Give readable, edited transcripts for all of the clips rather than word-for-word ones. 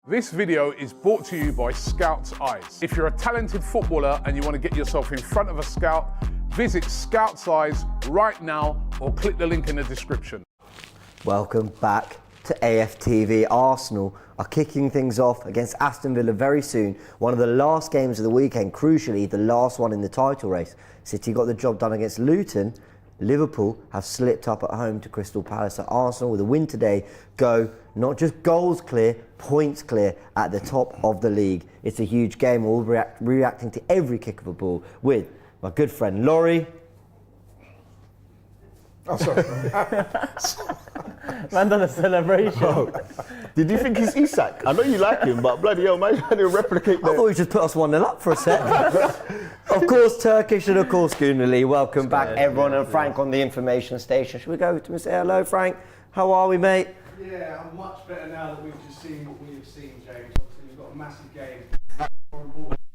This video is brought to you by Scout's Eyes. If you're a talented footballer and you want to get yourself in front of a scout, visit Scout's Eyes right now or click the link in the description. Welcome back to AFTV. Arsenal are kicking things off against Aston Villa very soon. One of the last games of the weekend, crucially the last one in the title race. City got the job done against Luton. Liverpool have slipped up at home to Crystal Palace. So Arsenal, with a win today, go not just goals clear, points clear at the top of the league. It's a huge game. We'll reacting to every kick of a ball with my good friend Laurie. Oh, sorry. Man done a celebration. Oh. Did you think he's Isak? I know you like him, but bloody hell, man, trying to replicate that. I thought you just put us 1-0 up for a sec. Of course, Turkish and of course, Goonali. Welcome back, everyone, and Frank on the information station. Should we go to him and say hello, Frank? How are we, mate? Yeah, I'm much better now that we've just seen what we've seen, James. Obviously, we've got a massive game.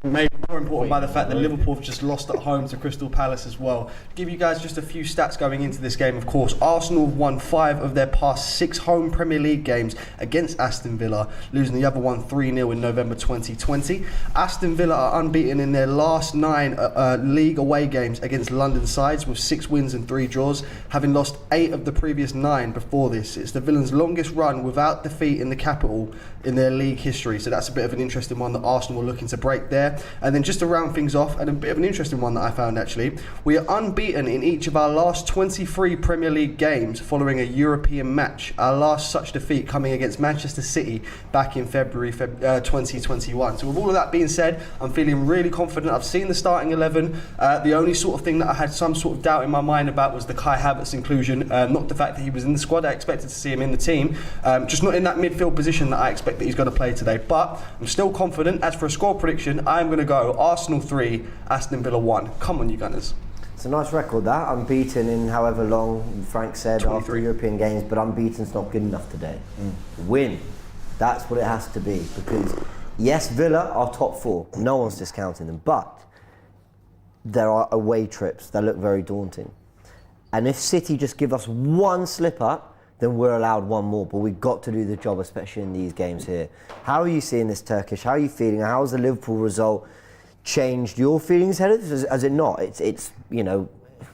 Made more important by the fact that Liverpool have just lost at home to Crystal Palace as well. To give you guys just a few stats going into this game, of course, Arsenal have won 5 of their past 6 home Premier League games against Aston Villa, losing the other one 3-0 in November 2020. Aston Villa are unbeaten in their last 9 league away games against London sides, with 6 wins and 3 draws, having lost 8 of the previous 9 before this. It's the Villains' longest run without defeat in the capital in their league history, so that's a bit of an interesting one that Arsenal were looking to break there. And then just to round things off, and a bit of an interesting one that I found actually, we are unbeaten in each of our last 23 Premier League games following a European match. Our last such defeat coming against Manchester City back in February 2021. So with all of that being said, I'm feeling really confident. I've seen the starting 11. The only sort of thing that I had some sort of doubt in my mind about was the Kai Havertz inclusion, not the fact that he was in the squad. I expected to see him in the team, just not in that midfield position that I expect that he's going to play today. But I'm still confident. As for a score prediction, I'm going to go Arsenal 3, Aston Villa 1. Come on, you Gunners. It's a nice record, that. Unbeaten in however long, Frank said, 23. after European games, but unbeaten's not good enough today. Win. That's what it has to be, because yes, Villa are top 4. No one's discounting them, but there are away trips that look very daunting. And if City just give us one slip up, then we're allowed one more, but we've got to do the job, especially in these games here. How are you seeing this, Turkish? How are you feeling? How has the Liverpool result changed your feelings ahead of this? Has it not? It's you know,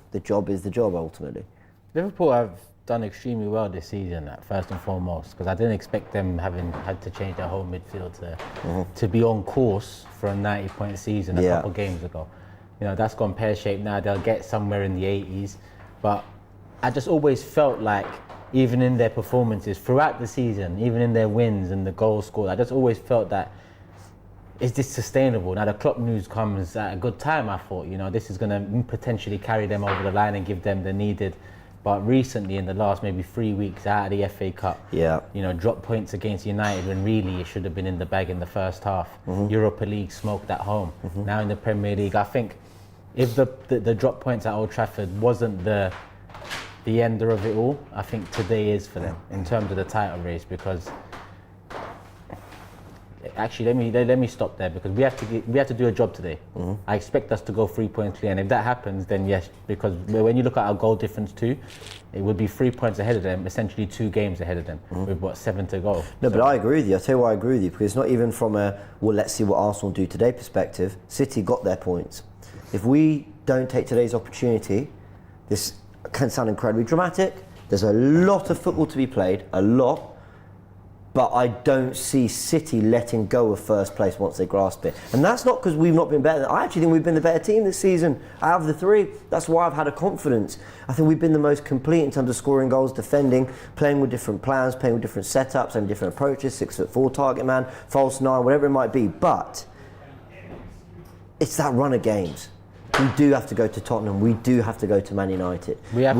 the job is the job ultimately. Liverpool have done extremely well this season, first and foremost, because I didn't expect them having had to change their whole midfield to be on course for a 90-point season a couple games ago. You know, that's gone pear-shaped now. They'll get somewhere in the 80s, but I just always felt like, even in their performances throughout the season, even in their wins and the goals scored, I just always felt that, is this sustainable? Now the Klopp news comes at a good time, I thought. You know, this is going to potentially carry them over the line and give them the needed. But recently, in the last maybe 3 weeks out of the FA Cup, you know, dropped points against United when really it should have been in the bag in the first half. Europa League smoked at home. Now in the Premier League, I think if the drop points at Old Trafford wasn't the ender of it all, I think today is for them in terms of the title race, because actually let me stop there, because we have to do a job today. I expect us to go 3 points clear, and if that happens, then yes, because when you look at our goal difference too, it would be 3 points ahead of them, essentially 2 games ahead of them, with what, 7 to go. No, but I agree with you. I'll tell you why I agree with you, because it's not even from a, well, let's see what Arsenal do today perspective. City got their points. If we don't take today's opportunity, this can sound incredibly dramatic. There's a lot of football to be played, a lot, but I don't see City letting go of first place once they grasp it. And that's not because we've not been better. I actually think we've been the better team this season out of the 3. That's why I've had a confidence. I think we've been the most complete in terms of scoring goals, defending, playing with different plans, playing with different setups and different approaches, 6'4" target man, false 9, whatever it might be. But it's that run of games. We do have to go to Tottenham. We do have to go to Man United. We have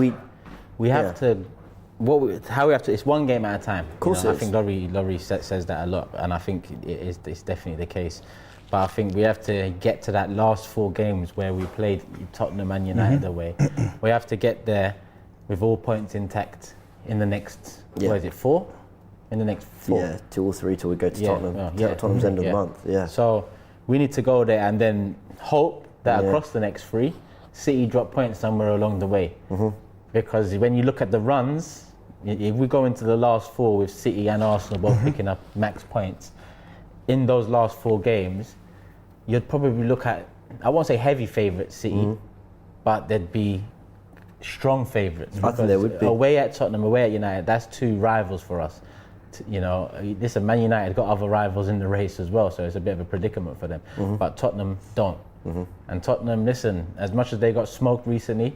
to. It's one game at a time. Of course, I think Laurie says that a lot, and I think it's definitely the case. But I think we have to get to that last 4 games where we played Tottenham and United away. We have to get there with all points intact in the next, what is it, 4? In the next 4? Yeah, 2 or 3 till we go to Tottenham. Tottenham's end of the month, So we need to go there and then hope that across the next 3, City drop points somewhere along the way. Because when you look at the runs, if we go into the last 4 with City and Arsenal both picking up max points, in those last 4 games, you'd probably look at, I won't say heavy favourites City, but there'd be strong favourites. I think there would be. Away at Tottenham, away at United, that's 2 rivals for us. You know, listen, Man United got other rivals in the race as well, so it's a bit of a predicament for them. But Tottenham don't. And Tottenham, listen, as much as they got smoked recently,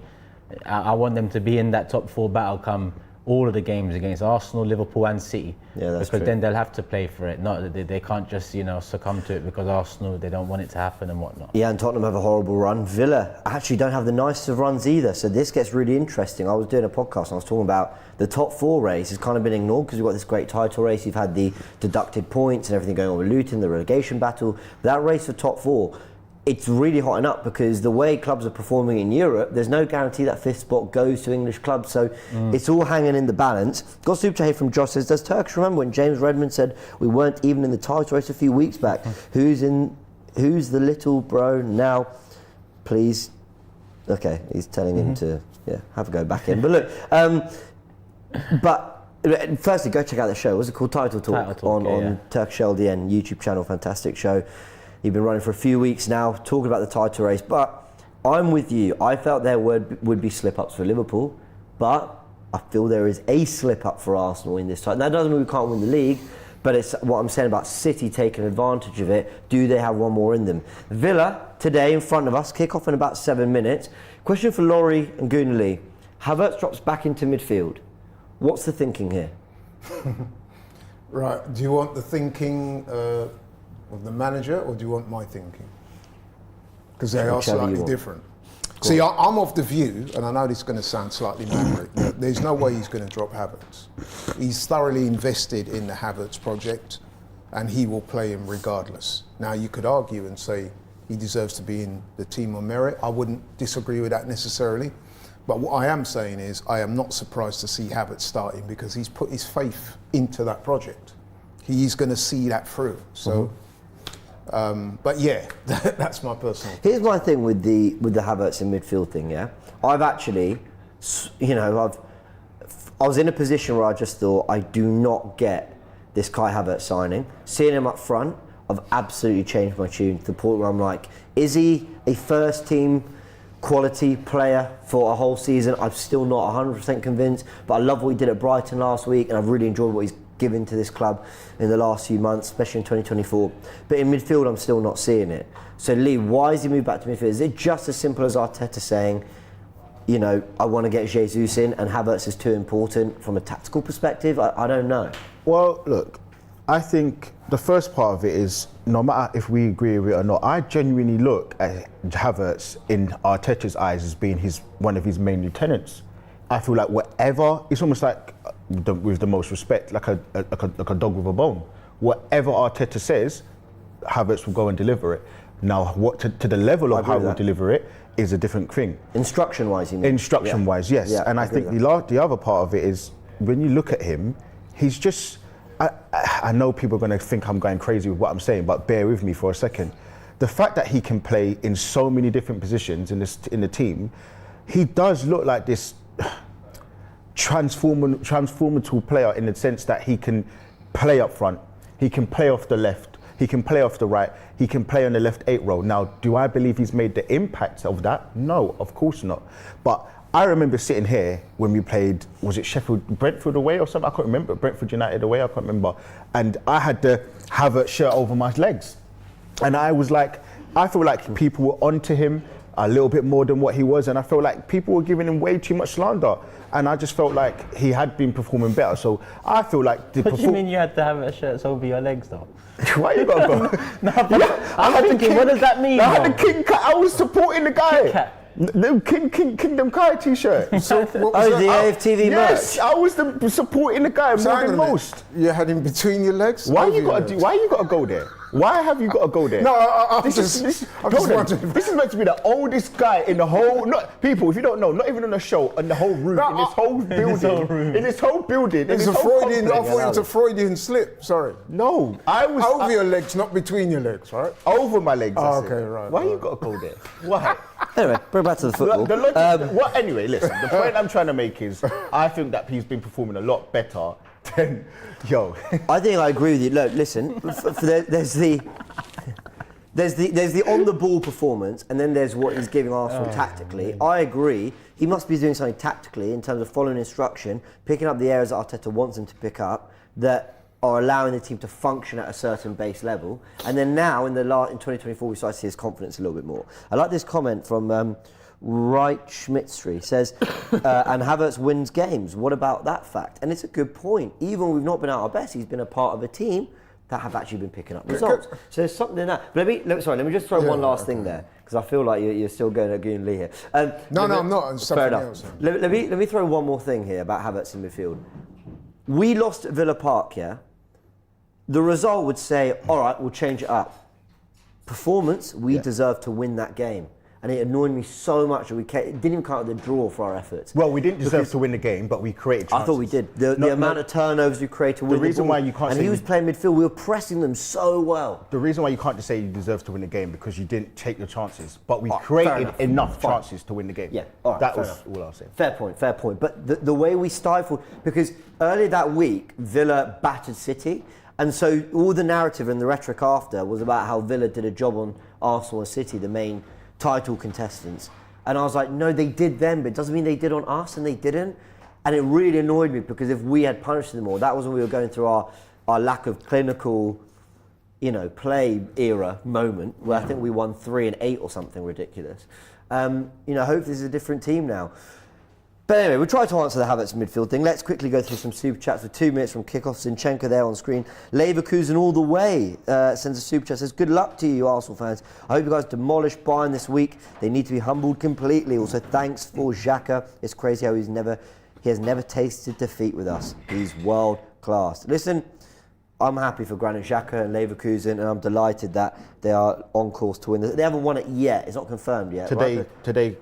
I want them to be in that top 4 battle come all of the games against Arsenal, Liverpool and City. Yeah, that's because true. then they'll have to play for it. Not that they can't just, you know, succumb to it because Arsenal, they don't want it to happen and whatnot. Yeah, and Tottenham have a horrible run. Villa actually don't have the nicest of runs either, so this gets really interesting. I was doing a podcast and I was talking about the top 4 race has kind of been ignored because we've got this great title race. You've had the deducted points and everything going on with Luton, the relegation battle. That race for top 4, it's really hotting up because the way clubs are performing in Europe, there's no guarantee that 5th spot goes to English clubs, so it's all hanging in the balance. Got super chat here from Josh, says, does Turkish remember when James Redmond said we weren't even in the title race a few weeks back? Who's the little bro now? Please. Okay, he's telling him to have a go back in. But look, but firstly, go check out the show. What's it called? Title Talk on Turkish LDN YouTube channel. Fantastic show. You've been running for a few weeks now, talking about the title race. But I'm with you. I felt there would be slip-ups for Liverpool, but I feel there is a slip-up for Arsenal in this title. That doesn't mean we can't win the league, but it's what I'm saying about City taking advantage of it. Do they have one more in them? Villa, today in front of us, kick off in about 7 minutes. Question for Laurie and Goonali. Havertz drops back into midfield. What's the thinking here? Right, do you want the thinking of the manager or do you want my thinking? Because they are slightly different. See, I'm of the view, and I know this is going to sound slightly maverick, that there's no way he's going to drop Havertz. He's thoroughly invested in the Havertz project and he will play him regardless. Now, you could argue and say he deserves to be in the team on merit. I wouldn't disagree with that necessarily. But what I am saying is I am not surprised to see Havertz starting because he's put his faith into that project. He's going to see that through. So, but yeah, that's my personal. Here's my thing with the Havertz in midfield thing. Yeah, I've actually, I was in a position where I just thought I do not get this Kai Havertz signing. Seeing him up front, I've absolutely changed my tune to the point where I'm like, is he a first team quality player for a whole season? I'm still not 100% convinced, but I love what he did at Brighton last week and I've really enjoyed what he's given to this club in the last few months, especially in 2024. But in midfield, I'm still not seeing it. So Lee, why has he moved back to midfield? Is it just as simple as Arteta saying, you know, I want to get Jesus in and Havertz is too important from a tactical perspective? I don't know. Well, look, I think the first part of it is, no matter if we agree with it or not, I genuinely look at Havertz in Arteta's eyes as being one of his main lieutenants. I feel like whatever, it's almost like, with the most respect, like a dog with a bone. Whatever Arteta says, Havertz will go and deliver it. Now, what to the level of how he'll deliver it is a different thing. Instruction-wise, you mean? Instruction-wise, yes. Yeah, and I think the other part of it is, when you look at him, he's just, I know people are going to think I'm going crazy with what I'm saying, but bear with me for a second. The fact that he can play in so many different positions in the team, he does look like this transformative player in the sense that he can play up front, he can play off the left, he can play off the right, he can play on the left 8 row. Now, do I believe he's made the impact of that? No, of course not. But I remember sitting here when we played, was it Brentford away or something? I can't remember. Brentford United away, I can't remember. And I had the Havertz shirt over my legs. And I was like, I feel like people were onto him a little bit more than what he was. And I felt like people were giving him way too much slander. And I just felt like he had been performing better. So I feel like... What do you mean you had to have a shirt over your legs though? Why you gotta go? I'm thinking, what does that mean? I had the King Cat, I was supporting the guy. The Kingdom Kai t-shirt. So the AFTV merch? Yes, I was supporting the guy more than most. You had him between your legs? Why you gotta go there? Why have you got to go there? No, this is meant to be the oldest guy in the whole. People, if you don't know, not even on the show, on the whole room, in this whole building, in this whole building. It's a Freudian. I thought it was a Freudian slip. Sorry. No, I was over your legs, not between your legs, right? Over my legs. Oh, okay, right. Why you got to go there? Why? Anyway, bring back to the football. Anyway, listen. The point I'm trying to make is, I think that he's been performing a lot better then, yo. I think I agree with you. Look, listen, there's the on the ball performance, and then there's what he's giving Arsenal tactically. Man. I agree. He must be doing something tactically in terms of following instruction, picking up the areas that Arteta wants him to pick up, that are allowing the team to function at a certain base level. And then now, in 2024, we start to see his confidence a little bit more. I like this comment from Right Schmitzry. Says, and Havertz wins games. What about that fact? And it's a good point. Even when we've not been at our best, he's been a part of a team that have actually been picking up results. So there's something in that. But let me just throw one last thing there, because I feel like you're still going at Goon Lee here. No, I'm not. It's something else. Let me throw one more thing here about Havertz in midfield. We lost at Villa Park, yeah? The result would say, all right, we'll change it up. Performance, we deserve to win that game. And it annoyed me so much that it didn't even count the draw for our efforts. Well, we didn't deserve to win the game, but we created chances. I thought we did. The amount of turnovers we created to win the reason ball, why you can't and say he was playing midfield, we were pressing them so well. The reason why you can't just say you deserve to win the game because you didn't take your chances, but we created enough chances to win the game. Yeah, all right, that was all I was saying. Fair point. But the way we stifled, because earlier that week, Villa battered City, and so all the narrative and the rhetoric after was about how Villa did a job on Arsenal and City, the main title contestants. And I was like, no, they did them, but it doesn't mean they did on us, and they didn't. And it really annoyed me, because if we had punished them all, that was when we were going through our lack of clinical, play era moment, where I think we won 3 and 8 or something ridiculous. Hopefully this is a different team now. But anyway, we'll try to answer the Havertz midfield thing. Let's quickly go through some super chats for 2 minutes from Kickoff. Zinchenko there on screen. Leverkusen all the way sends a super chat. Says, good luck to you, Arsenal fans. I hope you guys demolish Bayern this week. They need to be humbled completely. Also, thanks for Saka. It's crazy how he has never tasted defeat with us. He's world class. Listen, I'm happy for Granit Xhaka and Leverkusen, and I'm delighted that they are on course to win. They haven't won it yet. It's not confirmed yet. Today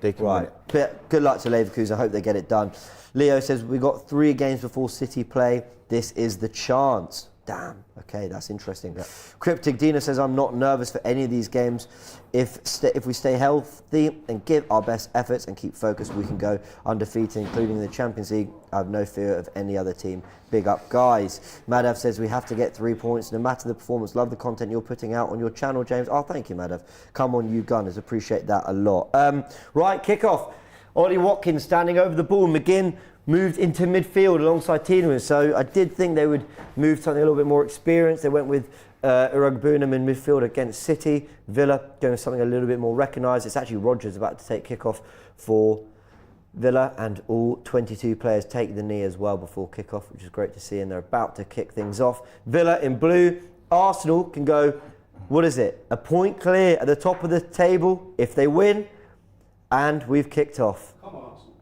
they can win it. But good luck to Leverkusen. I hope they get it done. Leo says, we got 3 games before City play. This is the chance. Damn. Okay, that's interesting. Yeah. Cryptic Dina says, I'm not nervous for any of these games. If we stay healthy and give our best efforts and keep focused, we can go undefeated, including the Champions League. I have no fear of any other team. Big up, guys. Madav says, we have to get 3 points, no matter the performance. Love the content you're putting out on your channel, James. Oh, thank you, Madav. Come on, you Gunners. Appreciate that a lot. Right, Kickoff. Ollie Watkins standing over the ball. McGinn moved into midfield alongside Tielemans. So I did think they would move something a little bit more experienced. They went with Iragbunam in midfield against City. Villa going with something a little bit more recognised. It's actually Rodgers about to take Kickoff for Villa, and all 22 players take the knee as well before Kickoff, which is great to see, and they're about to kick things off. Villa in blue. Arsenal can go, what is it, a point clear at the top of the table if they win, and we've kicked off. Come on, Arsenal.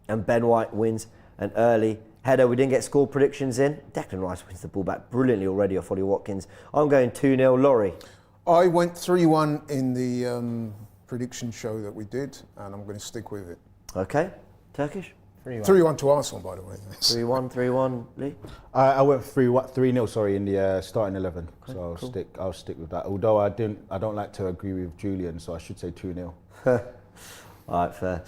And Ben White wins an early header. We didn't get score predictions in. Declan Rice wins the ball back brilliantly already off Ollie Watkins. I'm going 2-0. Laurie? I went 3-1 in the prediction show that we did, and I'm going to stick with it. Okay. Turkish? 3-1 to Arsenal, by the way. 3-1, Lee? I went 3-0, in the starting 11. Okay, so cool. I'll stick with that. Although I don't like to agree with Julian, so I should say 2-0. All right, fair.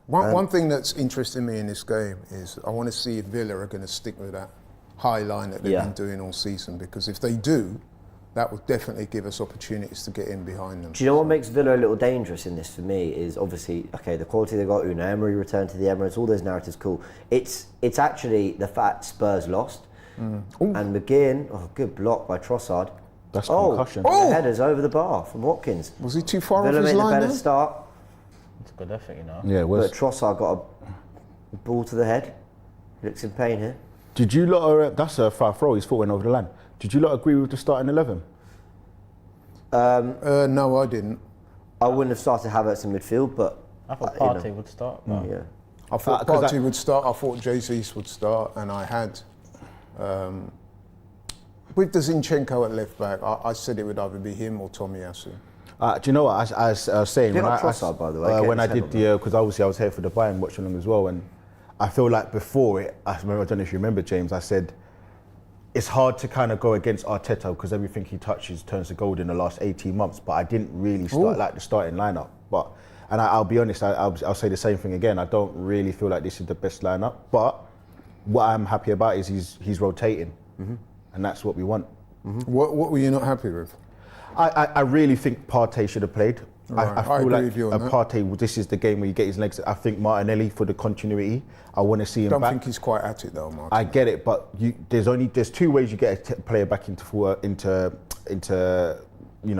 One thing that's interesting me in this game is I want to see if Villa are going to stick with that high line that they've been doing all season, because if they do, that will definitely give us opportunities to get in behind them. Do you know what makes Villa a little dangerous in this for me is obviously, okay, the quality they got, Unai Emery returned to the Emirates, all those narratives, cool. It's actually the fact Spurs lost. And McGinn, good block by Trossard. That's concussion. The headers over the bar from Watkins. Was he too far Villa off his line? made a better start. It's a good effort, Yeah, it was. But Trossard got a ball to the head. He looks in pain here. Did you lot, that's a far throw, his foot went over the line. Did you lot agree with the starting 11? No, I didn't. I wouldn't have started Havertz in midfield, but I thought Partey would start. Yeah. I thought Partey would start, I thought Jesus would start, and I had, with the Zinchenko at left back, I said it would either be him or Tomiyasu. Do you know what I was saying? When Trossard, by the way, when I did because obviously I was here for the Bayern watching them as well, and I feel like before it, I don't know if you remember, James, I said, it's hard to kind of go against Arteta because everything he touches turns to gold in the last 18 months. But I didn't really like the starting lineup. And I'll be honest, I'll say the same thing again. I don't really feel like this is the best lineup. But what I'm happy about is he's rotating, and that's what we want. What were you not happy with? I really think Partey should have played. Right. I I feel agree like with you on that. Partey, this is the game where you get his legs. I think Martinelli for the continuity. I want to see him I don't back. think he's quite at it though, Martin. I get it, but there's two ways you get a player back into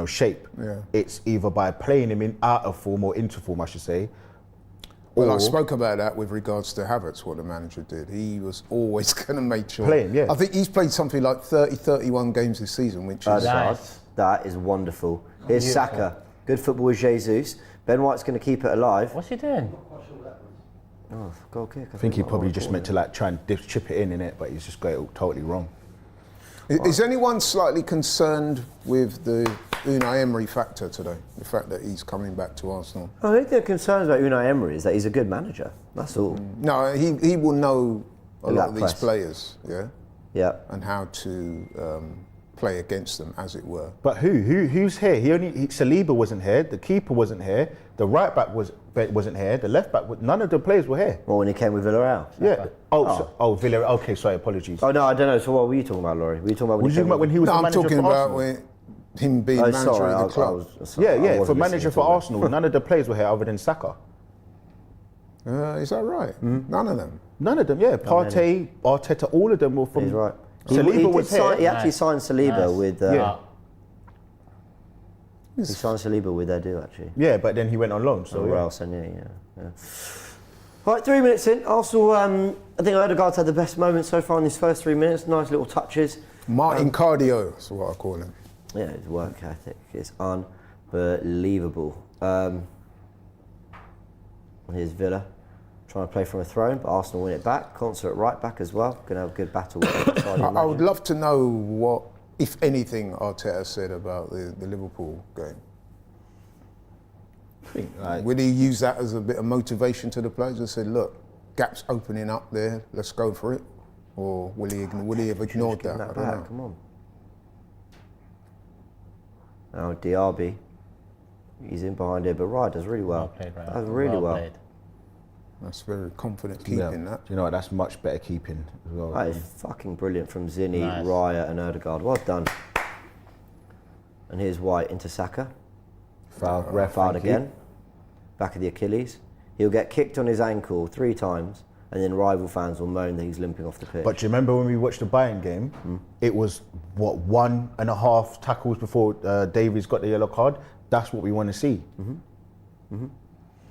shape. Yeah. It's either by playing him out of form or into form, I should say. Well, I or- spoke about that with regards to Havertz, what the manager did. He was always going to make sure. Play him, yeah. I think he's played something like 31 games this season, which is... Nice. That is wonderful. Here's Saka. Good football with Jesus. Ben White's going to keep it alive. What's he doing? Oh, goal kick. I think he probably just meant to like try and chip it in it, but he's just got it totally wrong. Is anyone slightly concerned with the Unai Emery factor today? The fact that he's coming back to Arsenal? I think the concerns about Unai Emery is that he's a good manager. That's all. No, he will know a lot of these press. players, yeah, Yeah. and how to play against them, as it were. But who's here? Saliba wasn't here. The keeper wasn't here. The right back wasn't here. The left back, none of the players were here. Well, when he came with Villarreal. Yeah. Villarreal. Okay, sorry, apologies. Oh no, I don't know. So what were you talking about, Laurie? Were you talking about What when did you he talking about when he was No, the I'm manager talking for about Arsenal? him being manager sorry, of the club. For manager for Arsenal, none of the players were here other than Saka. Is that right? None of them. None of them, yeah. Partey, Arteta, all of them were from. He's right. Saliba was here. He actually signed Saliba with. Yeah. He signed Saliba with Edu actually. Yeah, but then he went on loan. So Where else? Yeah. Right, 3 minutes in. Arsenal. I think Odegaard's had the best moment so far in his first 3 minutes. Nice little touches. Martin Cardio is what I call him. Yeah, his work ethic is unbelievable. Here's Villa trying to play from a throne, but Arsenal win it back. Concert at right back as well. Going to have a good battle with the side. I would love to know what, if anything, Arteta said about the Liverpool game. Will he use that as a bit of motivation to the players and say, look, gaps opening up there, let's go for it? Or will he have ignored that? I don't know. Come on. Now Diaby, he's in behind here, but Ryan does really well. Well played, right? Does really well. Played. That's very confident keeping that. Do you know what? That's much better keeping as well. That is fucking brilliant from Zinni, Nice. Raya and Odegaard. Well done. And here's White into Saka. Foul. Fouled again. Back of the Achilles. He'll get kicked on his ankle 3 times, and then rival fans will moan that he's limping off the pitch. But do you remember when we watched the Bayern game? It was, 1.5 tackles before Davies got the yellow card? That's what we want to see.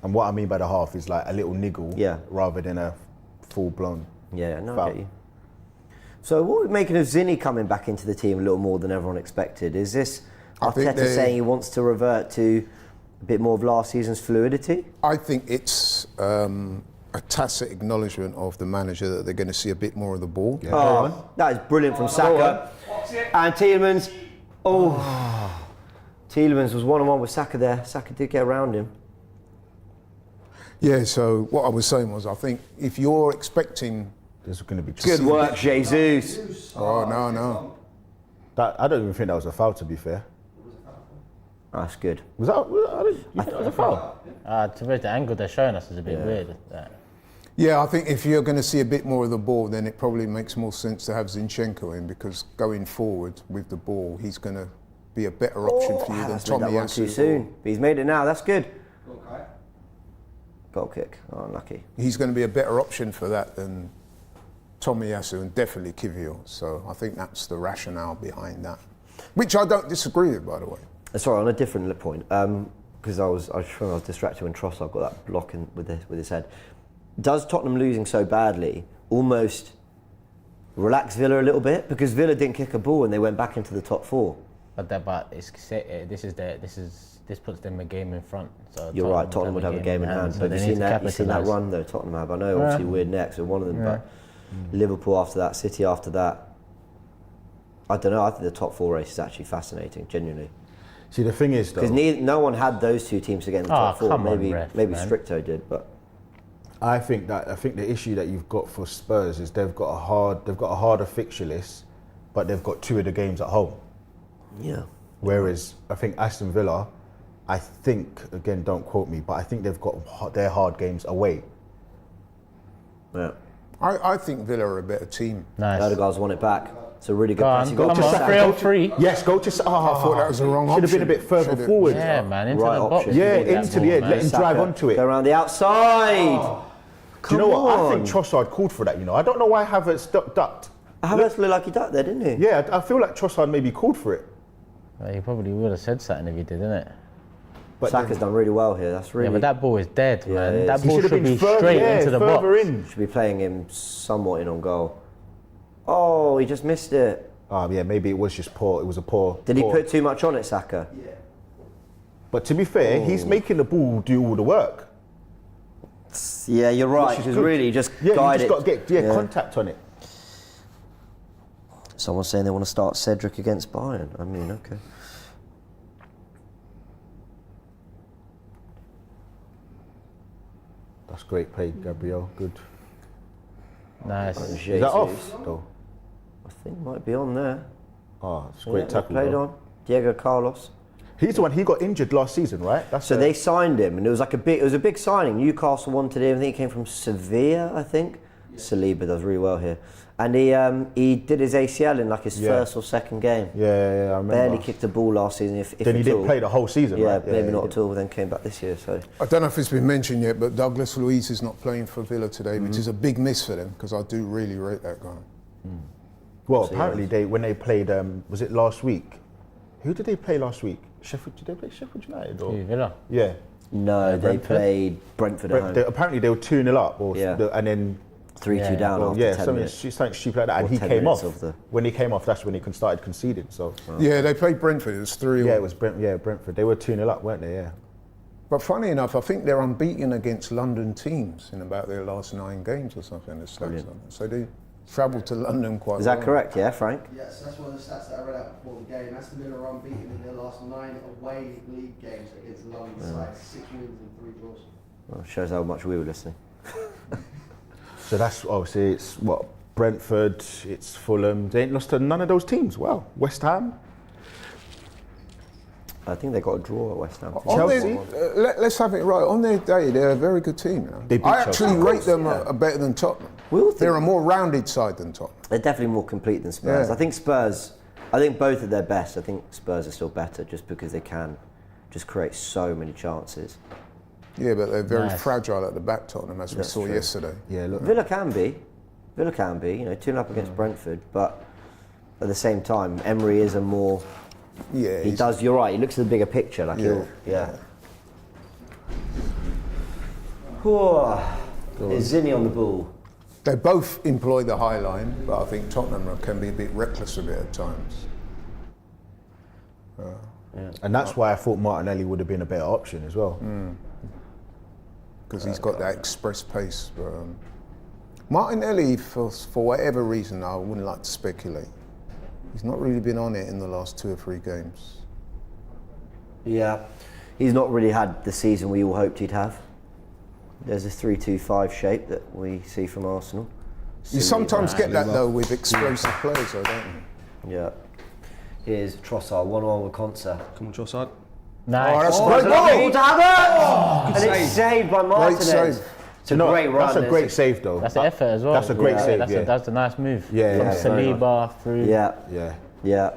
And what I mean by the half is like a little niggle rather than a full-blown Yeah, no, I foul. get you. So what are we making of Zinni coming back into the team a little more than everyone expected? Is this I think Arteta saying he wants to revert to a bit more of last season's fluidity? I think it's a tacit acknowledgement of the manager that they're going to see a bit more of the ball. Yeah. Oh, that is brilliant from Saka. And Tielemans. Oh. Tielemans was one-on-one with Saka there. Saka did get around him. Yeah, so what I was saying was, I think if you're expecting... There's going to be Good work, Jesus. Oh, no. That, I don't even think that was a foul, to be fair. That's good. Was that? You think that was a foul? To be the angle they're showing us is a bit weird. Yeah, I think if you're going to see a bit more of the ball, then it probably makes more sense to have Zinchenko in, because going forward with the ball, he's going to be a better option for you than That's made that Tommy one too Asu. soon. But he's made it now. That's good. Goal kick. Oh, unlucky. He's going to be a better option for that than Tommy Asu and definitely Kivior. So I think that's the rationale behind that, which I don't disagree with, by the way. Sorry, on a different point, because I was distracted when Trossard got that block in with his head. Does Tottenham losing so badly almost relax Villa a little bit? Because Villa didn't kick a ball and they went back into the top 4. But this puts them a game in front. So You're right, Tottenham would have a game in hand. So But they you've need seen to that, capitalise. run though, Tottenham have. I know, obviously we're next with one of them, but Liverpool after that, City after that. I don't know, I think the top 4 race is actually fascinating, genuinely. See, the thing is, though, Because no one had those 2 teams to get in the top 4. come on, Maybe ref, maybe man. Stricto did, but I think the issue that you've got for Spurs is they've got a harder fixture list, but they've got 2 of the games at home. yeah. Whereas I think Aston Villa, I think, again, don't quote me, but I think they've got their hard games away. Yeah. I think Villa are a better team. Nice. Odegaard's won it back. It's a really good Go pass. on, He come got on, Saka. 3-on-3. Yes, go to. I thought that was the wrong Should have been a option. bit further Should've- forward. Yeah, man, into Right the box. option. Yeah, With that into ball, the end, man. let him drive onto it. Go around the outside. Do you know what? I think Come Trossard called for that. You know, I don't know why Havertz ducked. Havertz looked like he ducked there, didn't he? Yeah, I feel like Trossard maybe called for it. Well, he probably would have said something if he did, innit? But Saka's done really well here. That's really. Yeah, but that ball is dead, Yeah, man. it is. That he ball should have been further, straight into the box. further in. Should be playing him somewhat in on goal. Oh, he just missed it. Yeah, maybe it was just poor. It was a poor. Did he poor- put too much on it, Saka? Yeah. But to be fair, he's making the ball do all the work. Yeah, you're right. Which is Because good. really, just Yeah, guide you it. just got to get contact on it. Someone's saying they want to start Cedric against Bayern. I mean, okay. That's great play, Gabriel. Good. Nice. Is that off? Though. I think might be on there. Oh, it's a great Yeah, tackle. Played though. on. Diego Carlos. He's the one. He got injured last season, right? That's So they signed him, and it was like it was a big signing. Newcastle wanted him. I think he came from Sevilla. I think. Saliba does really well here, and he did his ACL in like his first or second game. Yeah, I remember. Barely kicked the ball last season. If Then he at didn't all. play the whole season, Yeah, right? maybe he not did. at all. Then came back this year. So I don't know if it's been mentioned yet, but Douglas Luiz is not playing for Villa today, which is a big miss for them because I do really rate that guy. Well, apparently when they played, was it last week? Who did they play last week? Sheffield? Did they play Sheffield United? Or? Who, Villa? Yeah. no, they Brentford? played Brentford at home. Apparently they were 2-0 up, or Yeah. and then 3-2 down well, after yeah, 10 something minutes. stupid like that, and Or he 10 came minutes off. of the- When he came off, that's when he started conceding. So Yeah, they played Brentford. It was 3-0. yeah, it was Brentford. They were 2-0 up, weren't they? Yeah. But funny enough, I think they're unbeaten against London teams in about their last 9 games or something. The stats on it. So they travelled to London quite Is that well. correct? Yeah, Frank. Yes, that's one of the stats that I read out before the game. Aston Villa are unbeaten in their last 9 away league games against London sides, 6 wins and 3 draws. Well, shows how much we were listening. So that's obviously it's what Brentford, it's Fulham. They ain't lost to none of those teams. Wow, West Ham. I think they got a draw at West Ham. On their, Chelsea? let's have it right. On their day, they're a very good team. You know? They beat I actually Chelsea. rate them better than Tottenham. We all think- They're a more rounded side than Tottenham. They're definitely more complete than Spurs. Yeah. I think Spurs, I think both at their best. I think Spurs are still better just because they can just create so many chances. Yeah, but they're very Nice. fragile at the back, Tottenham, as we That's saw true. yesterday. Yeah, look. Villa can be, you know, 2-0 up against Brentford, but at the same time, Emery is a more, Yeah, he he's- does, you're right, he looks at the bigger picture, like Yeah. Is Zinni on the ball? They both employ the high line, but I think Tottenham can be a bit reckless a bit at times. And that's why I thought Martinelli would have been a better option as well. Because he's got that express pace. But, Martinelli, for whatever reason, I wouldn't like to speculate. He's not really been on it in the last 2 or 3 games. Yeah, he's not really had the season we all hoped he'd have. There's a 3-2-5 shape that we see from Arsenal. You sometimes get that though with explosive players, though, don't you? Yeah. Here's Trossard, 1-1 with Consa. Come on, Trossard. Nice. that's Oh, great it's a lovely goal! ball to Havertz! And it's saved by Martinez. save. It's a great run. That's a great save, though. That's an effort as well. That's a great save, That's, yeah. that's a nice move. Yeah, From yeah, Saliba through. Yeah, Yeah. yeah.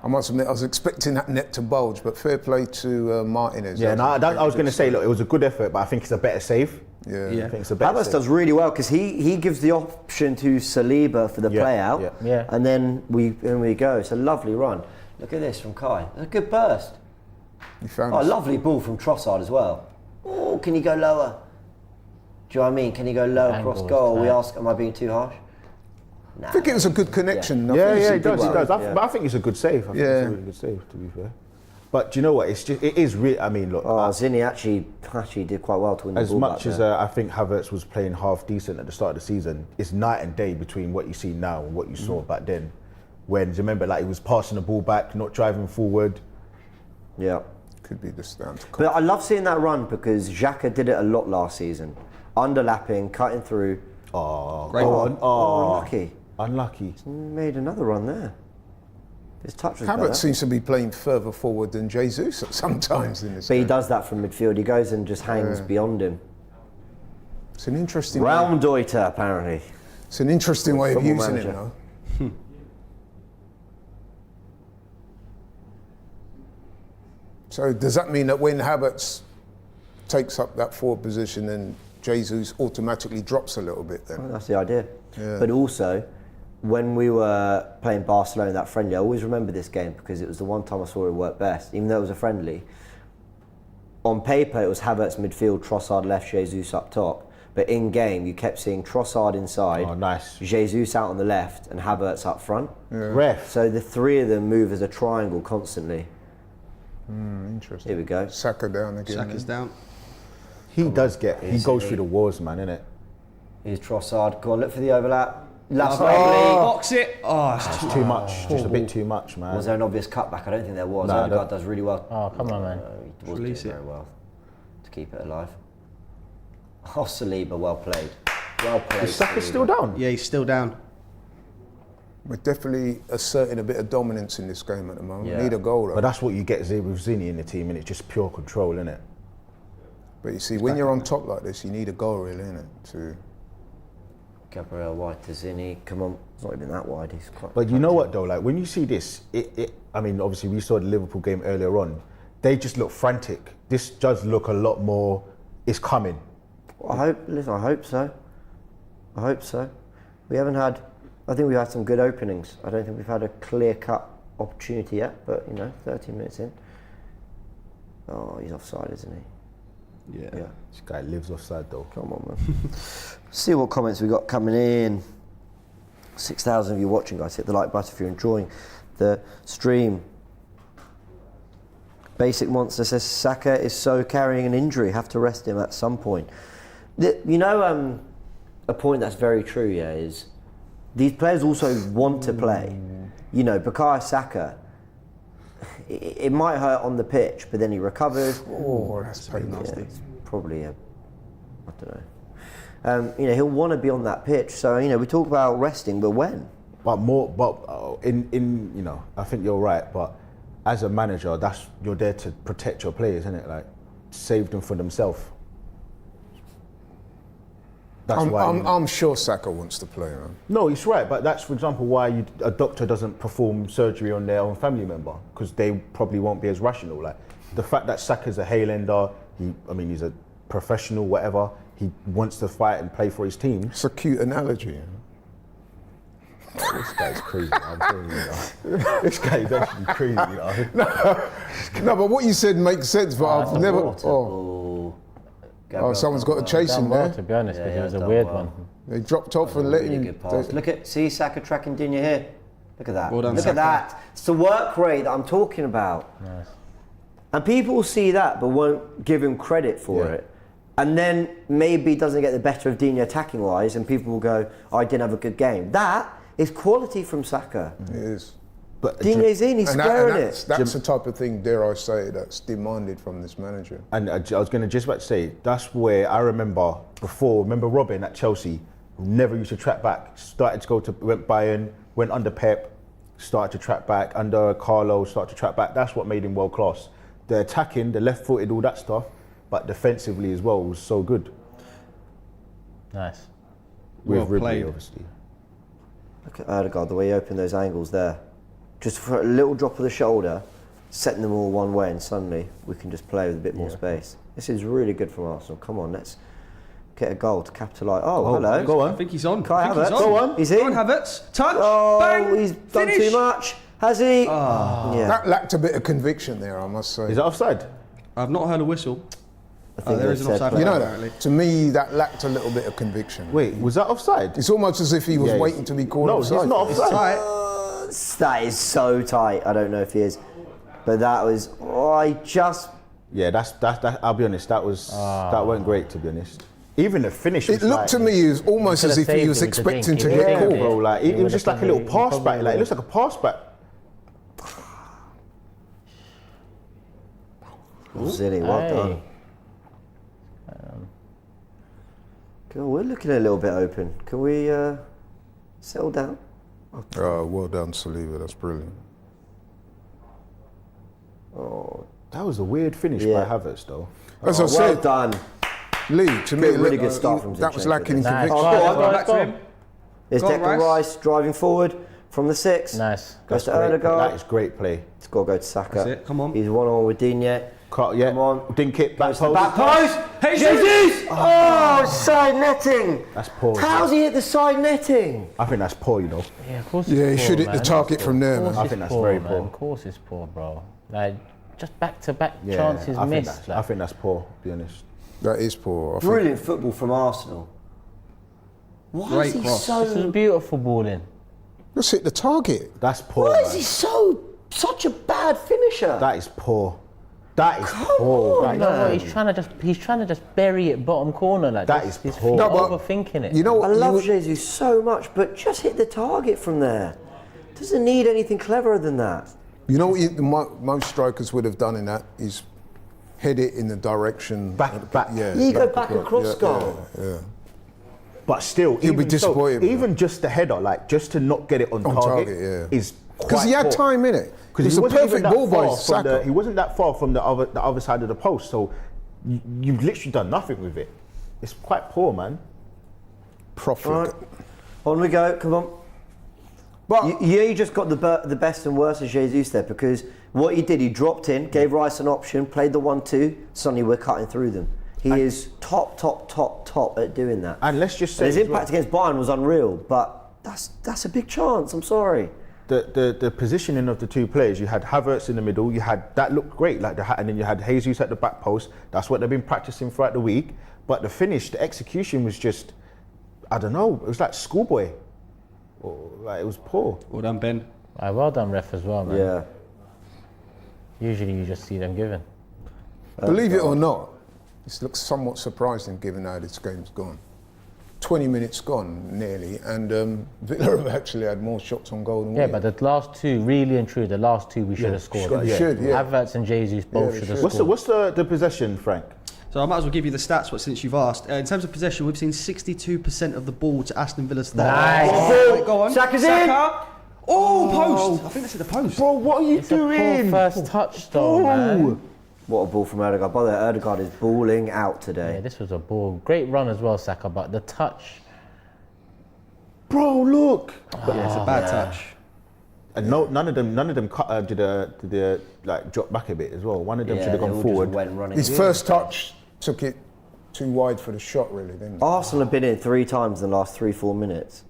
I must admit, I was expecting that net to bulge, but fair play to Martinez. Yeah, That I was going to say, look, it was a good effort, but I think it's a better save. Yeah. I think it's a better Havertz save. does really well because he gives the option to Saliba for the Yeah, play out, yeah. Yeah. and then we go. It's a lovely run. Look at this from Kai. It's a good burst. He found Oh, a us. lovely ball from Trossard as well. Oh, can he go lower? Do you know what I mean? Can he go lower Angle across is goal? We tight. ask, am I being too harsh? Nah. I think it was a good connection. I Yeah, think it's yeah, a he good does, he one. does. Yeah. But I think it's a good save. I think it's Yeah. a really good save, to be fair. But do you know what? It is really. I mean, look. Oh, Zinni actually did quite well to win the As ball much back as there. I think Havertz was playing half decent at the start of the season, it's night and day between what you see now and what you saw back then. When, do you remember, like he was passing the ball back, not driving forward. Yeah. Could be just down to But I love seeing that run because Xhaka did it a lot last season. Underlapping, cutting through. Great one. Unlucky. Unlucky. Made another run there. His touch was Havertz better. seems to be playing further forward than Jesus sometimes in this But he game. does that from midfield. He goes and just hangs beyond him. It's an interesting Raumdeuter, apparently. It's an interesting way of Football using Manager. it, though. So does that mean that when Havertz takes up that forward position, then Jesus automatically drops a little bit then? Well, that's the idea. Yeah. But also, when we were playing Barcelona, that friendly, I always remember this game because it was the one time I saw it work best, even though it was a friendly. On paper, it was Havertz midfield, Trossard left, Jesus up top. But in game, you kept seeing Trossard inside, Oh, nice. Jesus out on the left, and Havertz up front. Ref. So the three of them move as a triangle constantly. Interesting. Here we go. Saka down again. Saka's down. He goes through the walls, man, innit? Here's Trossard. Go on, look for the overlap. Lovely. Lovely. Box it. Oh, It's too much. Just a bit too much, man. Was there an obvious cutback? I don't think there was. No, Odegaard does really well. Oh, come on, man. He was doing Release it. very well to keep it alive. Oh, Saliba, well played. Well played. Is Saka Saliba. still down? yeah, he's still down. We're definitely asserting a bit of dominance in this game at the moment. Yeah. We need a goal, though. But that's what you get with Zini in the team, and it's just pure control, innit? But you see, when you're on top like this, you need a goal, really, innit? To Gabriel wide to Zini. Come on, it's not even that wide. He's quite. But you know what though, like when you see this, I mean, obviously we saw the Liverpool game earlier on. They just look frantic. This does look a lot more. It's coming. I hope so. I hope so. We haven't had. I think we've had some good openings. I don't think we've had a clear-cut opportunity yet. But 13 minutes in. Oh, he's offside, isn't he? Yeah. This guy lives offside though. Come on, man. See what comments we got coming in. 6,000 of you watching, guys. Hit the like button if you're enjoying the stream. Basic Monster says Saka is so carrying an injury. Have to rest him at some point. A point that's very true. Yeah, is these players also want to play. Bukayo Saka. It might hurt on the pitch, but then he recovers. oh, that's painful. Yeah, it's probably I don't know. He'll want to be on that pitch. So we talk about resting, but when? But I think you're right. But as a manager, you're there to protect your players, isn't it? Like save them for themselves. That's why. I'm sure Saka wants to play, man. No, it's right, but that's, for example, why a doctor doesn't perform surgery on their own family member, because they probably won't be as rational. Like the fact that Saka's a Haylender, he's a professional, whatever. He wants to fight and play for his team. It's a cute analogy. Oh, this guy's crazy. I'm telling you, this guy's actually crazy. No, but what you said makes sense. But I've never. Gabriel Someone's got a chase in Done well, there. to be honest, because Yeah, it was a done weird well. one. They dropped off and let Really him. good pass. Look at Saka tracking Digne here. Look at that. Well done, Look Saka. at that. It's the work rate that I'm talking about. Nice. And people will see that but won't give him credit for Yeah. it. And then maybe doesn't get the better of Digne attacking wise, and people will go, I didn't have a good game. That is quality from Saka. It is. But Digne's in, he's squaring it. That's the type of thing, dare I say, that's demanded from this manager. And I was going to just about to say, that's where I remember Robin at Chelsea, who never used to track back, started to went Bayern, went under Pep, started to track back, under Carlo, started to track back. That's what made him world class. The attacking, the left footed, all that stuff, but defensively as well was so good. Nice. With Well Ridley, played. obviously. Look at Odegaard, the way he opened those angles there. Just for a little drop of the shoulder, setting them all one way, and suddenly we can just play with a bit more space. This is really good from Arsenal. Come on, let's get a goal to capitalise. Oh, hello. Go I on. think he's on. Kai I think Havertz. he's on. Go on. He's in. Go on, Havertz. Touch. Oh, Bang. he's done Finish. too much. Has he? Yeah. That lacked a bit of conviction there, I must say. Is that offside? I've not heard a whistle. I think there they is an said offside play. You know apparently. that? To me, that lacked a little bit of conviction. Wait, was that offside? It's almost as if he was Yeah, waiting to be called No, offside. he's not It's offside. tight. That is so tight. I don't know if he is, but that was. Oh, I just. Yeah, that's. I'll be honest, that weren't great, to be honest. Even the finish. It was looked like, to me as almost Could've as if he saved was it with the expecting dink. to If he get saved called. it, bro, like it he was just would've like a little probably- pass back. probably Like it looks like a pass back. Zilly, well Hey. done. Cool, we're looking a little bit open. Can we settle down? Oh, well done, Saliba. That's brilliant. Oh, That was a weird finish Yeah. by Havertz, though. As I well said, done. Lee, to me, Really look, good start from that was Zinchenko lacking in there. Nice. conviction. Oh, go on, Go on, Back go to on. him. There's Got Declan Rice driving forward from the 6. Nice. Goes to Great. Odegaard. That is great play. It's got to go to Saka. That's it, come on. He's 1-1 with Digne. Come on. Dink it. Back Goes to the post. back post. Jesus! Oh, side netting. That's poor. How's he hit the side netting? I think that's poor, you know. Yeah, of course. Yeah, he it's should poor, hit the man. target from there, Of man. course I it's think that's poor, very man. poor. Of course it's poor, bro. Like, just back-to-back Yeah, chances I think missed. that's- I think that's poor, to be honest. That is poor. I think. Brilliant football from Arsenal. Why Great is he cross. This is so... beautiful balling. Just hit the target. That's poor. Why man. is he such a bad finisher? That is poor. That is Come poor. on, You know what? man. He's trying to just bury it bottom corner like That this. is He's poor. No, but overthinking it. You know I what? love Jesus so much, but just hit the target from there. Doesn't need anything cleverer than that. You know what most strikers would have done in that is head it in the direction. Back. Yeah. You go back across goal. Yeah. But still, He'll be even disappointed with even just the header, like just to not get it on target, yeah. is Because he had time in it. It's a perfect ball by Saka. He wasn't that far from the other side of the post, so you've literally done nothing with it. It's quite poor, man. Profit. Right. On we go, come on. But You just got the best and worst of Jesus there, because what he did, he dropped in, gave Rice an option, played the 1-2, suddenly we're cutting through them. He is top at doing that. And let's just say his as impact well, against Bayern was unreal, but that's a big chance, I'm sorry. the positioning of the two players, you had Havertz in the middle, you had that looked great, and then you had Jesus at the back post. That's what they've been practicing throughout the week. But the finish, the execution was just, I don't know, it was like schoolboy. Like, it was poor. Well done, Ben. Well done, ref, as well, man. Yeah. Usually you just see them given. believe it or not, this looks somewhat surprising given how this game's gone. 20 minutes gone, nearly, and Villa have actually had more shots on goal than we Yeah, have. but the last two, really and true, the last two we should have scored. They should, yeah. Havertz and Jesus both should have What's scored. the possession, Frank? So I might as well give you the stats, but since you've asked. In terms of possession, we've seen 62% of the ball to Aston Villa start. Nice. Oh, go on. Saka's in. Saka. Oh, post. I think that's at the post. Bro, what are you It's a doing? poor first touch though, man. What a ball from Odegaard. By the way, Odegaard is balling out today. Yeah, this was a ball. Great run as well, Saka, but the touch. Bro, look. Yeah, it's a bad touch. And none of them did a like drop back a bit as well. One of them should have they gone all forward. just went running. His first touch took it too wide for the shot, really, didn't it? Arsenal have been in 3 times in the last 3-4 minutes.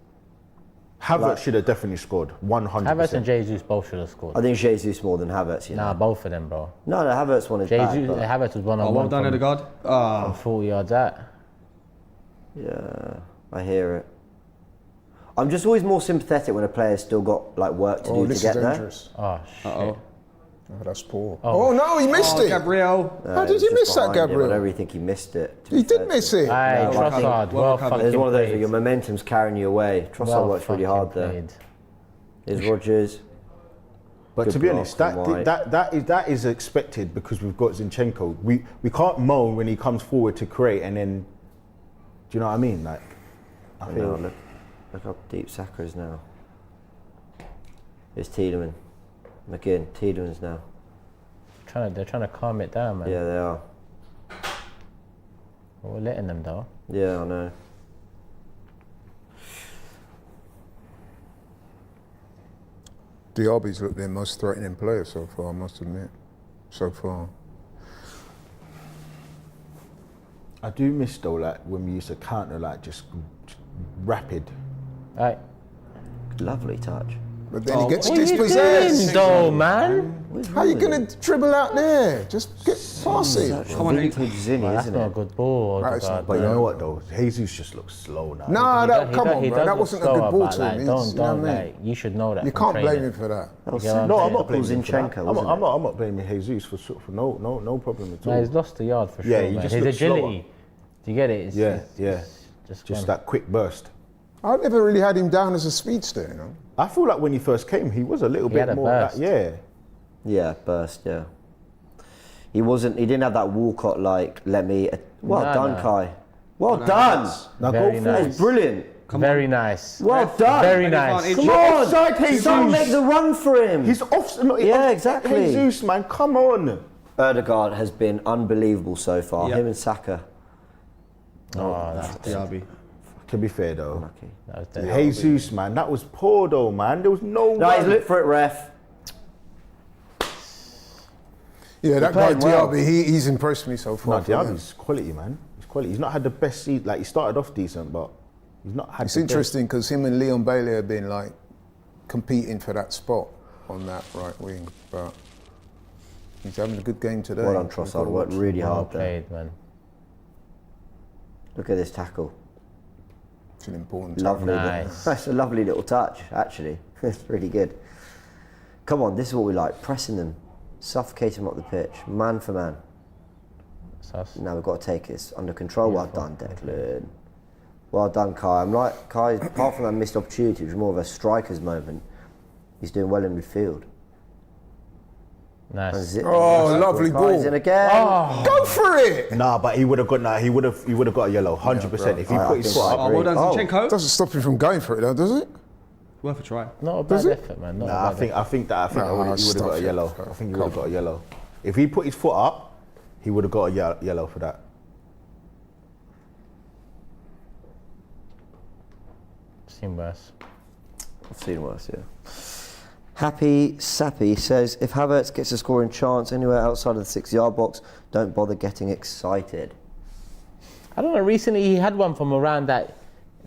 Havertz should have definitely scored 100%. Havertz and Jesus both should have scored. I think Jesus more than Havertz, you know. Nah, both of them, bro. No, Havertz one is bad. Jesus, but- Havertz was one on Oh, one well done, from Odegaard. Ah, 40 yards out. Yeah, I hear it. I'm just always more sympathetic when a player's still got like work to Oh, do this to get is there. dangerous. Oh, shit. uh-oh. Oh, that's poor. Oh, no, he missed it. Gabriel. How It did was he just miss that, behind him. I Gabriel? don't really think he missed it. to He be fair did to miss him. it. Aye, well Trossard, recovered, well well recovered. fucking There's one of those played. where your momentum's carrying you away. Trossard Well worked really fucking hard there. played. There's Rodgers. But Good to be block honest, from White. that is expected because we've got Zinchenko. We can't moan when he comes forward to create and then, do you know what I mean? Like, I I know, feel look how deep Saka is now. It's Tiedemann. McGinn. Tiedemann's now. They're trying to calm it down, man. Yeah, they are. We're letting them though. Yeah, I know. Diaby's looked their most threatening player so far, I must admit. So far. I do miss though, like when we used to counter, like just rapid. Right. Lovely touch. But then he gets What are you doing dispossessed. though, man? How are you going to dribble out there? Just get past it. Come on, vintage Zinni, Well, that's isn't not a it? good ball. Right, it's Odegaard. not But you know what though, Jesus just looks slow now. No, He come does- on, he bro. does That look wasn't a slower, good ball but, to like, him. Don't, You know what I mean? like, you should know that. You from can't blame training. him for that. That was You get what I'm No, I'm saying? not blaming him for that. Zinchenko, wasn't it? I'm not blaming Jesus for no problem at all. No, he's lost the yard for sure. Yeah, he man. just His looks agility. Do you get it? It's, Yeah, it's yeah. Just Just gone. that quick burst. I never really had him down as a speedster, you know. I feel like when he first came, he was a little He bit had a more. burst. Yeah. Yeah, burst, yeah. He didn't have that Walcott like, well No, done, no. Kai. Well done. Now Very go for That it. is brilliant. Very nice. Well Ref, done. Very Take nice. advantage. Come You're on. offside, Jesus. Don't make the run for him. He's off. No, Yeah, off- exactly. Jesus, man, come on. Odegaard has been unbelievable so far. Yep. Him and Saka. Oh, that's Diaby. To be fair though, Unlucky. That was dead. Jesus, man, that was poor though, man. There was no. No, he's run. looked for it, ref. Yeah, that guy played well. Diaby, he's impressed me so far. No, Diaby's quality, man. He's quality. He's not had the best season. Like he started off decent, but he's not had. It's the interesting because him and Leon Bailey have been like competing for that spot on that right wing, but he's having a good game today. Well done, Trossard. Worked really Well hard there. played, man. Look at this tackle. It's an important Lovely. Nice. That's a lovely little touch, actually. It's really good. Come on, this is what we like. Pressing them. Suffocating them up the pitch. Man for man. Sus. Now we've got to take this under control. Well done, Declan. Well done, Kai. I'm like, Kai, apart from that missed opportunity, which was more of a striker's moment, he's doing well in midfield. Nice. Oh, lovely ball. Kai's in again. Go for it! Nah, but he would have got. Nah, he would have got a yellow, 100%. If he I put his think foot I up. agree. well done, Zinchenko. Doesn't stop him from going for it though, does it? Worth a try. Not a bad effort, man. Not Nah, a bad I think No, he would have stop got a it. yellow. I think he would have got a yellow. If he put his foot up, he would have got a yellow for that. Seen worse. I've seen worse, yeah. Happy Sappy says, if Havertz gets a scoring chance anywhere outside of the 6-yard box, don't bother getting excited. I don't know. Recently, he had one from around that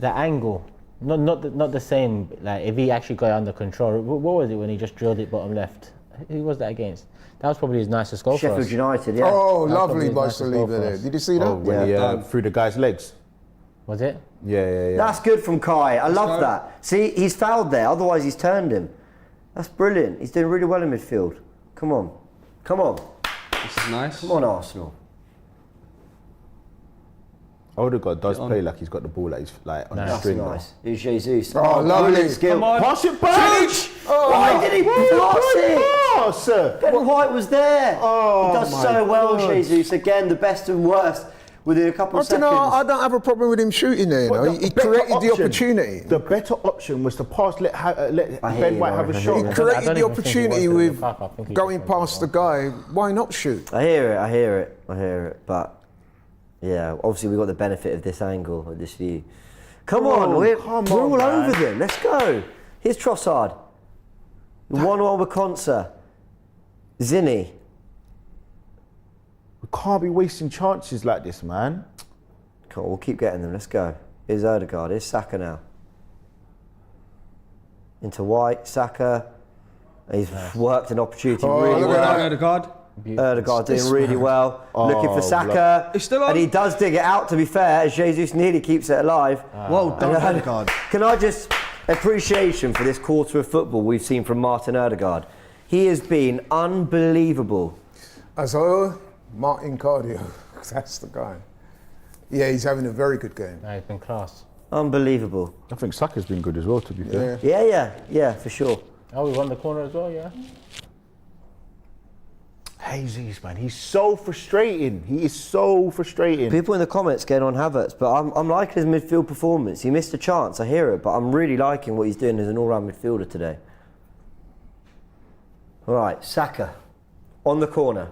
angle. Not the same. Like if he actually got it under control. What was it when he just drilled it bottom left? Who was that against? That was probably his nicest goal for Sheffield us. United, yeah. Oh, That's lovely probably by his nicest goal Saliba for there. us. Did you see that? Oh, when he through the guy's legs. Was it? Yeah. That's good from Kai. I love go. that. See, he's fouled there. Otherwise, he's turned him. That's brilliant. He's doing really well in midfield. Come on. Come on. This is nice. Come on, Arsenal. Odegaard does play like he's got the ball, like he's like on the That's string. nice. Who's Jesus? Oh, lovely. brilliant skill. Come on. Pass it back! Why did he pass it? Pass! Ben White was there. Oh, he does my so well, God. Jesus. Again, the best and worst within a couple I of don't seconds. know, I don't have a problem with him shooting there. But No. the He better created the option- opportunity. The better option was to pass, let I hear Ben you, White have a Lauren, I shot. hear He you. created I don't the even think he opportunity wanted with to look up. I think he going just wanted past to the guy. Why not shoot? I hear it. But yeah, obviously we've got the benefit of this angle, of this view. Come on, we're all over them. Let's go. Here's Trossard. 1-1 with Conser. Zinni. We can't be wasting chances like this, man. Come on, we'll keep getting them. Let's go. Here's Odegaard. Here's Saka now. Into White. Saka. He's worked an opportunity really look well. at that. Odegaard. Odegaard doing really well. Looking for Saka. He's still on. And he does dig it out, to be fair, as Jesus nearly keeps it alive. Well done, And, Odegaard. Can I just appreciation for this quarter of football we've seen from Martin Odegaard. He has been unbelievable. Martin Cardio. That's the guy. Yeah, he's having a very good game. No, he's been class. Unbelievable. I think Saka's been good as well, to be fair. Yeah, for sure. Oh, we won the corner as well, yeah. Jesus, man, he's so frustrating. He is so frustrating. People in the comments getting on Havertz, but I'm liking his midfield performance. He missed a chance, I hear it, but I'm really liking what he's doing as an all-round midfielder today. All right, Saka on the corner.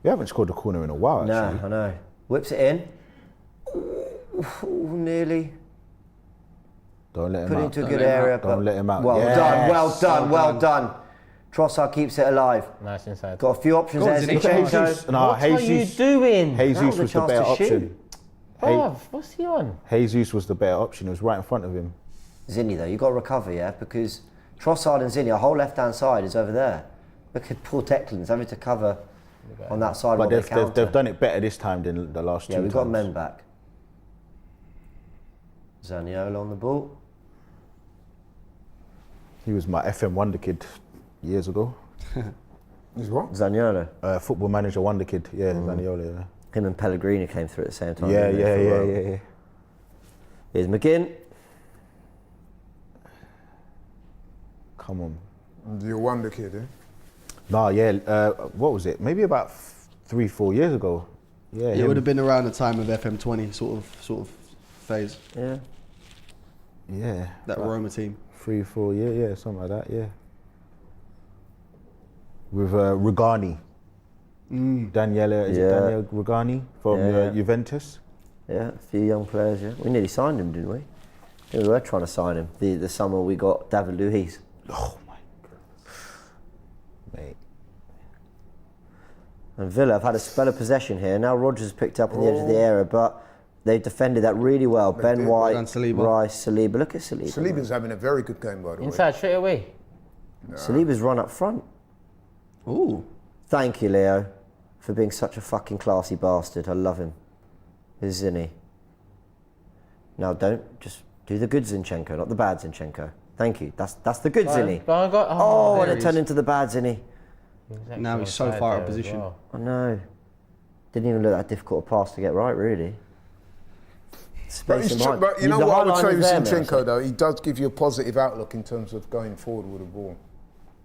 We haven't scored a corner in a while, No, actually. I know. Whips it in. Ooh, nearly. Don't let him Put it out. into a good area. Don't let him out. Well Yes. done, well done. Trossard keeps it alive. Nice inside. Got a few options there. Zinchenko. Zinchenko. No, What are you Jesus. doing? That Jesus was a was the chance better to option. shoot. Bruv, what's he on? Jesus was the better option. It was right in front of him. Zinni though, you've got to recover, yeah, because Trossard and Zinni, our whole left-hand side is over there. Look at poor Declan's having to cover on that side But while they counter. they've done it better this time than the last two Yeah, we've got times. men back. Zaniolo on the ball. He was my FM wonder kid years ago. He's what? Zaniolo. Football manager wonder kid. Yeah, Zaniolo. Yeah. Him and Pellegrini came through at the same time. Yeah, didn't they, for a while? yeah. Here's McGinn. Come on. You're a wonder kid, eh? Nah, yeah. What was it? Maybe about 3-4 years ago. Yeah, It him. would have been around the time of FM20 sort of phase. Yeah. Yeah. That Roma team. 3-4 years, yeah, something like that. Yeah. With Rugani. Daniele, is it Yeah. Daniel Rugani from Yeah. Juventus? Yeah, a few young players, yeah. We nearly signed him, didn't we? Yeah, we were trying to sign him. The summer we got David Luiz. Oh my goodness. Mate. And Villa have had a spell of possession here. Now Rodgers picked up on the edge of the area, but they've defended that really well. Ben White, Rice, Saliba. Look at Saliba. Saliba's having a very good game, by the way. Inside straight away. No. Saliba's run up front. Ooh. Thank you, Leo, for being such a fucking classy bastard. I love him. Isn't he? Now don't just do the good Zinchenko, not the bad Zinchenko. Thank you. That's the good Zinny. And it turned into the bad Zinny. Now he's so far out of position. Well. I know. Didn't even look that difficult a pass to get right, really. But you know what I would say with Zinchenko, though? He does give you a positive outlook in terms of going forward with the ball.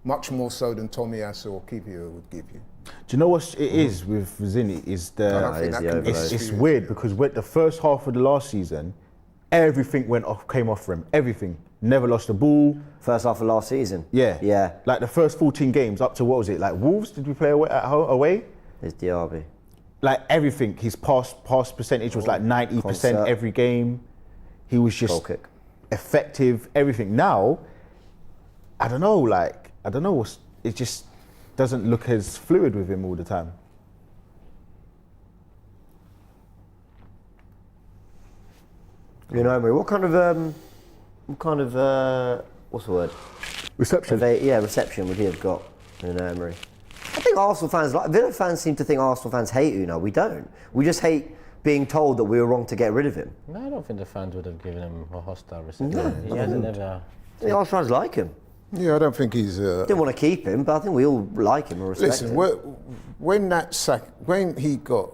Much more so than Tomiyasu or Kivior would give you. Do you know what it is with Zinni? It's weird because with the first half of the last season, everything came off for him. Everything. Never lost the ball. First half of last season? Yeah. Yeah. Like the first 14 games up to, what was it, like Wolves? Did we play away? There's Diaby. Like everything. His pass percentage was like 90% every game. He was just effective, everything. Now, I don't know, it just doesn't look as fluid with him all the time. You know, Emery, what kind of what's the word? Reception. Reception would he have got in Emery? I think Arsenal fans, Villa fans seem to think Arsenal fans hate Unai. We don't. We just hate being told that we were wrong to get rid of him. No, I don't think the fans would have given him a hostile reception. No, he hasn't ever. The Arsenal fans like him. Yeah, I don't think he's... Didn't want to keep him, but I think we all like him and respect him. Listen, when he got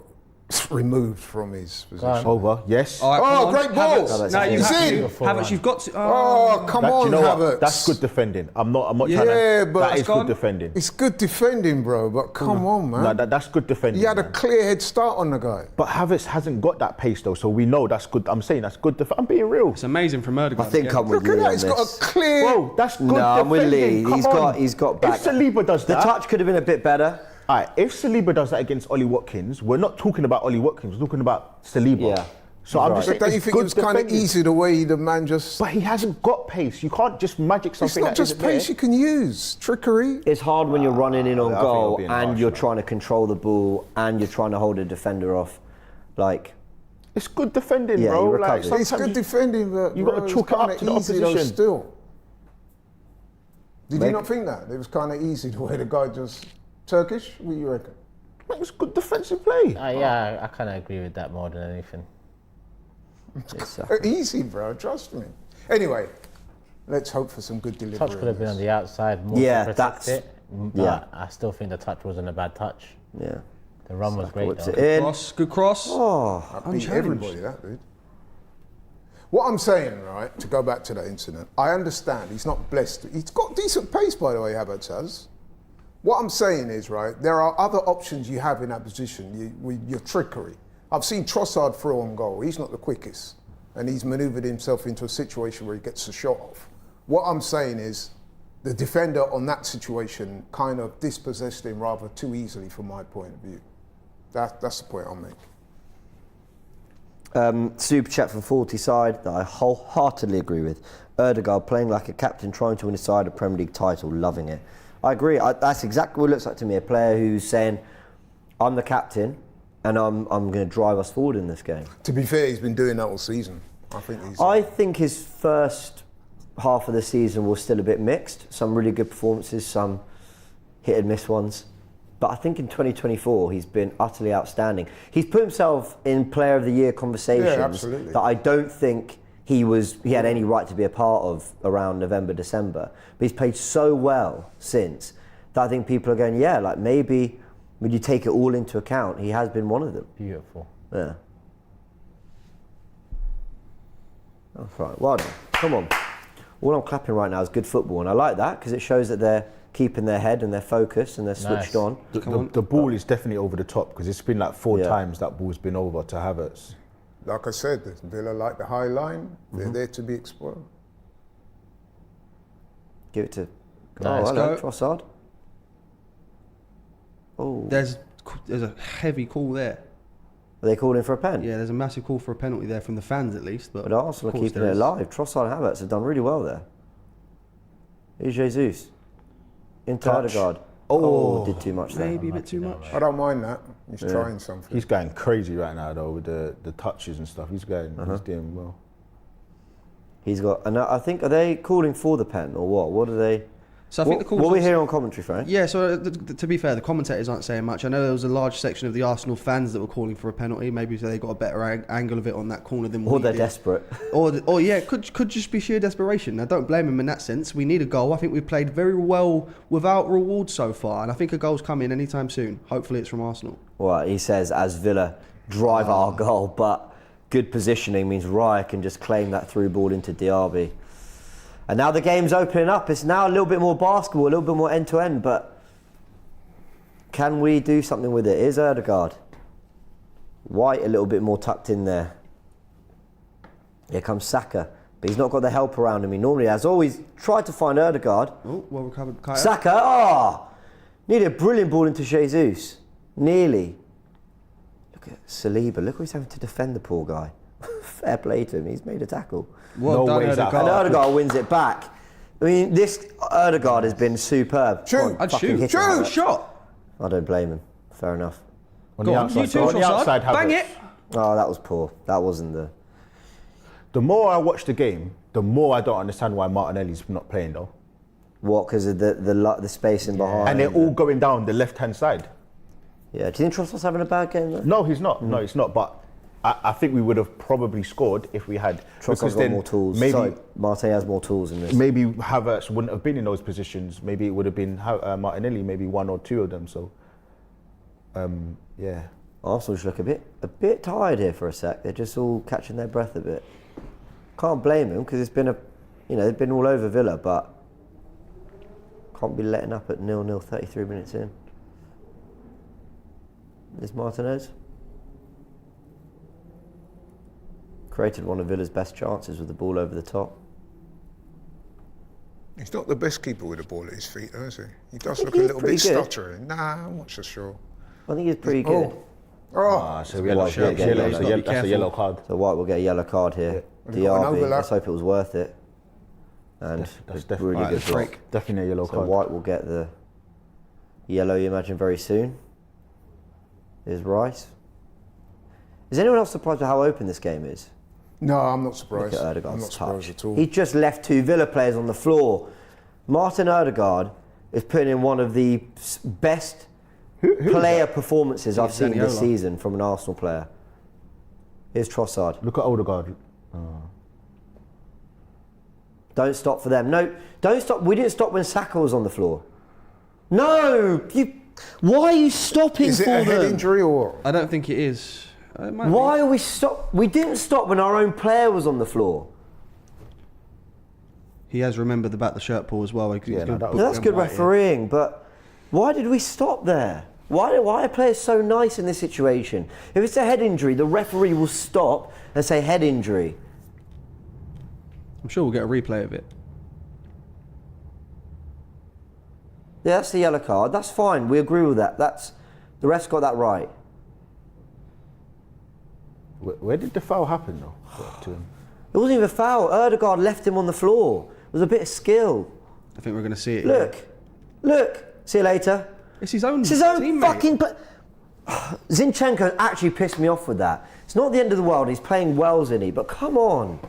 removed from his position... Over, yes. Oh, great ball! No, he's in! Havertz, you've got to... Oh, come on, you know Havertz. what? That's good defending. I'm not trying to... Yeah, but... That is good defending. It's good defending, bro, but come on, man. No, that's good defending. He had a clear head start on the guy. But Havertz hasn't got that pace, though, so we know that's good. I'm saying that's good defending. I'm being real. It's amazing from Erdogan. I think I'm with Look Lee at that, on he's this. got a clear... Bro, that's good defending. I'm with Lee. Come He's got back. If Saliba does that... The touch could have been a bit better. All right, if Saliba does that against Ollie Watkins, we're not talking about Ollie Watkins, we're talking about Saliba. Yeah. So I'm just saying, But don't you think it was kind of easy the way the man just... But he hasn't got pace. You can't just magic something. It's not just pace you can use, trickery. It's hard when you're running in on I think I'll goal be in and harsh, you're man. trying to control the ball and you're trying to hold a defender off. Like, It's good defending, Yeah, bro. he Like, recovered. It's good defending, but you gotta chalk it up to the opposition. Still. Did you not think that? It was kind of easy the way the guy just... Turkish? What do you reckon? It was good defensive play. Yeah, I kind of agree with that more than anything. it's, Easy, bro. Trust me. Anyway, let's hope for some good delivery. Touch could have been on the outside more Yeah, to protect that's- it. But I still think the touch wasn't a bad touch. yeah. The run was great Whips though. it in. Good cross. Oh, I beat everybody, that dude. What I'm saying, right, to go back to that incident, I understand he's not blessed. He's got decent pace, by the way, Havertz has. What I'm saying is, right, there are other options you have in that position with your trickery. I've seen Trossard throw on goal. He's not the quickest. And he's manoeuvred himself into a situation where he gets a shot off. What I'm saying is, the defender on that situation kind of dispossessed him rather too easily from my point of view. That's the point I'll make. Super chat from 40 side that I wholeheartedly agree with. Erdogan playing like a captain trying to win a side a Premier League title, loving it. I agree. That's exactly what it looks like to me. A player who's saying, I'm the captain and I'm going to drive us forward in this game. To be fair, he's been doing that all season. I think his first half of the season was still a bit mixed. Some really good performances, some hit and miss ones. But I think in 2024, he's been utterly outstanding. He's put himself in Player of the Year conversations that I don't think he had any right to be a part of around November, December. But he's played so well since that I think people are going, yeah, like maybe when you take it all into account, he has been one of them. Beautiful. Yeah. That's right. Well done. Come on. All I'm clapping right now is good football, and I like that because it shows that they're keeping their head and they're focused and they're switched on. The ball is definitely over the top because it's been like 4 times that ball's been over to Havertz. Like I said, Villa like the high line. They're there to be exploited. Give it to... Nice. hello, Trossard. Oh. There's a heavy call there. Are they calling for a pen? Yeah, there's a massive call for a penalty there from the fans at least. But Arsenal are keeping it alive. Trossard and Havertz have done really well there. Here's Jesus. Into Odegaard. Oh, did too much there. Maybe a bit too much. I don't mind that. He's trying something. He's going crazy right now though with the touches and stuff. He's doing well. He's got, and I think, are they calling for the pen or what? What are they? So I think the calls. What we hear on commentary, Frank? Yeah, so to be fair, the commentators aren't saying much. I know there was a large section of the Arsenal fans that were calling for a penalty. Maybe they got a better angle of it on that corner than we Or they're did. desperate. Or yeah, could just be sheer desperation. I don't blame him in that sense. We need a goal. I think we've played very well without reward so far, and I think a goal's coming anytime soon. Hopefully it's from Arsenal. Well, he says as Villa drive our goal, but good positioning means Raya can just claim that through ball into Diaby. And now the game's opening up. It's now a little bit more basketball, a little bit more end-to-end, but can we do something with it? Here's Odegaard. White a little bit more tucked in there. Here comes Saka, but he's not got the help around him. He normally has. Always tried to find Odegaard. Oh, well recovered. Kaya. Saka, nearly a brilliant ball into Jesus. Nearly. Look at Saliba. Look what he's having to defend the poor guy. Fair play to him. He's made a tackle. Well done, Odegaard. And Odegaard wins it back. I mean, this Odegaard has been superb. Shoot, I'd shoot. Shot. I don't blame him. Fair enough. Go on, you two, Trossard. Bang it. Oh, that was poor. That wasn't the... The more I watch the game, the more I don't understand why Martinelli's not playing though. What? Because of the spacing behind. And they're all going down the left-hand side. Yeah. Do you think Trossard's having a bad game though? No, he's not. No, he's not. But I think we would have probably scored if we had. Trossard's got more tools. Maybe Marte has more tools in this. Maybe Havertz wouldn't have been in those positions. Maybe it would have been Martinelli. Maybe one or two of them. So, yeah. Arsenal just look a bit tired here for a sec. They're just all catching their breath a bit. Can't blame them because it's been they've been all over Villa, but can't be letting up at 0-0 33 minutes in. There's Martinez. Created one of Villa's best chances with the ball over the top. He's not the best keeper with the ball at his feet, though, is he? He does look a little bit stuttering. Nah, I'm not so sure. I think he's pretty good. So we that's a yellow card. So White will get a yellow card here. Diaby, let's hope it was worth it. And that's really good block. Definitely a yellow So card. White will get the yellow, you imagine, very soon. Here's Rice. Is anyone else surprised at how open this game is? No, I'm not surprised. Look at Odegaard's I'm not surprised touch. at all. He just left two Villa players on the floor. Martin Odegaard is putting in one of the best player performances I've seen this season from an Arsenal player. Here's Trossard. Look at Odegaard. Don't stop for them. No, don't stop. We didn't stop when Saka was on the floor. No! Why are you stopping for them? Is it a head injury or what? I don't think it is. Why are we stop? We didn't stop when our own player was on the floor. He has remembered about the shirt pull as well. That's good refereeing, but why did we stop there? Why are players so nice in this situation? If it's a head injury, the referee will stop and say head injury. I'm sure we'll get a replay of it. Yeah, that's the yellow card. That's fine. We agree with that. The ref's got that right. Where did the foul happen though? To him? It wasn't even a foul. Odegaard left him on the floor. It was a bit of skill. I think we're going to see it. Look. See you later. It's his own teammate. Fucking Zinchenko actually pissed me off with that. It's not the end of the world. He's playing well, isn't he? But come on.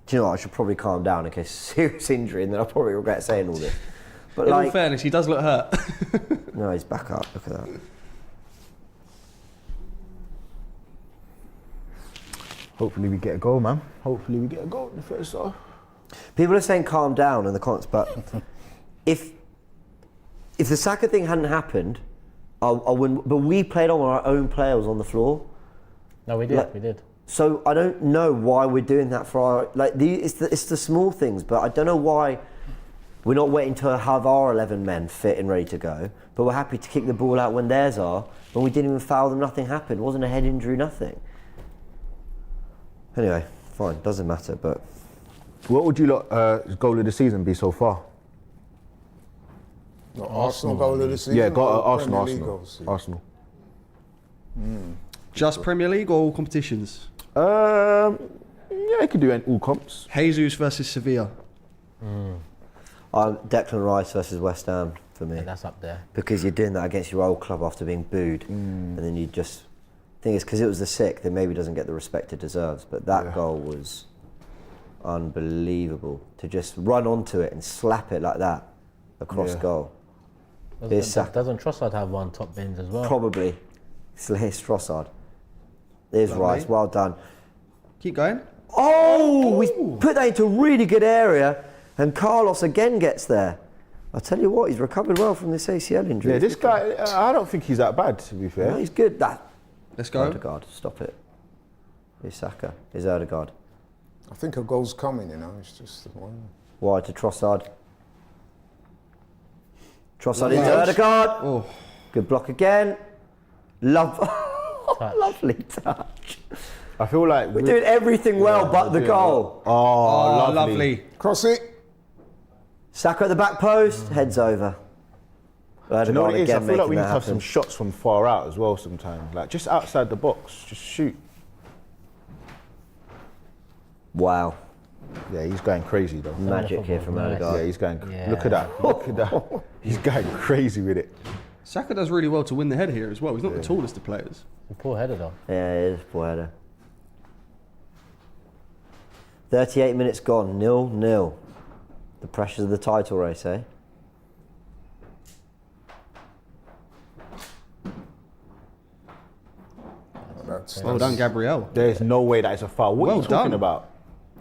Do you know what? I should probably calm down in case of serious injury, and then I'll probably regret saying all this. But in all fairness, he does look hurt. No, he's back up. Look at that. Hopefully we get a goal, man. Hopefully we get a goal in the first half. People are saying calm down in the comments, but if the Saka thing hadn't happened, I wouldn't. But we played on our own players on the floor. No, we did. We did. So I don't know why we're doing that for our it's the small things, but I don't know why we're not waiting to have our 11 men fit and ready to go. But we're happy to kick the ball out when theirs are. When we didn't even foul them, nothing happened. It wasn't a head injury, nothing. Anyway, fine, doesn't matter. But what would you lot goal of the season be so far? Not Arsenal goal of the season? Yeah, got or Arsenal. Premier League Arsenal. goals? Arsenal. Just Premier League or all competitions? Yeah, he could do all comps. Jesus versus Sevilla. Declan Rice versus West Ham for me. Yeah, that's up there. Because you're doing that against your old club after being booed, and then you just. Thing is, because it was the sick, then maybe doesn't get the respect it deserves. But that goal was unbelievable to just run onto it and slap it like that across goal. Doesn't Trossard have one top bins as well? Probably. Here's Trossard. There's Rice. Well done. Keep going. Oh, we put that into a really good area, and Carlos again gets there. I tell you what, he's recovered well from this ACL injury. Yeah, this guy, I don't think he's that bad, to be fair. No, he's good. Let's go. Odegaard, stop it. Here's Saka. Here's Odegaard. I think a goal's coming, you know. It's just the one. Wide to Trossard. Trossard into Odegaard. Oh. Good block again. Lovely touch. I feel like We're doing everything well but the goal. Oh, Lovely. Cross it. Saka at the back post, heads over. Do you know what it is? I again feel like we making need to that have some happen. shots from far out as well sometimes. Like just outside the box, just shoot. Wow. Yeah, he's going crazy though. Magic here from Nice. Yeah, Odegaard. he's going. Look at that. Look at that. He's going crazy with it. Saka does really well to win the header here as well. He's not the tallest of players. Poor header though. Yeah, it is poor header. 38 minutes gone, 0-0. The pressures of the title race, eh? Well done, Gabriel. There's no way that is a foul. What are you Well talking done. about?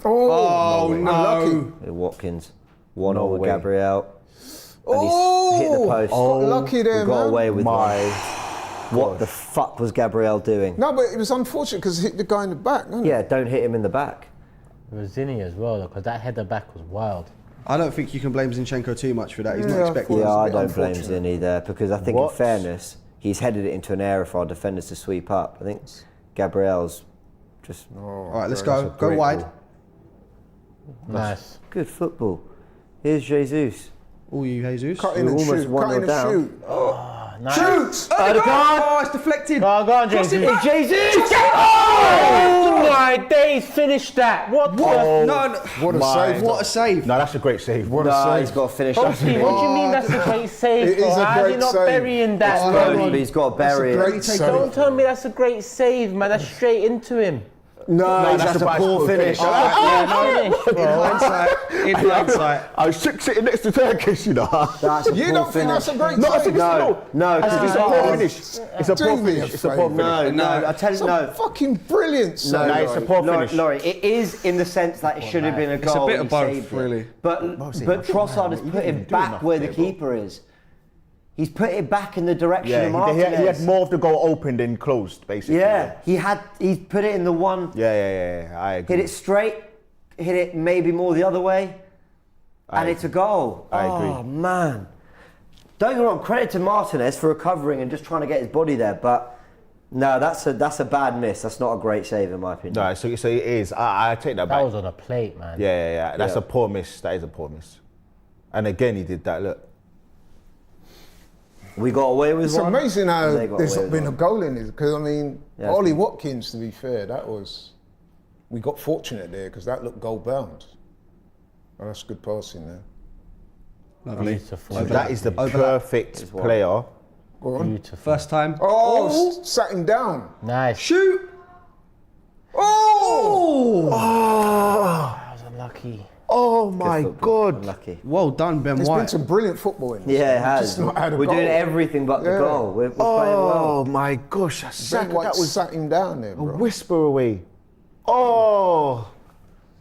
Oh, no. unlucky. Here, Watkins. 1-0 No with way. Gabriel. And he's hit the post. Got lucky there, We got man. away with My one. What the fuck was Gabriel doing? No, but it was unfortunate because it hit the guy in the back, didn't it? Yeah, don't hit him in the back. It was Zinni as well because that header back was wild. I don't think you can blame Zinchenko too much for that. He's not Yeah, I expecting thought- Yeah, a I bit don't blame unfortunate. Zinni there because I think What? in fairness, he's headed it into an area for our defenders to sweep up. I think Gabriel's just All right, let's That's go. a Go great wide. goal. Nice. good football. Here's Jesus. All you, Jesus. Cut in We're and almost shoot. 1-0 Cut in and down. shoot. Nice. Shoot! Odegaard! Oh, it's deflected. Go on, Cross it Jesus. back. Jesus! Oh my days, finish that. What the? No, no. What a My- save. What a save. No, that's a great save. What a No, save. he's got to finish. Steve, what do you mean that's a great save? It is bro? a How are great you not save. burying that, Oh, bro? But he's got to bury That's a it. great save. Don't tell me that's a great save, man. That's straight into him. No, that's a poor finish. In hindsight, in hindsight. I was sitting next to Turkish, you know. That's a You poor don't think finish. that's a great No, I save? think No, no, it's because a poor finish. It's a Do poor me a finish. It's a poor favour. finish. no, I tell you, It's a no. fucking brilliant save. No, No, it's a poor finish. Laurie, it is in the sense that it should have been a It's a goal. bit and of he both, saved it. really. But Trossard has He put didn't him do back enough where the there, bro. keeper is. He's put it back in the direction Yeah, of Martinez. he had more of the goal open than closed, basically. Yeah, he's put it in the one. Yeah. I agree. Hit it straight, hit it maybe more the other way, and agree. it's a goal. I agree. Oh man! Don't get me wrong. Credit to Martinez for recovering and just trying to get his body there, but no, that's a bad miss. That's not a great save in my opinion. No, so it is. I take that back. That was on a plate, man. Yeah. That's Yeah. a poor miss. That is a poor miss. And again, he did that. Look. We got away with It's one. amazing how They got there's away not with been a one. goal in it. Because, I mean, Yeah, Ollie it's- Watkins, to be fair, we got fortunate there because that looked goal bound. Oh, that's good passing there. Lovely. Beautiful. That is the perfect player. Go on. Beautiful. First time. Oh, sat him down. Nice. Shoot. Oh! That was unlucky. Oh my God. Unlucky. Well done, Ben There's White. been some brilliant football in this. Yeah, it We've has. just not had a We're goal. doing everything but the Yeah. goal. We're playing well. Oh my gosh. Ben Saka, White that was sat him down there, a bro. whisper away. Oh.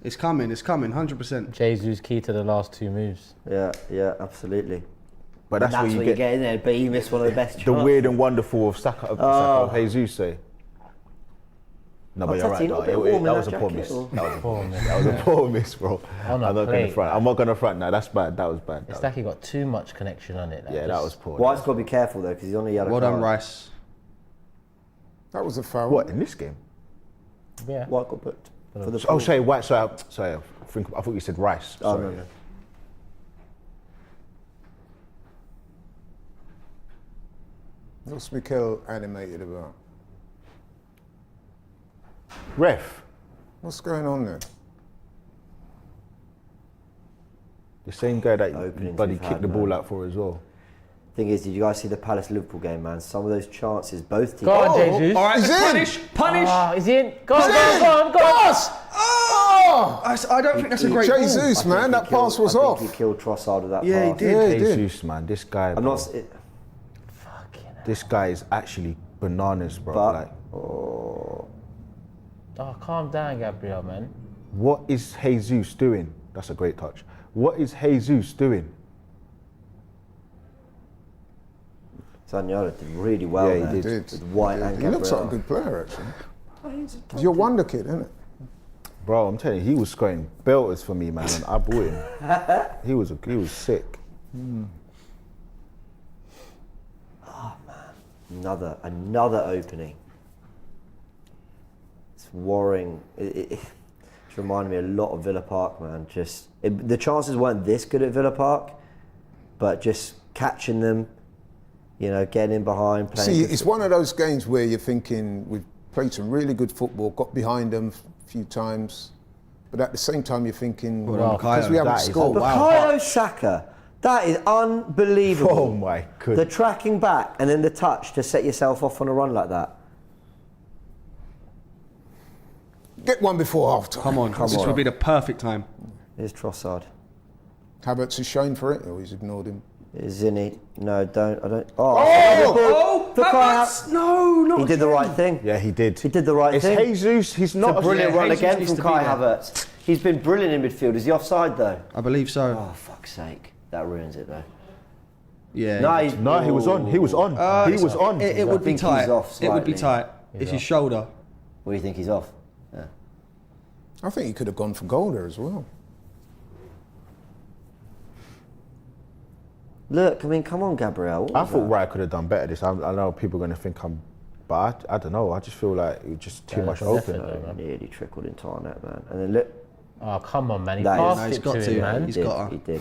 It's coming, 100%. Jesus key to the last two moves. Yeah, absolutely. But that's, That's where you what get get in there, but he missed one of the best the shots. weird and wonderful of Saka of Jesus, say. No, but you're right. Tati, No, not a bit warm in that was a that poor jacket, miss. or- That was a poor miss, bro. I'm not going to plate. front. I'm not going to front. No, that's bad. That was bad. It's like he got too much connection on it. Yeah, that was poor. White's got to be careful though, because he's on a yellow Well card. done, Rice. That was a foul. What, in this game? Yeah. White got booked. For the Oh, sorry, White. Sorry, I thought you said Rice. Oh, Sorry. no. What's Mikel animated about? Ref, What's going on there? the same guy that Openings Buddy we've kicked had, the ball man. out for as well. Thing is, did you guys see the Palace Liverpool game, man? Some of those chances, both teams. Go on, Jesus. All right, He's in. punish. Ah, is he in? Go on, He's go on, in. go on, go on. Pass! Oh! I don't think that's a great ball. Jesus, man, that pass was off. He killed Trossard with that Yeah, he pass. did. Yeah, he did. Jesus, man, this guy. I'm bro, not. This guy is actually bananas, bro. But Like, Oh, calm down, Gabriel, man. what is Jesus doing? That's a great touch. What is Jesus doing? Zaniolo did really well Yeah, he there. did. With White and He looks like a Gabriel. good player, actually. He's your wonder kid, isn't it? Bro, I'm telling you, he was scoring belters for me, man, and I bought him. he was sick. Another opening. It's worrying. It's reminding me a lot of Villa Park, man. The chances weren't this good at Villa Park, but just catching them, getting in behind, playing. See, good it's one of those games where you're thinking we've played some really good football, got behind them a few times, but at the same time you're thinking, because we haven't that is- scored. Bukayo Saka, that is unbelievable. Oh my The goodness. tracking back and then the touch to set yourself off on a run like that. Get one before half time. Come on, this would be the perfect time. Here's Trossard. Havertz is shown for it, or he's ignored him. Here's Zinni. No, don't. I don't. Oh, Bukayo- Havertz! No, not He did the right thing. Yeah, he did. He did the right It's thing. Jesus. He's not It's a brilliant yeah, run Jesus again needs from to be Kai there. Havertz. He's been brilliant in midfield. Is he offside though? I believe so. Oh, fuck's sake. That ruins it though. Yeah. No, No, he was on. He was on. he was on. It would be think he's tight. off It would be slightly. tight. It's his shoulder. What do you think he's off? Yeah. I think he could have gone for goal there as well. Look, I mean, come on, Gabriel. What I was thought that? Wright could have done better this. I know people are going to think but I don't know. I just feel like it was just too much that's open. effort, though, man. Nearly trickled into our net, man. And then look, Oh, come on, man. He That is- passed No, he's it got to to, him, man. man. he He's did. got He did.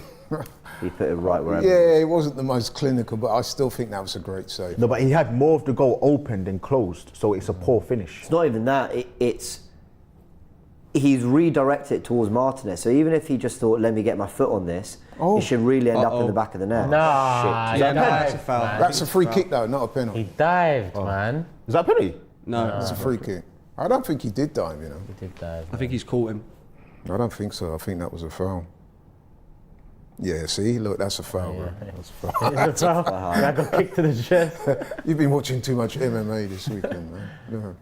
He put it right wherever. Yeah, it wasn't the most clinical, but I still think that was a great save. No, but he had more of the goal open than closed, so it's a poor finish. It's not even that. He's redirected it towards Martinez. So even if he just thought, let me get my foot on this, Oh. it should really end up in the back of the net. Nah, he Yeah, no, that's a dived, foul. man. That's a free kick though, not a penalty. He dived, man. Is that a penalty? No, It's a free kick. I don't think he did dive, you know. He did dive. I think he's caught him. I don't think so. I think that was a foul. Yeah, see, look, that's a foul, bro. That's a foul. It's a foul. That got kicked to the chest. You've been watching too much MMA this weekend, man. No.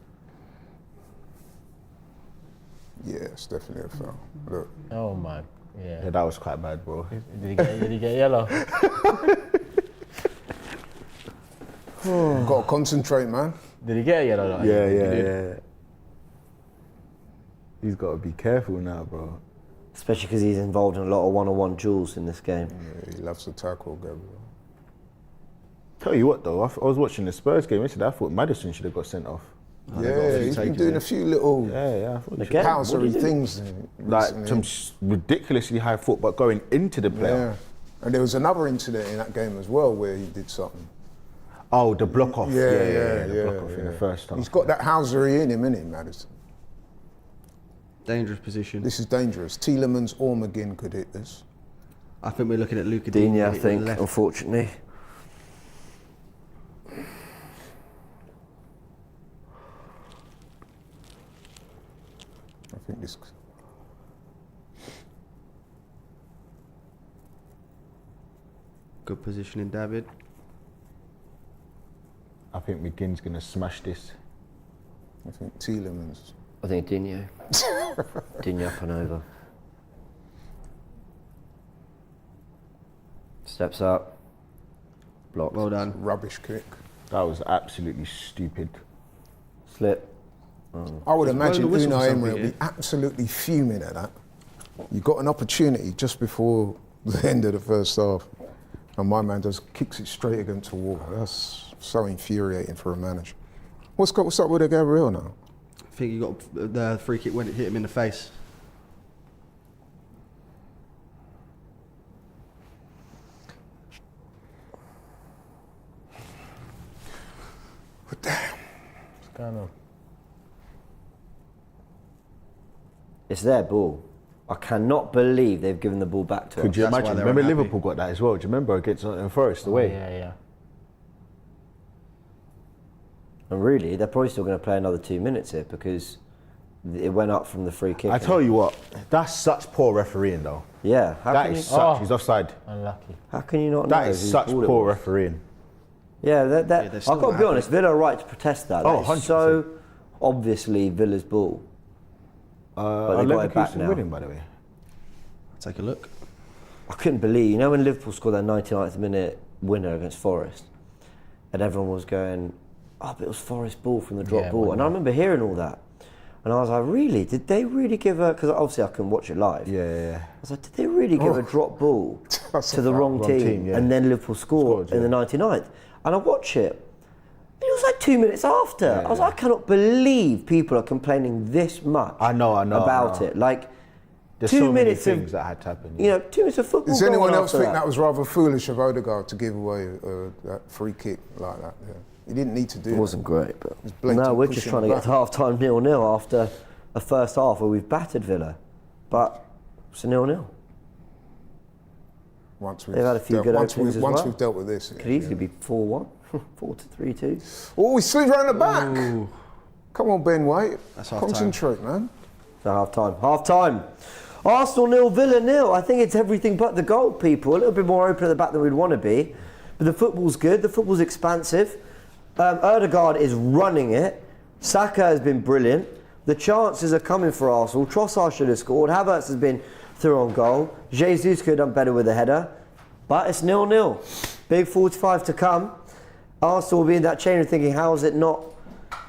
Yeah, it's definitely a foul. Look. Oh, my. Yeah, Yeah. that was quite bad, bro. Did he get yellow? Got to concentrate, man. Did he get a yellow? Like, Yeah. He's got to be careful now, bro. Especially because he's involved in a lot of one-on-one duels in this game. Yeah, he loves to tackle, Gabriel. Tell you what, though, I was watching the Spurs game yesterday. I thought Maddison should have got sent off. Yeah, he's been doing a few little Yeah, I thought he should. Again, what powdery did he do? things. Like recently. some ridiculously high foot, but going into the player. Yeah. And there was another incident in that game as well where he did something. Oh, the block off. Yeah, the block off in the first half. He's got that housery in him, isn't he, Madison? Dangerous position. This is dangerous. Tielemans or McGinn could hit this. I think we're looking at Luca Digne, I with think, the left. unfortunately. I think this. Good positioning, David. I think McGinn's going to smash this. I think Tielemans. I think Digne. Digne up and over. Steps up. Blocked. Well done. Rubbish kick. That was absolutely stupid. Slip. I would imagine the whistle Unai for Emery will something, be absolutely fuming at that. You got an opportunity just before the end of the first half, and my man just kicks it straight against the wall. That's so infuriating for a manager. What's up with the Gabriel now? I think he got the free kick when it hit him in the face. What's going on? It's their ball. I cannot believe they've given the ball back to us. Could you That's why imagine? they're Remember unhappy. Liverpool got that as well. Do you remember against Nottingham Forest away? Yeah. And really, they're probably still going to play another 2 minutes here because it went up from the free kick. I tell you what, that's such poor refereeing though. Yeah. That is such. He's offside. Unlucky. How can you not know? That is whose such ball it poor was? refereeing. Yeah, they're I've still got to not be honest, Villa are right to protest that. Oh, That is 100%. so obviously Villa's ball. But they got it back now. Winning, by the way. Take a look. I couldn't believe, you know when Liverpool scored that 99th minute winner against Forest and everyone was going, oh, but it was Forest ball from the drop ball. And I remember hearing all that. And I was like, really? Did they really give a, because obviously I couldn't watch it live. Yeah. I was like, did they really give a drop ball to the wrong team? Yeah. And then Liverpool scored in the 99th. And I watch it. And it was like 2 minutes after. I was like, I cannot believe people are complaining this much about it. Like, There's 2 so many minutes things that had to happen. You know, 2 minutes of football. Does anyone going else after think that was rather foolish of Odegaard to give away that free kick like that? Yeah. He didn't need to do It that. wasn't great, but blatant no, we're just pushing trying to get back. to half-time 0-0 after a first half where we've battered Villa. But it's a 0-0. They've had a few good openings as well. Once we've dealt with this. Could easily be 4-1, 4-3-2. Oh, he slid round the back. Come on, Ben White. That's half-time. Concentrate, man. So half-time. Half-time. Arsenal 0, Villa 0. I think it's everything but the goal, people. A little bit more open at the back than we'd want to be. But the football's good. The football's expansive. Odegaard is running it. Saka has been brilliant. The chances are coming for Arsenal. Trossard should have scored. Havertz has been through on goal. Jesus could have done better with a header. But it's 0-0. Big 45 to come. Arsenal will be in that chain of thinking, how is it not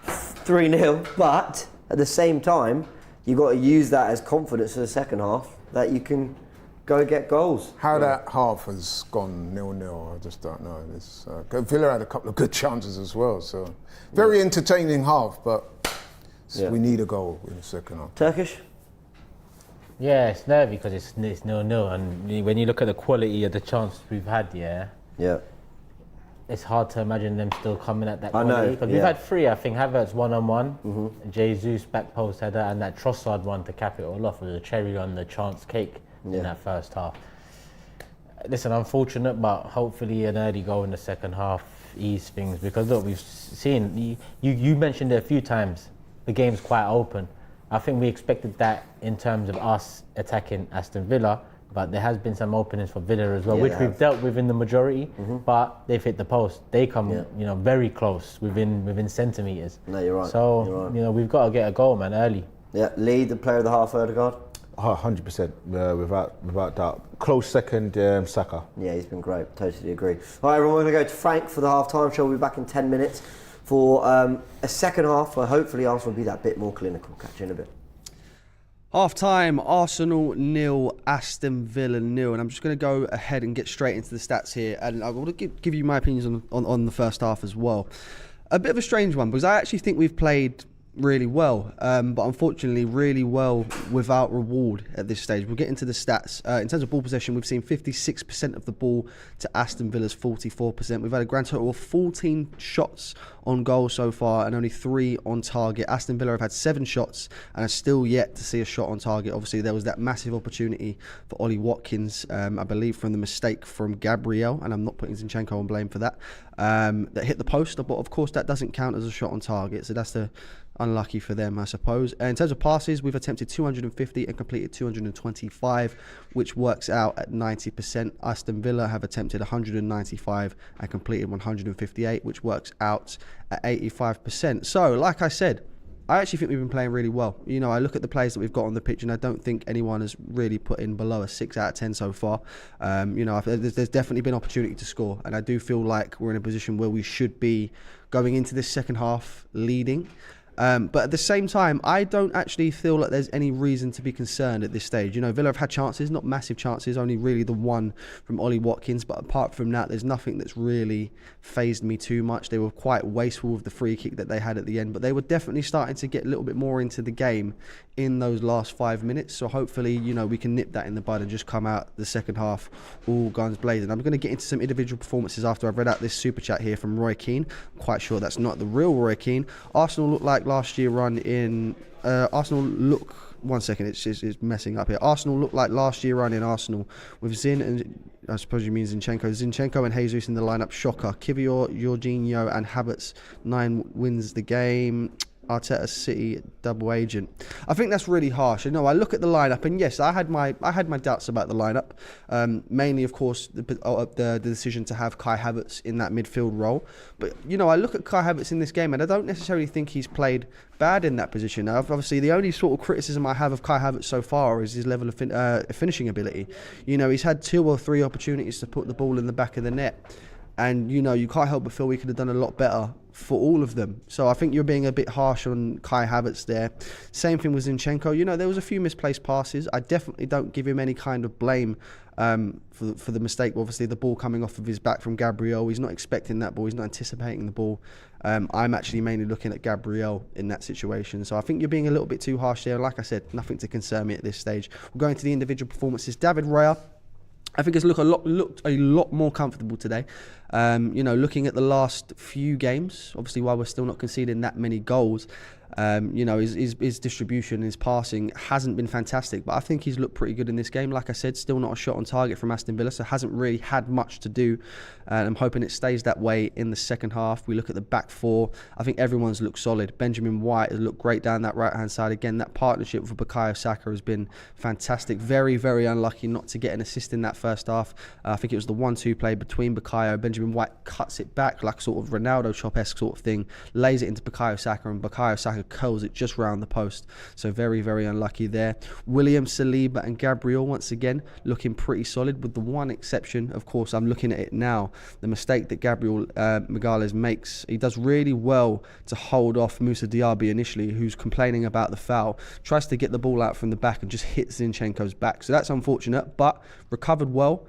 3-0? But at the same time, you've got to use that as confidence for the second half that you can go get goals. How that half has gone 0-0, I just don't know. Villa had a couple of good chances as well, so very entertaining half, but we need a goal in the second half. Turkish? Yeah, it's nervy because it's 0-0, and when you look at the quality of the chances we've had, Yeah. it's hard to imagine them still coming at that I quality. know, Because yeah. we've had three, I think. Havertz one-on-one, Jesus back post header, and that Trossard one to cap it all off with a cherry on the chance cake in that first half. Listen, unfortunate, but hopefully an early goal in the second half ease things. Because look, we've seen, you mentioned it a few times, the game's quite open. I think we expected that in terms of us attacking Aston Villa, but there has been some openings for Villa as well, which we've dealt with in the majority, but they've hit the post. They come, very close, within centimetres. No, you're right. So, You're right. we've got to get a goal, man, early. Yeah, Lee, the player of the half, Odegaard. 100%, without doubt. Close second, Saka. Yeah, he's been great. Totally agree. All right, everyone, we're going to go to Frank for the half-time show. We'll be back in 10 minutes for a second half where hopefully Arsenal will be that bit more clinical. Catch you in a bit. Half-time, Arsenal 0, Aston Villa 0. And I'm just going to go ahead and get straight into the stats here. And I want to give you my opinions on the first half as well. A bit of a strange one, because I actually think we've played really well, but unfortunately really well without reward at this stage. We'll get into the stats. In terms of ball possession, we've seen 56% of the ball to Aston Villa's 44%. We've had a grand total of 14 shots on goal so far and only 3 on target. Aston Villa have had 7 shots and are still yet to see a shot on target. Obviously there was that massive opportunity for Ollie Watkins, I believe from the mistake from Gabriel, and I'm not putting Zinchenko on blame for that, that hit the post, but of course that doesn't count as a shot on target, so that's the unlucky for them, I suppose. In terms of passes, we've attempted 250 and completed 225, which works out at 90%. Aston Villa have attempted 195 and completed 158, which works out at 85%. So, like I said, I actually think we've been playing really well. I look at the players that we've got on the pitch and I don't think anyone has really put in below a 6 out of 10 so far. There's definitely been opportunity to score, and I do feel like we're in a position where we should be going into this second half leading. But at the same time, I don't actually feel like there's any reason to be concerned at this stage. You know, Villa have had chances, not massive chances, only really the one from Ollie Watkins. But apart from that, there's nothing that's really fazed me too much. They were quite wasteful with the free kick that they had at the end, but they were definitely starting to get a little bit more into the game in those last 5 minutes. So hopefully, you know, we can nip that in the bud and just come out the second half all guns blazing. I'm going to get into some individual performances after I've read out this super chat here from Roy Keane. I'm quite sure that's not the real Roy Keane. Arsenal look like last year run in... One second, it's messing up here. Arsenal look like last year run in Arsenal with Zin and... I suppose you mean Zinchenko. Zinchenko and Jesus in the lineup. Shocker. Kivior, Jorginho and Havertz. 9 wins the game. Arteta City double agent. I think that's really harsh. You know, I look at the lineup, and yes, I had my doubts about the lineup. Mainly, of course, the decision to have Kai Havertz in that midfield role. But you know, I look at Kai Havertz in this game, and I don't necessarily think he's played bad in that position. Obviously, the only sort of criticism I have of Kai Havertz so far is his level of finishing ability. You know, he's had 2 or 3 opportunities to put the ball in the back of the net. And, you know, you can't help but feel we could have done a lot better for all of them. So I think you're being a bit harsh on Kai Havertz there. Same thing with Zinchenko. You know, there was a few misplaced passes. I definitely don't give him any kind of blame for the mistake. Obviously, the ball coming off of his back from Gabriel. He's not expecting that ball. He's not anticipating the ball. I'm actually mainly looking at Gabriel in that situation. So I think you're being a little bit too harsh there. Like I said, nothing to concern me at this stage. We're going to the individual performances. David Raya, I think it's looked a lot more comfortable today. You know, looking at the last few games, obviously while we're still not conceding that many goals, you know, his distribution, his passing hasn't been fantastic, but I think he's looked pretty good in this game. Like I said, still not a shot on target from Aston Villa, so hasn't really had much to do. And I'm hoping it stays that way in the second half. We look at the back four. I think everyone's looked solid. Benjamin White has looked great down that right-hand side. Again, that partnership with Bukayo Saka has been fantastic. Very, very unlucky not to get an assist in that first half. I think it was the 1-2 play between Bukayo. Benjamin White cuts it back like sort of Ronaldo chop-esque sort of thing, lays it into Bukayo Saka, and Bukayo Saka curls it just round the post. So very, very unlucky there. William, Saliba and Gabriel once again looking pretty solid, with the one exception, of course, I'm looking at it now, the mistake that Gabriel Magalhaes makes. He does really well to hold off Moussa Diaby initially, who's complaining about the foul, tries to get the ball out from the back and just hits Zinchenko's back. So that's unfortunate, but recovered well.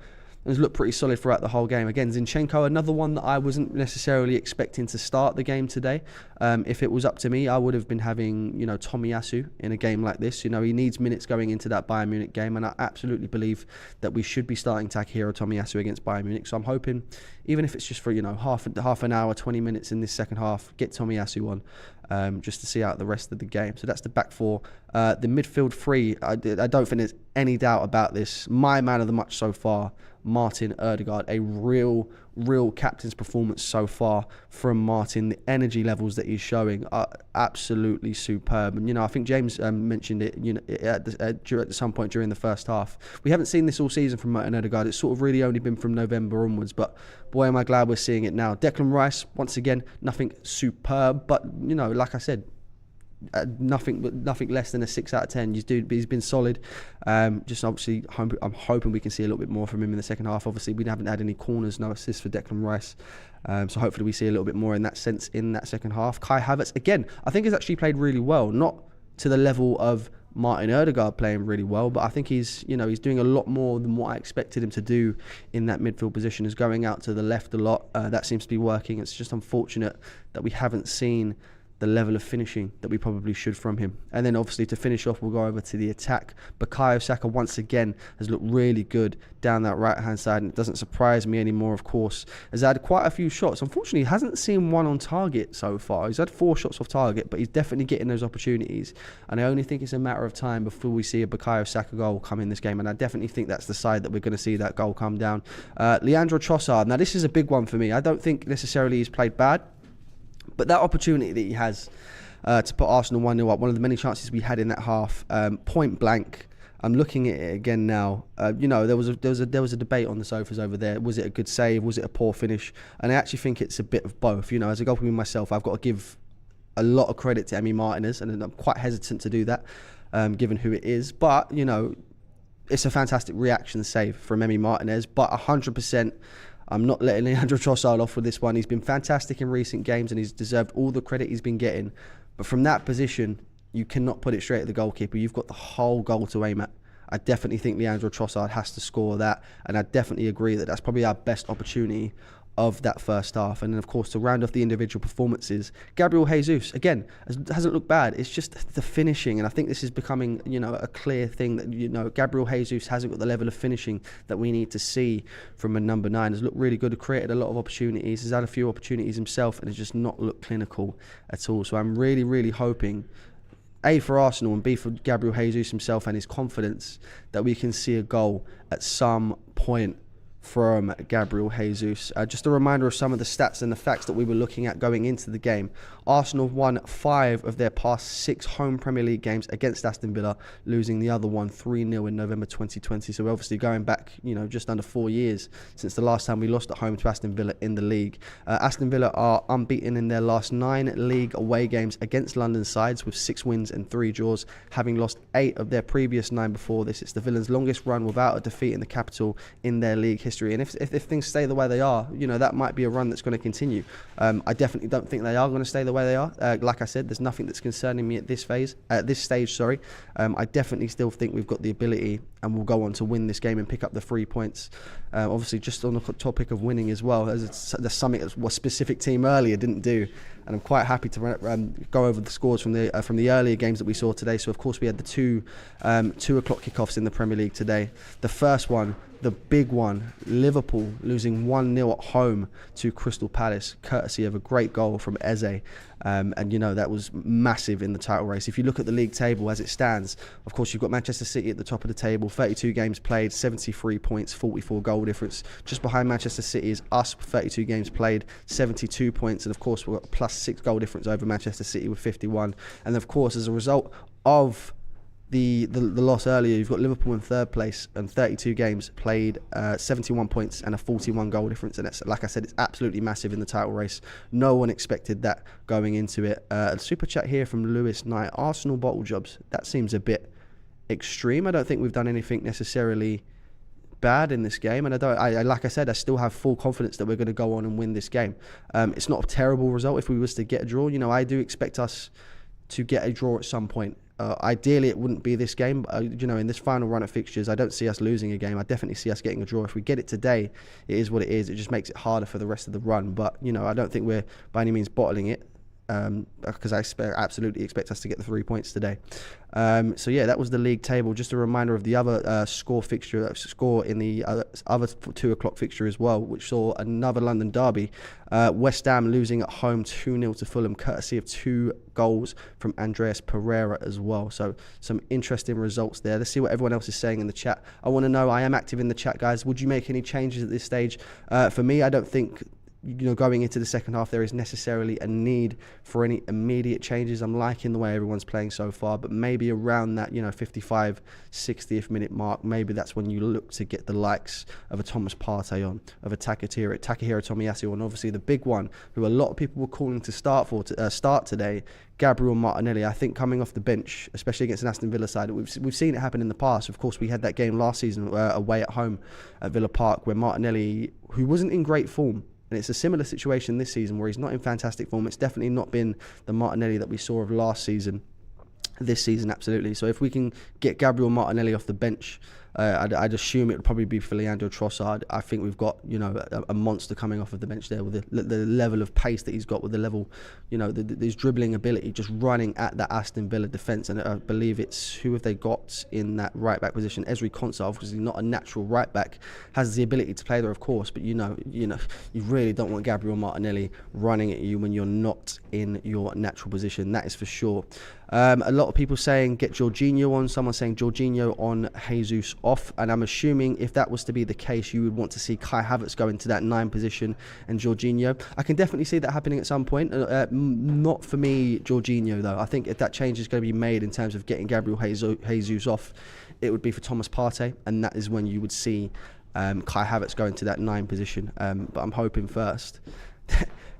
Has looked pretty solid throughout the whole game. Again, Zinchenko, another one that I wasn't necessarily expecting to start the game today. If it was up to me, I would have been having, you know, Tomiyasu in a game like this. You know, he needs minutes going into that Bayern Munich game, and I absolutely believe that we should be starting Takahiro Tomiyasu against Bayern Munich. So I'm hoping, even if it's just for, you know, half an hour, 20 minutes in this second half, get Tomiyasu on. Just to see out the rest of the game. So that's the back four. The midfield three, I don't think there's any doubt about this. My man of the match so far, Martin Ødegaard. A real captain's performance so far from Martin. The energy levels that he's showing are absolutely superb. And, you know, I think James mentioned it, you know, at some point during the first half. We haven't seen this all season from Martin Ødegaard. It's sort of really only been from November onwards, but boy, am I glad we're seeing it now. Declan Rice, once again, nothing superb, but, you know, like I said, nothing less than a 6 out of 10. He's been solid. Just obviously, I'm hoping we can see a little bit more from him in the second half. Obviously, we haven't had any corners, no assists for Declan Rice. So hopefully we see a little bit more in that sense in that second half. Kai Havertz, again, I think has actually played really well. Not to the level of Martin Ødegaard playing really well, but I think he's doing a lot more than what I expected him to do in that midfield position. Is going out to the left a lot. That seems to be working. It's just unfortunate that we haven't seen the level of finishing that we probably should from him. And then obviously to finish off, we'll go over to the attack. Bukayo Saka once again has looked really good down that right hand side, and it doesn't surprise me anymore, of course. Has had quite a few shots. Unfortunately, he hasn't seen one on target so far. He's had 4 shots off target, but he's definitely getting those opportunities, and I only think it's a matter of time before we see a Bukayo Saka goal come in this game, and I definitely think that's the side that we're going to see that goal come down. Leandro Trossard, now this is a big one for me. I don't think necessarily he's played bad, but that opportunity that he has to put Arsenal 1-0 up, one of the many chances we had in that half, point blank. I'm looking at it again now. You know, there was a debate on the sofas over there. Was it a good save? Was it a poor finish? And I actually think it's a bit of both. You know, as a goalkeeper myself, I've got to give a lot of credit to Emi Martinez, and I'm quite hesitant to do that, given who it is. But, you know, it's a fantastic reaction save from Emi Martinez. But 100%, I'm not letting Leandro Trossard off with this one. He's been fantastic in recent games, and he's deserved all the credit he's been getting. But from that position, you cannot put it straight at the goalkeeper. You've got the whole goal to aim at. I definitely think Leandro Trossard has to score that, and I definitely agree that that's probably our best opportunity of that first half. And then, of course, to round off the individual performances, Gabriel Jesus, again, hasn't looked bad. It's just the finishing, and I think this is becoming, a clear thing that, Gabriel Jesus hasn't got the level of finishing that we need to see from a number 9. Has looked really good, created a lot of opportunities, has had a few opportunities himself, and has just not looked clinical at all. So I'm really, really hoping, A, for Arsenal, and B, for Gabriel Jesus himself and his confidence, that we can see a goal at some point from Gabriel Jesus. Just a reminder of some of the stats and the facts that we were looking at going into the game. Arsenal won 5 of their past 6 home Premier League games against Aston Villa, losing the other one 3-0 in November 2020. So we're obviously going back, just under 4 years since the last time we lost at home to Aston Villa in the league. Aston Villa are unbeaten in their last 9 league away games against London sides, with 6 wins and 3 draws, having lost 8 of their previous 9 before this. It's the Villains' longest run without a defeat in the capital in their league history. And if things stay the way they are, that might be a run that's going to continue. I definitely don't think they are going to stay the way they are. Like I said, there's nothing that's concerning me at this stage. I definitely still think we've got the ability, and we'll go on to win this game and pick up the 3 points. Obviously, just on the topic of winning as well, there's something that a specific team earlier didn't do, and I'm quite happy to go over the scores from the earlier games that we saw today. So of course we had the 2 o'clock kickoffs in the Premier League today. The first one, the big one, Liverpool losing 1-0 at home to Crystal Palace, courtesy of a great goal from Eze. And that was massive in the title race. If you look at the league table as it stands, of course you've got Manchester City at the top of the table, 32 games played, 73 points, 44 goal difference. Just behind Manchester City is us, 32 games played, 72 points, and of course we've got plus 6 goal difference over Manchester City with 51. And of course, as a result of the loss earlier, you've got Liverpool in 3rd place and 32 games played, 71 points and a 41 goal difference, and it's, like I said, it's absolutely massive in the title race. No one expected that going into it. A super chat here from Lewis Knight: Arsenal bottle jobs, that seems a bit extreme. I don't think we've done anything necessarily bad in this game, and like I said, I still have full confidence that we're going to go on and win this game. It's not a terrible result if we was to get a draw. I do expect us to get a draw at some point. Ideally, it wouldn't be this game, but in this final run of fixtures, I don't see us losing a game. I definitely see us getting a draw. If we get it today, it is what it is. It just makes it harder for the rest of the run. But I don't think we're by any means bottling it, because I absolutely expect us to get the 3 points today. So yeah, that was the league table. Just a reminder of the other score in the other 2 o'clock fixture as well, which saw another London derby. West Ham losing at home 2-0 to Fulham, courtesy of 2 goals from Andreas Pereira as well. So some interesting results there. Let's see what everyone else is saying in the chat. I want to know, I am active in the chat, guys. Would you make any changes at this stage? For me, I don't think going into the second half there is necessarily a need for any immediate changes. I'm liking the way everyone's playing so far, but maybe around that 55, 60th minute mark, maybe that's when you look to get the likes of a Thomas Partey on, of a Takahiro Tomiyasu on, obviously the big one who a lot of people were calling to start today, Gabriel Martinelli. I think coming off the bench, especially against an Aston Villa side, we've seen it happen in the past. Of course, we had that game last season away at home at Villa Park, where Martinelli, who wasn't in great form, and it's a similar situation this season where he's not in fantastic form. It's definitely not been the Martinelli that we saw of last season. This season, absolutely. So if we can get Gabriel Martinelli off the bench, I'd assume it would probably be for Leandro Trossard. I think we've got a monster coming off of the bench there with the level of pace that he's got, with the level, his dribbling ability, just running at that Aston Villa defence. And I believe it's, who have they got in that right back position? Ezri Konsa, because he's not a natural right back, has the ability to play there, of course, but you really don't want Gabriel Martinelli running at you when you're not in your natural position. That is for sure. A lot of people saying get Jorginho on. Someone saying Jorginho on, Jesus off. And I'm assuming if that was to be the case, you would want to see Kai Havertz go into that 9 position and Jorginho. I can definitely see that happening at some point. Not for me, Jorginho, though. I think if that change is going to be made in terms of getting Gabriel Jesus off, it would be for Thomas Partey. And that is when you would see Kai Havertz go into that 9 position. But I'm hoping first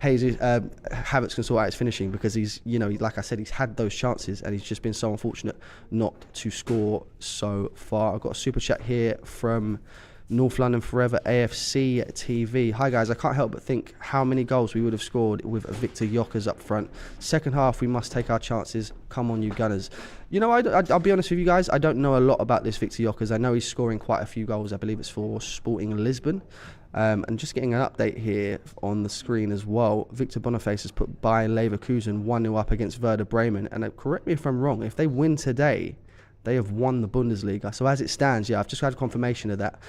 Havertz can sort out his finishing, because he's, like I said, he's had those chances and he's just been so unfortunate not to score so far. I've got a super chat here from North London Forever AFC TV. Hi guys, I can't help but think how many goals we would have scored with Victor Gyökeres up front. Second half, we must take our chances. Come on, you Gunners. You know, I'll be honest with you guys, I don't know a lot about this Victor Gyökeres. I know he's scoring quite a few goals. I believe it's for Sporting Lisbon. And just getting an update here on the screen as well. Victor Boniface has put Bayer Leverkusen 1-0 up against Werder Bremen. And correct me if I'm wrong, if they win today, they have won the Bundesliga. So as it stands, yeah, I've just had confirmation of that.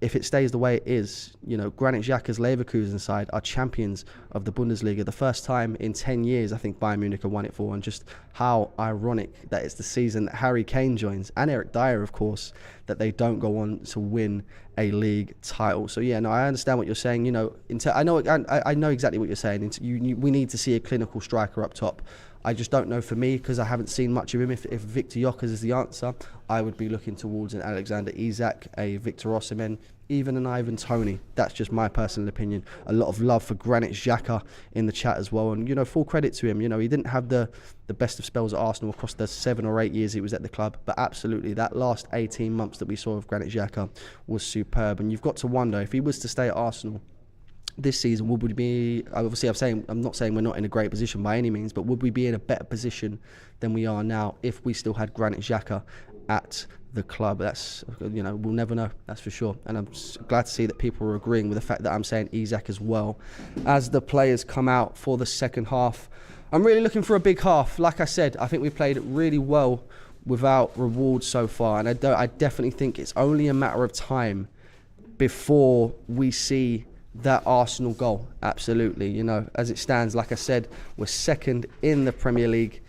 If it stays the way it is, you know, Granit Xhaka's Leverkusen side are champions of the Bundesliga. The first time in 10 years, I think Bayern Munich have won it for. And just how ironic that it's the season that Harry Kane joins, and Eric Dyer, of course, that they don't go on to win a league title. So yeah, no, I understand what you're saying. You know, I know exactly what you're saying. We need to see a clinical striker up top. I just don't know for me, because I haven't seen much of him. If Victor Gyökeres is the answer, I would be looking towards an Alexander Isak, a Victor Osimhen, even an Ivan Toney. That's just my personal opinion. A lot of love for Granit Xhaka in the chat as well. And, you know, full credit to him. You know, he didn't have the best of spells at Arsenal across the 7 or 8 years he was at the club. But absolutely, that last 18 months that we saw of Granit Xhaka was superb. And you've got to wonder, if he was to stay at Arsenal this season, would we be, obviously I'm not saying we're not in a great position by any means, but would we be in a better position than we are now if we still had Granit Xhaka at the club? That's, you know, we'll never know, that's for sure. And I'm glad to see that people are agreeing with the fact that I'm saying Isak as well. As the players come out for the second half, I'm really looking for a big half. Like I said, I think we played really well without reward so far, and I definitely think it's only a matter of time before we see that Arsenal goal. Absolutely, you know, as it stands, like I said, we're second in the Premier League.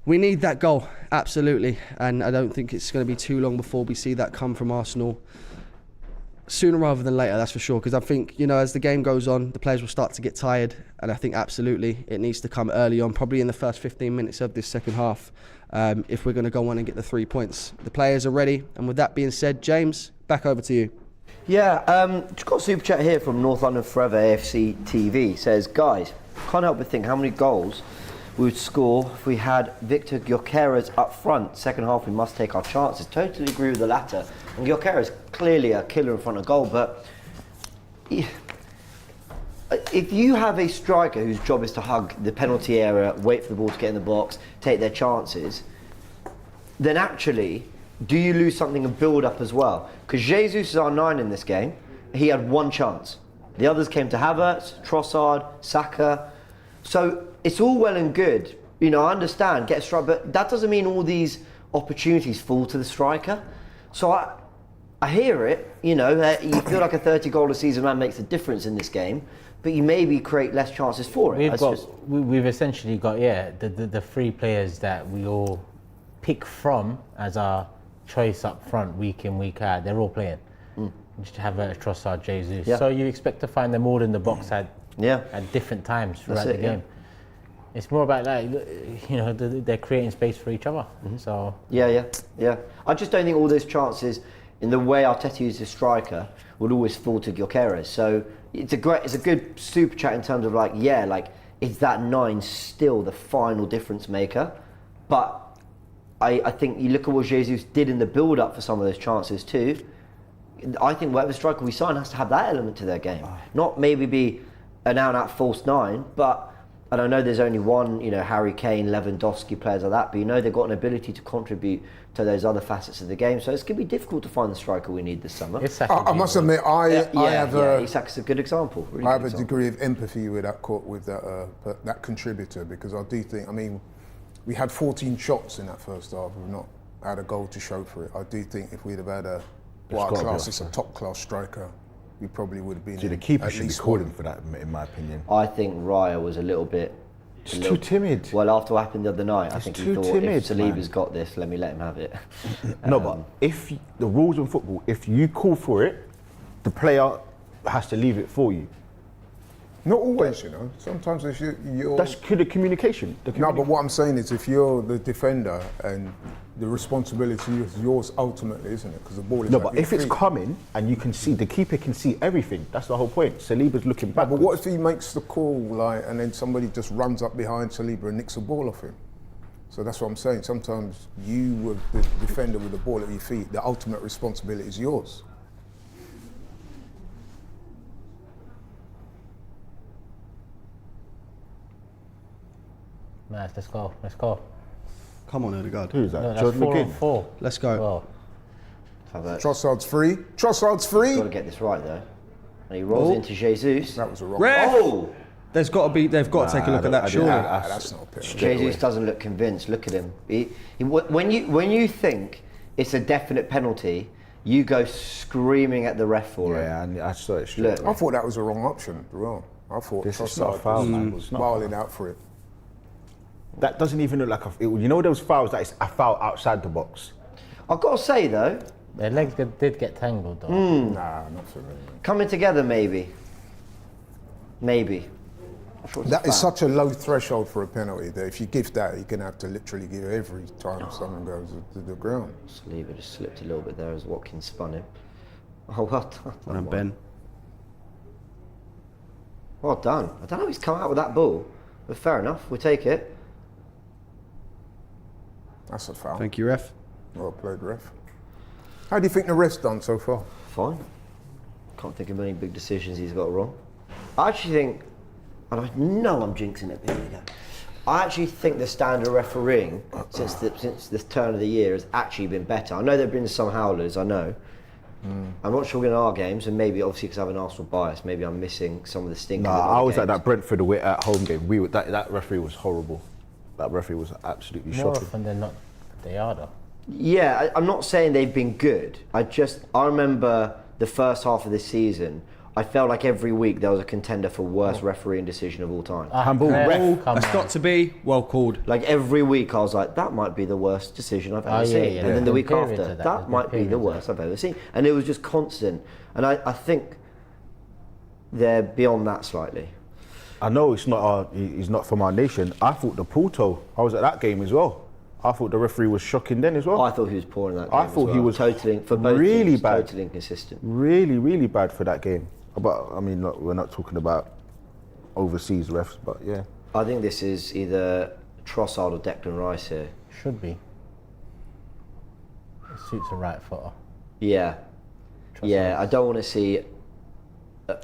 We need that goal, absolutely, and I don't think it's going to be too long before we see that come from Arsenal. Sooner rather than later, that's for sure, because I think, you know, as the game goes on, the players will start to get tired, and I think absolutely it needs to come early on, probably in the first 15 minutes of this second half, if we're going to go on and get the 3 points. The players are ready, and with that being said, James, back over to you. Yeah, just got a super chat here from North London Forever AFC TV. Says, guys, can't help but think how many goals we would score if we had Victor Gyökeres up front. Second half, we must take our chances. Totally agree with the latter. And Gyökeres clearly a killer in front of goal, but if you have a striker whose job is to hug the penalty area, wait for the ball to get in the box, take their chances, then actually, do you lose something and build up as well? Because Jesus is our 9 in this game. He had 1 chance. The others came to Havertz, Trossard, Saka. So it's all well and good. You know, I understand, get a strike, but that doesn't mean all these opportunities fall to the striker. So I hear it, you know, you feel like a 30-goal a season man makes a difference in this game, but you maybe create less chances for it. We've essentially got, the 3 players that we all pick from as our choice up front week in, week out. They're all playing. Just have a Trossard, Jesus. Yeah. So you expect to find them all in the box at different times throughout the game. It's more about that, you know, they're creating space for each other. So yeah. I just don't think all those chances, in the way Arteta uses a striker, would always fall to Gyökeres. So it's a good super chat in terms of is that 9 still the final difference maker? But I think you look at what Jesus did in the build-up for some of those chances too. I think whatever striker we sign has to have that element to their game. Not maybe be an out-and-out false 9, but, and I know there's only one, you know, Harry Kane, Lewandowski, players like that, but you know they've got an ability to contribute to those other facets of the game. So it's going to be difficult to find the striker we need this summer. I must admit, Isak's a good example. Really I have a degree of empathy with that contributor, because I do think, I mean, we had 14 shots in that first half. We've not had a goal to show for it. I do think if we'd have had a top-class striker, we probably would have been. The keeper should be calling for that, in my opinion. I think Raya was a little bit. Too timid. Well, after what happened the other night, I think he thought, timid, if Saliba's got this, let me let him have it. No, but if the rules in football, if you call for it, the player has to leave it for you. Not always, you know. Sometimes if you're... That's the communication. No, but what I'm saying is, if you're the defender and the responsibility is yours ultimately, isn't it? Because the ball is... No, but if it's coming and you can see, the keeper can see everything. That's the whole point. Saliba's looking back. But what if he makes the call, and then somebody just runs up behind Saliba and nicks the ball off him? So that's what I'm saying. Sometimes you, with the defender with the ball at your feet, the ultimate responsibility is yours. Nice, let's go. Let's go. Come on, Odegaard. Who's that? No, that's Jordan 4 on McGinn? 4. Let's go. Well, Havertz. Trossard's free. Trossard's free. Got to get this right though. And he rolls into Jesus. That was a wrong. Ref! Oh! They've got to take a look at that, surely. That's not a penalty. Jesus doesn't look convinced. Look at him. When you think it's a definite penalty, you go screaming at the ref for it. Yeah, and I saw it straight Look. away. I thought that was the wrong option. Wrong. I thought This is not a Trossard foul, man. was It's not bowling out for it. That doesn't even look like you know those fouls that is a foul outside the box. I've got to say though, their legs did get tangled though. Nah, not for me. coming together maybe. Maybe. I'm sure it's That a is foul. such a low threshold for a penalty that if you give that, you're going to have to literally give every time someone goes to the ground. Saliba just slipped a little bit there as Watkins spun him. Oh, well done. Well done, Ben. Well done. I don't know how he's come out with that ball, but fair enough, we'll take it. That's a foul. Thank you, ref. Well played, ref. How do you think the ref's done so far? Fine. Can't think of any big decisions he's got wrong. I actually think, and I know I'm jinxing it, but here we go. I actually think the standard of refereeing since this turn of the year has actually been better. I know there have been some howlers, I know. I'm not sure in our games, and maybe obviously because I have an Arsenal bias, maybe I'm missing some of the stinkers. Nah, I was at that Brentford away at home game. That referee was horrible. That referee was absolutely More shocking. often than not, they are though. Yeah, I'm not saying they've been good. I remember the first half of this season, I felt like every week there was a contender for worst refereeing decision of all time. Handball ref. Come That's on. got to be well called. Like every week I was like, that might be the worst decision I've ever yeah, seen. yeah, And then there's the week been periods after, of that. that There's might been be the periods of worst I've ever seen. And it was just constant. And I think they're beyond that slightly. I know he's not from our nation. I thought the Porto, I was at that game as well. I thought the referee was shocking then as well. I thought he was poor in that game. I thought as he well. was totally for both really teams, bad. totally inconsistent. Really, really bad for that game. But I mean, look, we're not talking about overseas refs, but yeah. I think this is either Trossard or Declan Rice here. Should be. It suits a right footer. Yeah. Yeah, I don't want to see.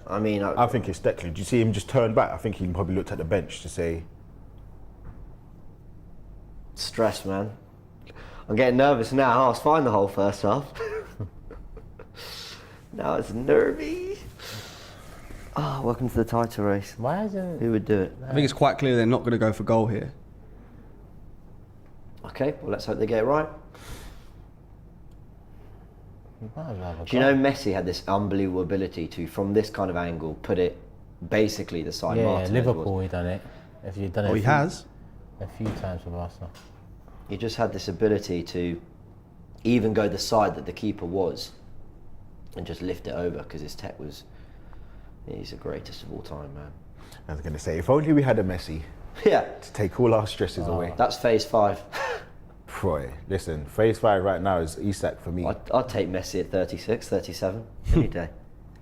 I think it's Declan. Did you see him just turn back? I think he probably looked at the bench to say. Stress, man. I'm getting nervous now. I was fine the whole first half. Now it's nervy. Oh, welcome to the title race. Why isn't? Who would do it? I think it's quite clear they're not going to go for goal here. Okay, well, let's hope they get it right. Might as well have a Do you go. know Messi had this unbelievable ability to, from this kind of angle, put it basically the side Yeah, Martinez Liverpool, was. he done it. If you've done it, Oh, he has. a few times with Arsenal. He just had this ability to even go the side that the keeper was and just lift it over because his tech was. He's the greatest of all time, man. I was going to say, if only we had a Messi Yeah, to take all our stresses away. that's phase 5. Boy, listen, phase 5 right now is Isak for me. I'd take Messi at 36, 37 any day.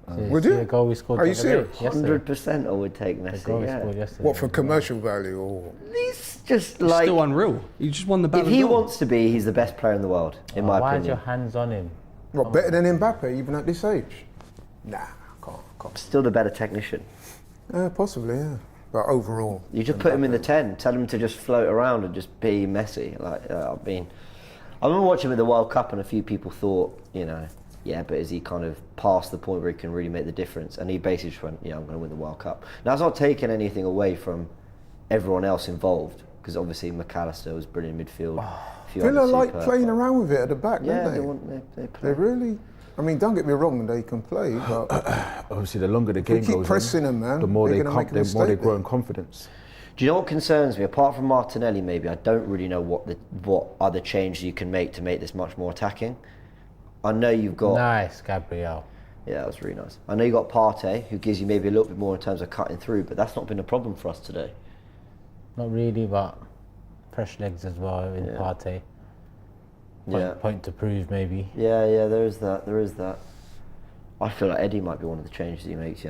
Would See you? the goal we scored Are you the other day? serious? Yesterday. 100% I would take The Messi, goal we yeah. scored yesterday. What, for commercial value or? He's just It's like, still unreal. He just won the if Ballon he d'Or. wants to be, he's the best player in the world, in my Why is your opinion. hands on him? What, better than Mbappe even at this age? Nah, can't. Still the better technician. Possibly, yeah. But overall, You just put him in the 10, tell him to just float around and just be Messi. I remember watching with the World Cup and a few people thought, yeah, but is he kind of past the point where he can really make the difference? And he basically just went, yeah, I'm going to win the World Cup. Now, it's not taking anything away from everyone else involved, because obviously McAllister was brilliant in midfield. A few Villa others like superb. playing around with it at the back, Yeah, don't they? they play. They really. I mean, don't get me wrong, they can play, but Obviously, the longer the game keep goes pressing on, them, man, the more they're they gonna come, make a the more they mistake grow there. in confidence. Do you know what concerns me? Apart from Martinelli, maybe I don't really know what other changes you can make to make this much more attacking. I know you've got. Nice, Gabriel. Yeah, that was really nice. I know you got Partey, who gives you maybe a little bit more in terms of cutting through, but that's not been a problem for us today. Not really, but fresh legs as well in Partey. Point to prove, maybe. Yeah, there is that. I feel like Eddie might be one of the changes he makes,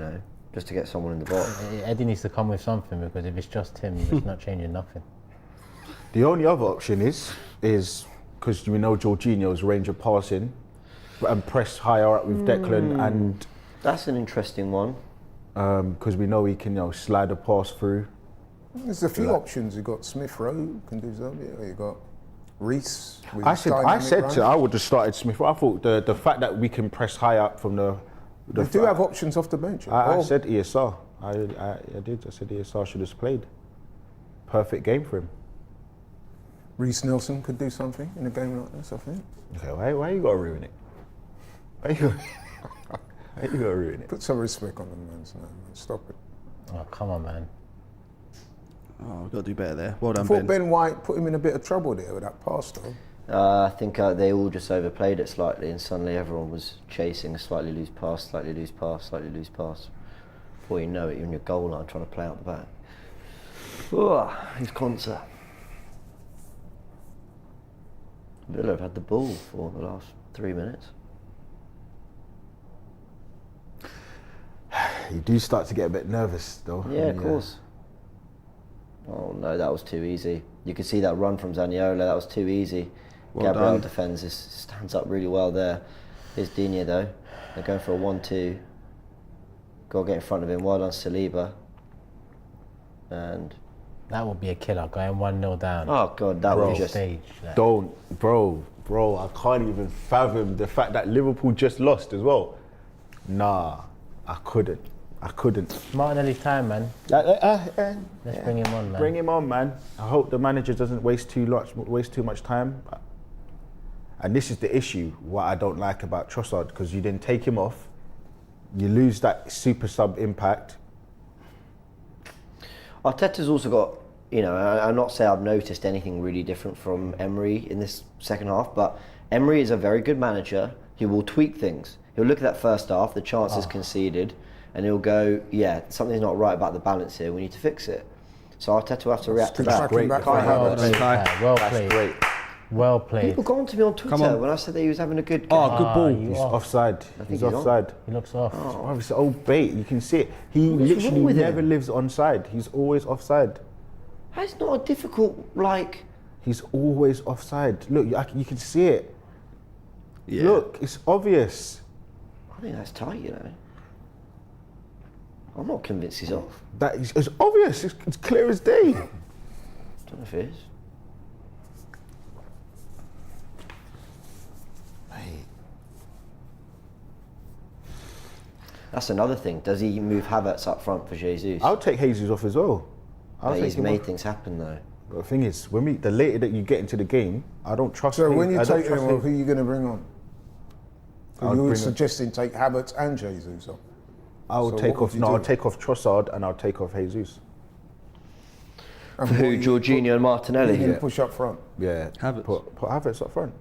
just to get someone in the box. Eddie needs to come with something, because if it's just him, it's not changing nothing. The only other option is because we know Jorginho's range of passing and press higher up with Declan, and That's an interesting one. because we know he can slide a pass through. There's a few options. You've got Smith Rowe, can do something. You've got Reece. I said I would have started Smith Rowe. I thought the fact that we can press high up from the they do have options off the bench. I said ESR. I did. I said ESR should have played. Perfect game for him. Reece Nelson could do something in a game like this, I think. Okay, why you got to ruin it? Why you got to ruin it? Put some respect on the man's name. Stop it. Oh, come on, man. Oh, we've got to do better there. Well done, I thought Ben White put him in a bit of trouble there with that pass, though. I think they all just overplayed it slightly, and suddenly everyone was chasing a slightly loose pass, slightly loose pass, slightly loose pass. Before you know it, you're in your goal line trying to play out the back. His concert. Villa have had the ball for the last 3 minutes. You do start to get a bit nervous, though. Yeah, of course. Oh no, that was too easy. You could see that run from Zaniolo, that was too easy. Well Gabriel done. defends, stands up really well there. Here's Digne though. They're going for a 1-2. Got to get in front of him. Well done, Saliba. And That would be a killer, going 1-0 down. oh god, that was just Stage. Like. Don't, bro, I can't even fathom the fact that Liverpool just lost as well. Nah, I couldn't. Martinelli's time, man. Let's bring him on, man. Bring him on, man. I hope the manager doesn't waste too much time. And this is the issue, what I don't like about Trossard, because you didn't take him off. You lose that super sub impact. Arteta's also got, you know, I'm not saying I've noticed anything really different from Emery in this second half, but Emery is a very good manager. He will tweak things. He'll look at that first half, the chances conceded, and he'll go, yeah, something's not right about the balance here, we need to fix it. So Arteta will have to react to that. Great. Well played. Great. Well played. People got on to me on Twitter when I said that he was having a good game. Oh, good ball. He's offside. He's offside. He looks off. Oh, it's old bait. You can see it. He What's wrong literally with never him? lives onside. He's always offside. That's not a difficult, like... He's always offside. Look, you can see it. Yeah. Look, it's obvious. I think that's tight, you know. I'm not convinced he's off. That is, it's obvious. It's clear as day. I don't know if it is. That's another thing. Does he move Havertz up front for Jesus? I'll take Jesus off as well. He's made things happen though. But the thing is, the later that you get into the game, I don't trust him. So when you I don't take him trust off, who are you going to bring on? I'll You were bring suggesting take Havertz and Jesus off. I'll So take what off. would you No, I'll do? take off Trossard and I'll take off Jesus. And Who, what Jorginho and Martinelli? You're going to push up front. Yeah, Havertz. Put Havertz up front.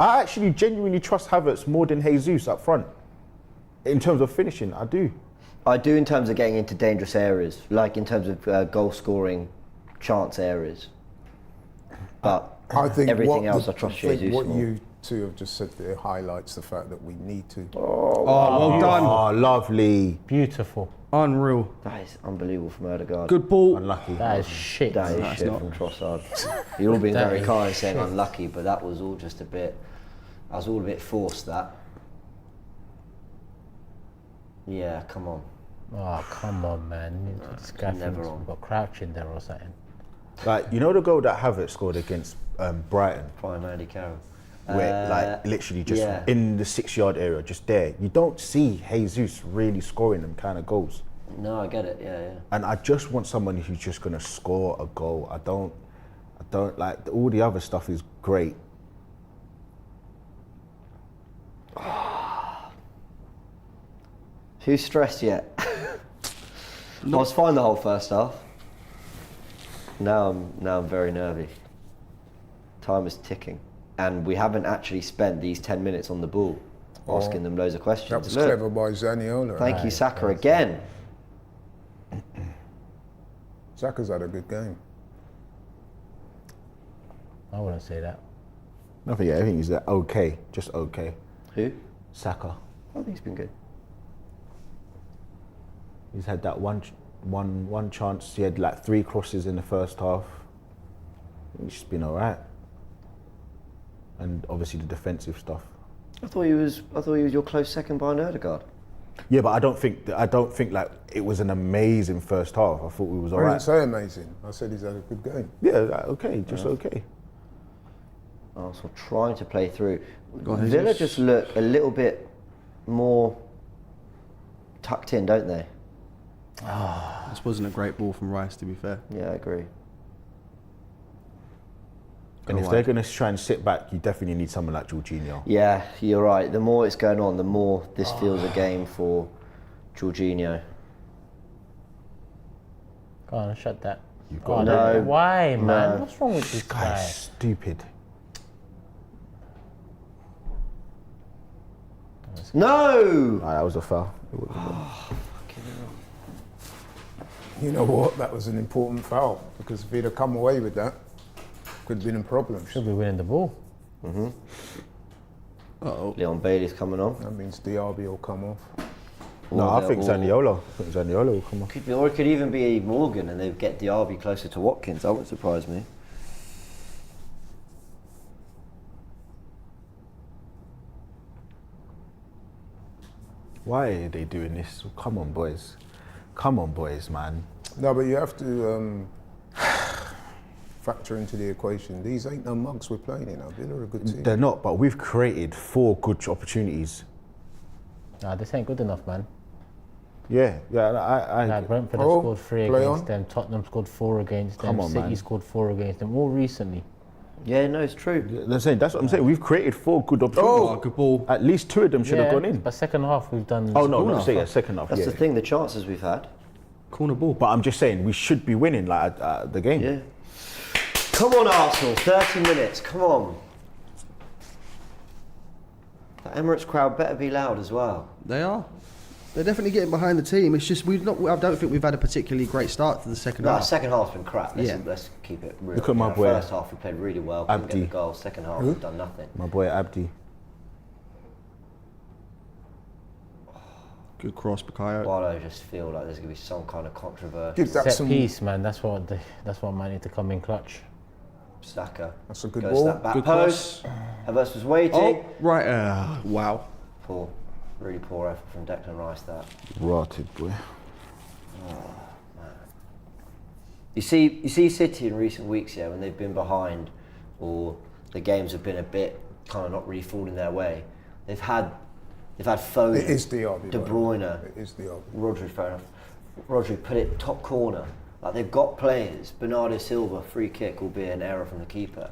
I actually genuinely trust Havertz more than Jesus up front. In terms of finishing, I do. I do in terms of getting into dangerous areas, like in terms of goal scoring chance areas. But I think everything else I trust Jesus what more. you two have just said there highlights the fact that we need to. Oh, well done. Oh, lovely. Beautiful. Unreal. That is unbelievable from Odegaard. Good ball. Unlucky. That is shit. That is shit not. from Trossard. You're all being That very is kind saying shit. unlucky, but that was all just a bit. I was all a bit forced. That. Yeah, come on. Oh, come on, man. This guy never thinks on. we've got Crouch in there or something. Like, you know the goal that Havertz scored against Brighton, Prime Andy Carroll. where like literally just yeah. in the 6-yard area, just there. You don't see Jesus really scoring them kind of goals. No, I get it. Yeah. And I just want someone who's just gonna score a goal. I don't like all the other stuff is great. Who's stressed yet? I was fine the whole first half. Now I'm very nervy. Time is ticking, and we haven't actually spent these 10 minutes on the ball, asking them loads of questions. That was Look, clever by Zaniolo. Thank you, Saka, again. Saka's had a good game. I wouldn't say that. I think he's okay, just okay. Who? Saka. I think he's been good. He's had that one chance. He had like 3 crosses in the first half. He's just been alright. And obviously the defensive stuff. I thought he was your close second behind Odegaard. Yeah, but I don't think like it was an amazing first half. I thought we was I alright. didn't say amazing. I said he's had a good game. Yeah, okay, just okay. Arsenal trying to play through. Go on, Villa Jesus. just look a little bit more tucked in, don't they? This wasn't a great ball from Rice, to be fair. Yeah, I agree. And if they're going to try and sit back, you definitely need someone like Jorginho. Yeah, you're right. The more it's going on, the more this feels a game for Jorginho. Go on, shut that. You've got No. Why, man? No. What's wrong with this Guy guy? is stupid. No! That was a foul. It was a foul. You know what? That was an important foul because if he'd have come away with that, could have been in problems. Should be winning the ball. Uh-oh. Leon Bailey's coming on. That means Diaby will come off. No, I think Zaniolo. I think Zaniolo will come on. Could be, or it could even be Morgan and they get Diaby closer to Watkins. That wouldn't surprise me. Why are they doing this? Come on, boys. Come on, boys, man. No, but you have to factor into the equation. These ain't no mugs we're playing in. Villa are a good team. They're not, but we've created 4 good opportunities. Nah, this ain't good enough, man. Yeah, I Like Brentford Oh, scored 3 play against on. them, Tottenham scored 4 against them, Come on, City man. scored 4 against them, all recently. Yeah, no, it's true. that's what I'm saying. We've created 4 good opportunities. Oh, good ball. At least 2 of them should have gone in. But second half we've done. Oh no, corner. no, say yeah, second half. That's Yeah. the thing, the chances we've had. Corner ball. But I'm just saying we should be winning like the game. Yeah. Come on, Arsenal, 30 minutes, come on. The Emirates crowd better be loud as well. They are. They're definitely getting behind the team. It's just we've not. I don't think we've had a particularly great start to the second No, half. second half's been crap. Yeah. Let's keep it real. Look at my You know, boy. First half we played really well, couldn't get Abdi. the goal. Second half we've done nothing. My boy Abdi. Good cross, Bukayo. While I just feel like there's going to be some kind of controversy. Give that Set some. piece, man. That's what might need to come in clutch. Saka. That's a good Goes ball. to that back Good post. Havertz was waiting. Oh, right. Wow. Poor, really poor effort from Declan Rice. That. Rotted boy. You see City in recent weeks, yeah, when they've been behind, or the games have been a bit kind of not really falling their way. They've had Foden, It is Diaby. De right? Bruyne, It is Diaby. Rodri, fair enough. Rodri put it top corner. Like they've got players. Bernardo Silva, free kick will be an error from the keeper.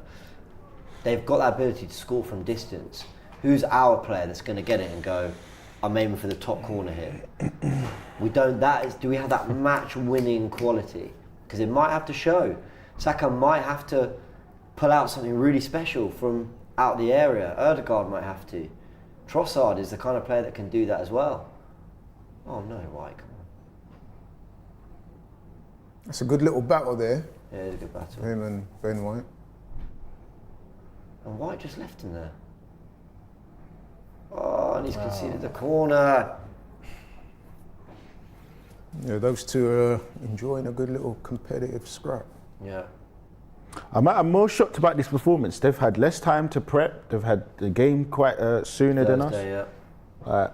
They've got that ability to score from distance. Who's our player that's going to get it and go, I'm aiming for the top corner here? We don't. Do we have that match-winning quality? Because it might have to show. Saka might have to pull out something really special from out the area. Ødegaard might have to. Trossard is the kind of player that can do that as well. Oh no, White, come on. That's a good little battle there. Yeah, it's a good battle. Him and Ben White. And White just left him there. Oh, and he's conceded the corner. Yeah, those two are enjoying a good little competitive scrap. Yeah. I'm more shocked about this performance. They've had less time to prep. They've had the game quite sooner than us. Thursday, yeah.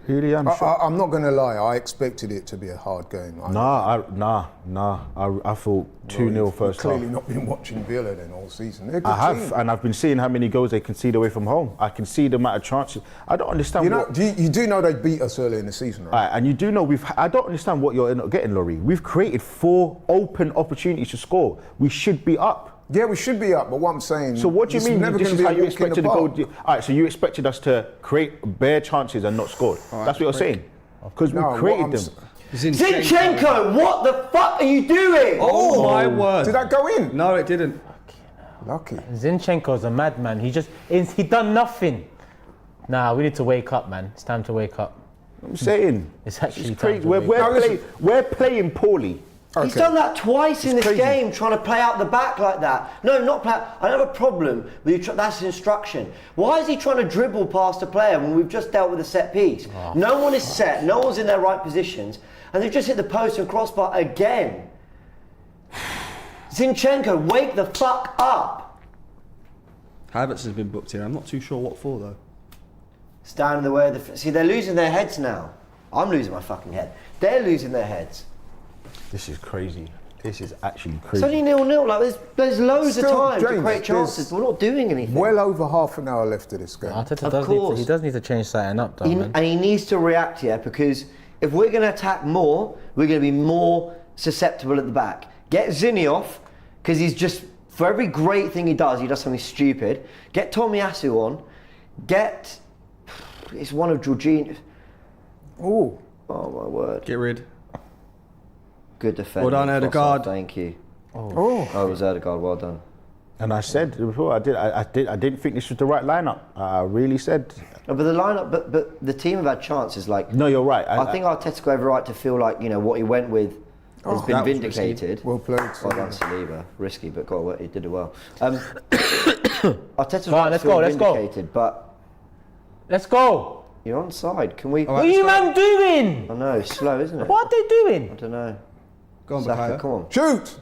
Really, I'm shocked. I'm not going to lie. I expected it to be a hard game. I thought 2-0 first half. Clearly not been watching Villa then all season. They're a good I have, team. and I've been seeing how many goals they concede away from home. I can see the amount of chances. I don't understand. You know, what, you do know they beat us early in the season, right? and you do know I don't understand what you're not getting, Laurie. We've created 4 open opportunities to score. We should be up. Yeah, we should be up, but what I'm saying. So what do you it's mean? never This gonna is be how a you walk in expected the to go? park. All right, so you expected us to create bare chances and not score. That's what you're saying. Because we No, what created I'm them. Zinchenko, what the fuck are you doing? Oh my word. Did that go in? No, it didn't. Lucky. Zinchenko's a madman. He done nothing. Nah, we need to wake up, man. It's time to wake up. I'm saying. It's actually It's time crazy. to wake up. Now listen. We're playing poorly. He's done that twice in this crazy. game, trying to play out the back like that. No, not play. I don't have a problem with you. That's instruction. Why is he trying to dribble past a player when we've just dealt with a set piece? No one is set. No one's in their right positions, and they've just hit the post and crossbar again. Zinchenko, wake the fuck up! Havertz has been booked here. I'm not too sure what for though. Stand in the way of the... See, they're losing their heads now. I'm losing my fucking head. They're losing their heads. This is crazy. This is actually It's crazy. only 0-0. Like, there's loads of Still, time to James, create chances. We're not doing anything. Well over half an hour left of this game. Arteta Of course. he does need to change something up, though, man. And he needs to react here, because if we're going to attack more, we're going to be more susceptible at the back. Get Zinni off, because he's just, for every great thing he does something stupid. Get Tomiyasu on. It's one of Jorginho. Oh, Oh my word. Get rid. Good defender. Well done, Odegaard. Thank you. oh. Oh, it was Odegaard. Well done. And I said before, I didn't think this was the right lineup. I really said. No, but the lineup, but the team have had chances. Like, No, you're right. I think Arteta's got every right to feel like, you know, what he went with has been that was vindicated. Well played. Well done, Saliba. Risky, but he did it well. Arteta's Right, right let's to feel go, let's go. vindicated, but Let's go. you're onside. Can we? All What right, are you let's go. man doing? I know, it's slow, isn't it? What are they doing? I don't know. Go on, Saka, Bukayo. come on. Shoot!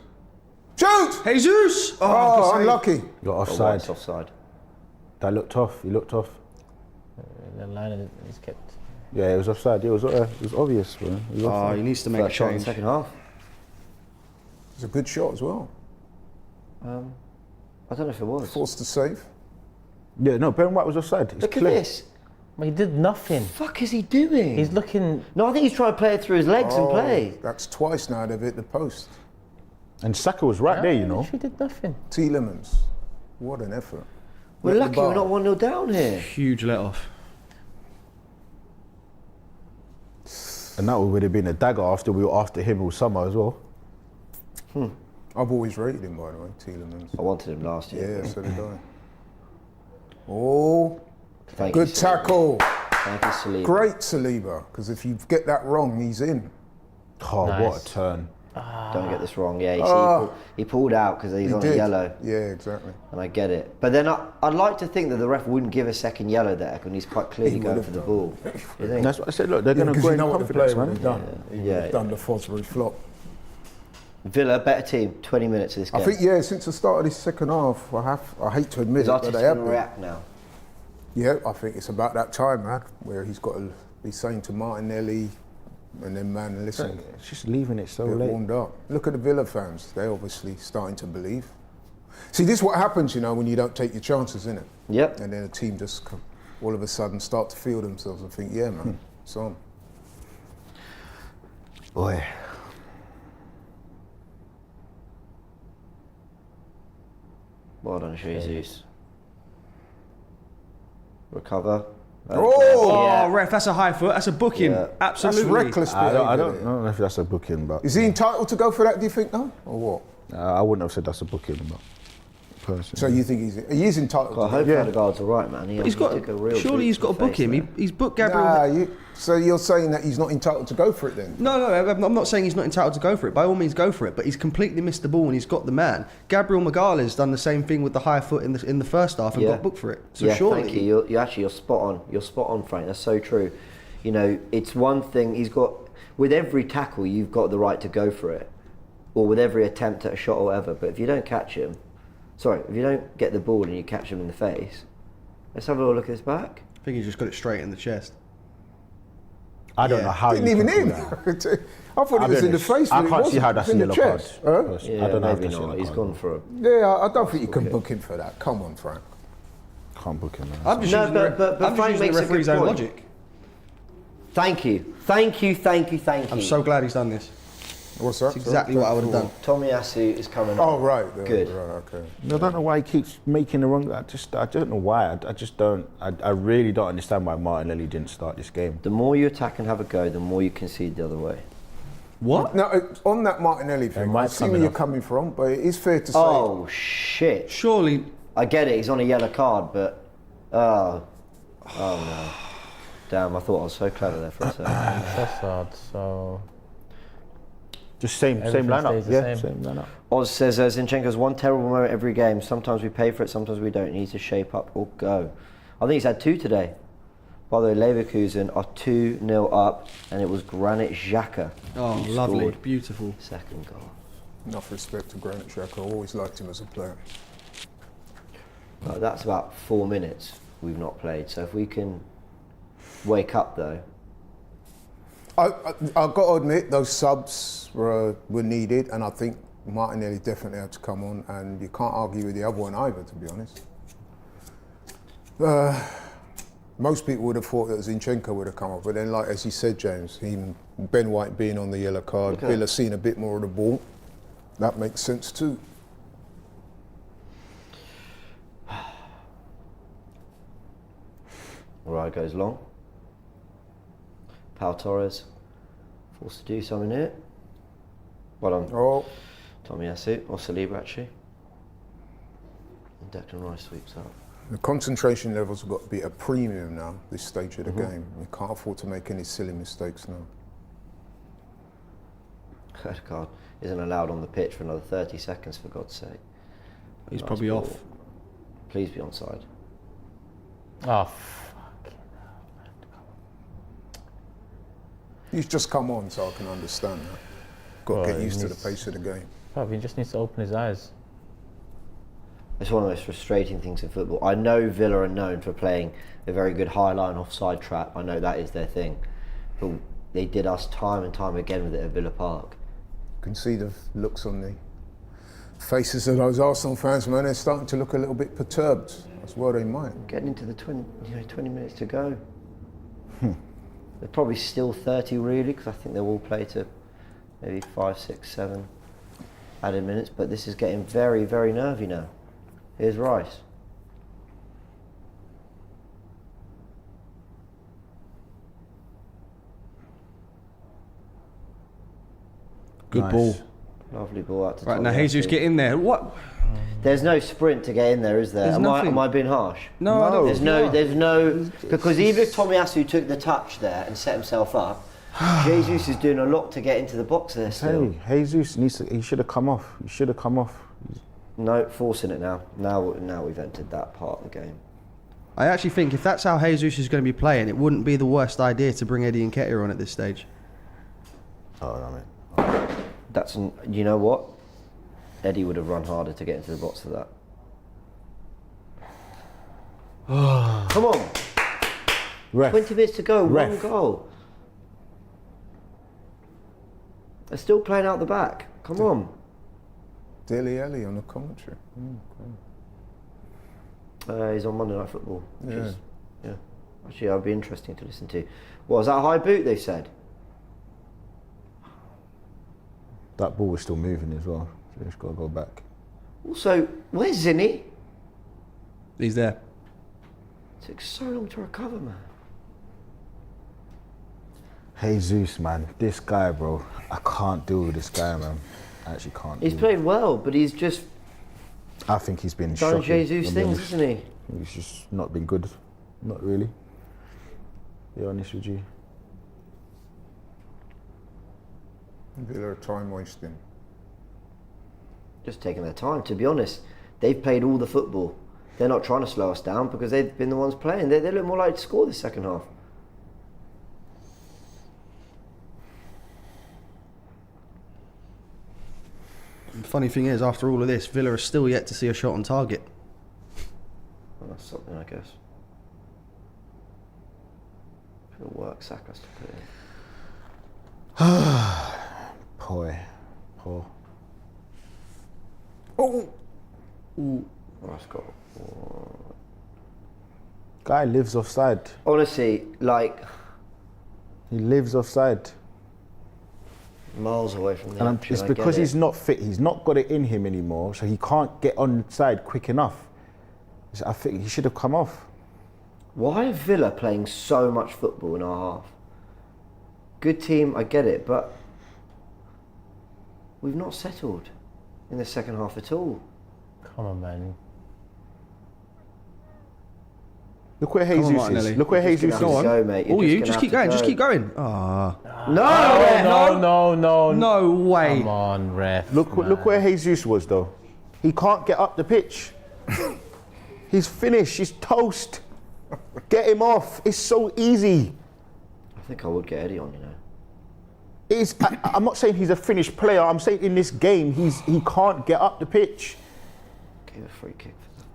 Shoot! Jesus! Oh, good save. unlucky. You're Oh, offside. it's offside. That looked off. He looked off. The line is kept. Yeah, it was offside. It was obvious, man. It was Oh, offside. he needs to make a First shot in the change. second half. It's a good shot as well. I don't know if it was. Forced to save. Yeah, no, Ben White was offside. It's Look clear. at this. But he did nothing. Fuck is he doing? He's looking. No, I think he's trying to play it through his legs and play. That's twice now they've hit the post. And Saka was right there, you know. He did nothing. Tielemans. What an effort. We're Let the lucky we're bar. not 1-0 down here. Huge let off. And that would have been a dagger after we were after him all summer as well. I've always rated him, by the way, Tielemans. I wanted him last year. Yeah, so did I. Oh, Thank good you, Saliba. tackle. Thank you, Saliba. Great Saliba, because if you get that wrong, he's in. Oh, what Nice. a turn. Don't get this wrong. Yeah, you see, he pulled out because he's He on did. a yellow, Yeah, exactly. and I get it. But then I'd like to think that the ref wouldn't give a second yellow there, because he's quite clearly He going would for have the done. ball. You think? That's what I said. Look, they're going to Because go you in know what the confidence, player would man. have done. He Yeah. would have done the Fosbury flop. Villa, better team. 20 minutes of this game. I think, yeah, since the start of this second half, I hate to admit Is it, but Arteta they have going to been. react now? Yeah, I think it's about that time, man, where he's got to be saying to Martinelli and then, man, listen, It's just leaving it so get late. warmed up. Look at the Villa fans. They're obviously starting to believe. See, this is what happens, you know, when you don't take your chances, innit? Yep. And then a team just all of a sudden start to feel themselves and think, yeah, man, it's on. Boy. Well done, Jesus. Recover. Oh! Oh, ref, that's a high foot. That's a booking. Yeah. That's Absolutely. reckless behaviour. I don't know if that's a booking, but Is he entitled to go for that, do you think, no? Or what? I wouldn't have said that's a booking, but personally. So you think he is entitled Well, I to hope Yeah. Odegaard's all right, man. He's got. took a real Surely boot he's to got to the book face him. there. He's booked Gabriel. Nah, so you're saying that he's not entitled to go for it then? No, I'm not saying he's not entitled to go for it. By all means, go for it. But he's completely missed the ball and he's got the man. Gabriel Magalhaes done the same thing with the high foot in the first half and Yeah. got booked for it. So Yeah, surely. thank you. You're spot on. You're spot on, Frank. That's so true. You know, it's one thing he's got. With every tackle, you've got the right to go for it, or with every attempt at a shot or whatever. But if you don't catch him, if you don't get the ball and you catch him in the face, let's have a little look at his back. I think he just got it straight in the chest. I don't know how Didn't you even can in. do that. I thought I'll it be was in the honest, face. I but it can't see wasn't. how It that's was a in the yellow card. chest. Huh? personally. Yeah, I don't know if maybe that's a not. yellow He's card. gone for a. Yeah, I don't think you can book him for that. Come on, Frank. Can't book him. Man. I'm just No, using but I'm Frank just using makes the a referee's good own point. logic. Thank you. I'm so glad he's done this. What's that? That's exactly what I would have done. Tomiyasu is coming. Oh, on. right. Yeah, Good. Right, okay. I don't know why he keeps making the wrong. I don't know why. I just don't. I really don't understand why Martinelli didn't start this game. The more you attack and have a go, the more you concede the other way. What? Now, on that Martinelli thing, I Mike's see where coming you're off. coming from, but it is fair to say. Oh shit! Surely. I get it. He's on a yellow card, but oh no! Damn! I thought I was so clever there for a second. Trossard, so. Just same Everything lineup. stays the Yeah, same. same lineup. Oz says Zinchenko's one terrible moment every game. Sometimes we pay for it, sometimes we don't. He needs to shape up or go. I think he's had two today. By the way, Leverkusen are 2-0 up, and it was Granit Xhaka. Oh, who lovely. scored Beautiful. second goal. Enough respect to Granit Xhaka. I always liked him as a player. That's about 4 minutes we've not played. So if we can wake up though. I've got to admit, those subs were needed, and I think Martinelli definitely had to come on, and you can't argue with the other one either, to be honest. Most people would have thought that Zinchenko would have come off, but then, like as you said, James, Ben White being on the yellow card, Villa seeing a bit more of the ball, that makes sense too. Right, goes long. Pau Torres forced to do something here. Well done. Oh. Tomiyasu, or Saliba actually. And Declan Rice sweeps up. The concentration levels have got to be at a premium now, this stage of the game. You can't afford to make any silly mistakes now. Red card isn't allowed on the pitch for another 30 seconds, for God's sake. He's Nice probably ball. off. Please be onside. Oh, He's just come on, so I can understand that. Got to get used to the pace of the game. he just needs to open his eyes. It's one of the most frustrating things in football. I know Villa are known for playing a very good high line offside trap. I know that is their thing. But they did us time and time again with it at Villa Park. You can see the looks on the faces of those Arsenal fans, man. They're starting to look a little bit perturbed. That's why they might. Getting into the 20 minutes to go. They're probably still 30 really, because I think they'll all play to maybe 5, 6, 7 added minutes. But this is getting very, very nervy now. Here's Rice. Good ball. Lovely ball out to Right, now Tomiyasu. Jesus, get in there. What? There's no sprint to get in there, is there? There's nothing. Am I being harsh? No, I don't. There's no, because even if Tomiyasu took the touch there and set himself up, Jesus is doing a lot to get into the box there still. Hey, Jesus he should have come off. He should have come off. No, forcing it now. Now we've entered that part of the game. I actually think if that's how Jesus is going to be playing, it wouldn't be the worst idea to bring Eddie Nketiah on at this stage. Oh, damn it. You know what? Eddie would have run harder to get into the box for that. Come on. Ref. 20 minutes to go, Ref. one goal. They're still playing out the back. Come on. Dele Alli on the commentary. He's on Monday Night Football. Which Yeah. is, yeah. Actually, that'd be interesting to listen to. What, was that a high boot, they said? That ball was still moving as well. So it's got to go back. Also, where's Zinni? He's there. Took so long to recover, man. Jesus, man. This guy, bro. I can't deal with this guy, man. I actually can't. He's played well, but he's just I think he's been done shocking. Jesus I'll be things, honest. isn't he? He's just not been good. Not really. Be honest with you. Villa are time wasting. Just taking their time, to be honest. They've played all the football. They're not trying to slow us down because they've been the ones playing. They look more likely to score this second half. The funny thing is, after all of this, Villa are still yet to see a shot on target. Well, that's something, I guess. It'll work, Saka's to put it in. Poor. Rice got. Guy lives offside. Honestly, like He lives offside. miles away from the And action. it's I get because it. he's not fit. He's not got it in him anymore, so he can't get on side quick enough. So I think he should have come off. Why are Villa playing so much football in our half? Good team, I get it, but we've not settled in the second half at all. Come on, man. Look where Come on, Jesus Martinelli. is. Look where You're just Jesus gonna is. have to go, mate. You're Oh, you gonna just have keep to going. go. Just keep going. Ah, No! No. no way. Come on, ref. Look man. where Jesus was though. He can't get up the pitch. He's finished. He's toast. Get him off. It's so easy. I think I would get Eddie on, you know. I'm not saying he's a finished player. I'm saying in this game he can't get up the pitch. Give a free kick for that.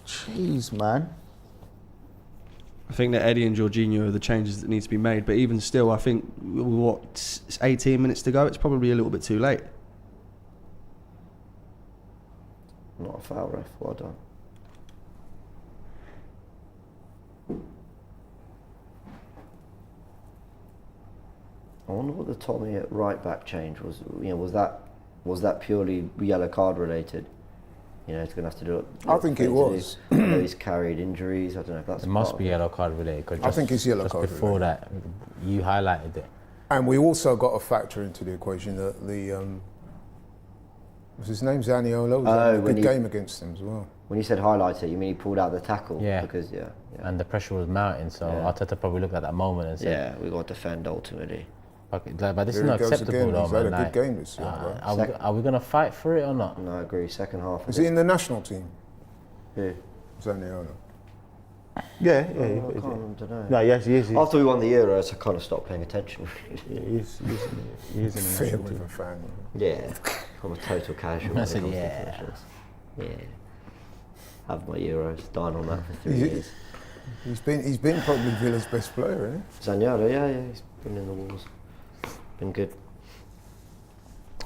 Jeez, man. I think that Eddie and Jorginho are the changes that need to be made. But even still, I think, it's 18 minutes to go. It's probably a little bit too late. Not a foul, ref. Well done. I wonder what the Tommy at right back change was. Was that purely yellow card related? He's going to have to do it. I think it was. I know he's carried injuries. I don't know if that's. It must be yellow card related. I think it's yellow just card before that, you highlighted it. And we also got to factor into the equation that was his name Zaniolo? Was a good game against him as well. When you said highlight it, you mean he pulled out the tackle? Yeah. Because And the pressure was mounting, so Arteta probably looked at that moment and said, we got to defend ultimately. But this Here is not he goes acceptable again. though, He's had man. a good game this year. Are we going to fight for it or not? No, I agree. Second half. Is he in the national team? Who? Zaniolo. Yeah. I don't know. No, yes, he is. After we won the Euros, I kind of stopped paying attention. He is in the Fair national with team. a fan. Yeah, I'm a total casual. I said, when it yeah. comes to professionals. Have my Euros, dying on that for 3 He- years. He's been probably Villa's best player, isn't Zaniolo, yeah, he's been in the walls. Been good.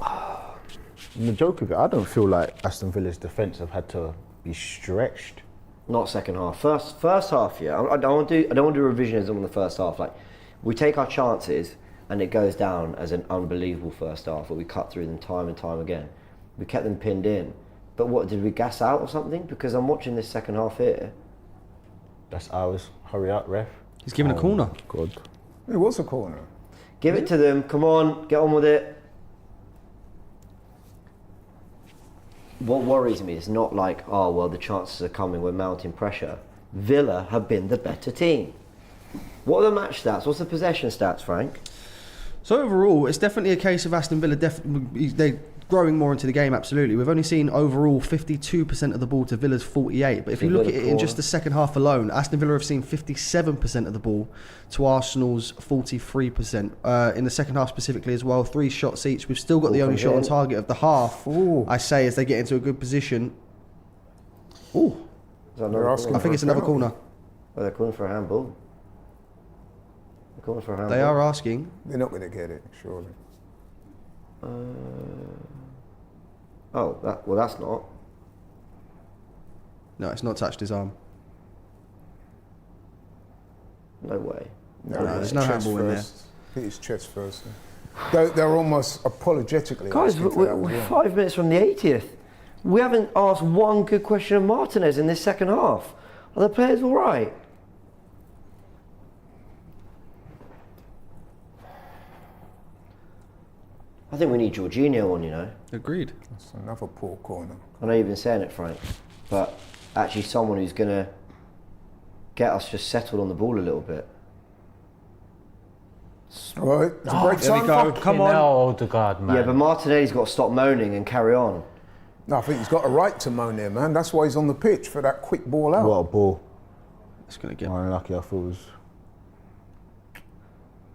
And the joke of it, I don't feel like Aston Villa's defence have had to be stretched. Not second half. First half, yeah. I don't want to do revisionism on the first half. Like, we take our chances and it goes down as an unbelievable first half where we cut through them time and time again. We kept them pinned in. But what, did we gas out or something? Because I'm watching this second half here. That's ours. Hurry up, ref. He's given a corner. God. he? It was a corner. Give it to them. Come on, get on with it. What worries me is not like, oh, well, the chances are coming, we're mounting pressure. Villa have been the better team. What are the match stats? What's the possession stats, Frank? So overall, it's definitely a case of Aston Villa. They're growing more into the game. Absolutely, we've only seen overall 52% of the ball to Villa's 48. But if you look at it in just the second half alone, Aston Villa have seen 57% of the ball to Arsenal's 43%. In the second half specifically as well, 3 shots each. We've still got the only shot on target of the half. I say as they get into a good position. Ooh, I think it's another corner. Oh, they're calling for a handball. They're calling for a handball. They are asking. They're not going to get it, surely. That's not. No, it's not touched his arm. No way. No, there's no handball in there. I think it's chest first. They're almost apologetically. Guys, asking for that we're as well. 5 minutes from the 80th. We haven't asked one good question of Martinez in this second half. Are the players all right? I think we need Jorginho on, Agreed. That's another poor corner. I know you've been saying it, Frank, but actually someone who's going to get us just settled on the ball a little bit. All right, it's a break There we time. go. Come on. Odegaard, man. Yeah, but Martinelli's got to stop moaning and carry on. No, I think he's got a right to moan here, man. That's why he's on the pitch, for that quick ball out. What a ball. It's going to get. Unlucky, I thought it was.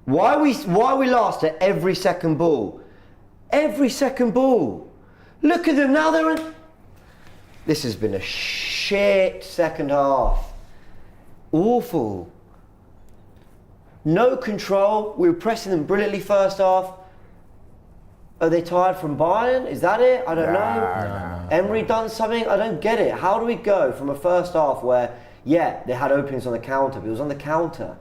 Why are we last at every second ball? Every second ball. Look at them now. They're in. This has been a shit second half. Awful. No control. We were pressing them brilliantly first half. Are they tired from Bayern? Is that it? I don't know. Emery done something? I don't get it. How do we go from a first half where, yeah, they had openings on the counter, but it was on the counter.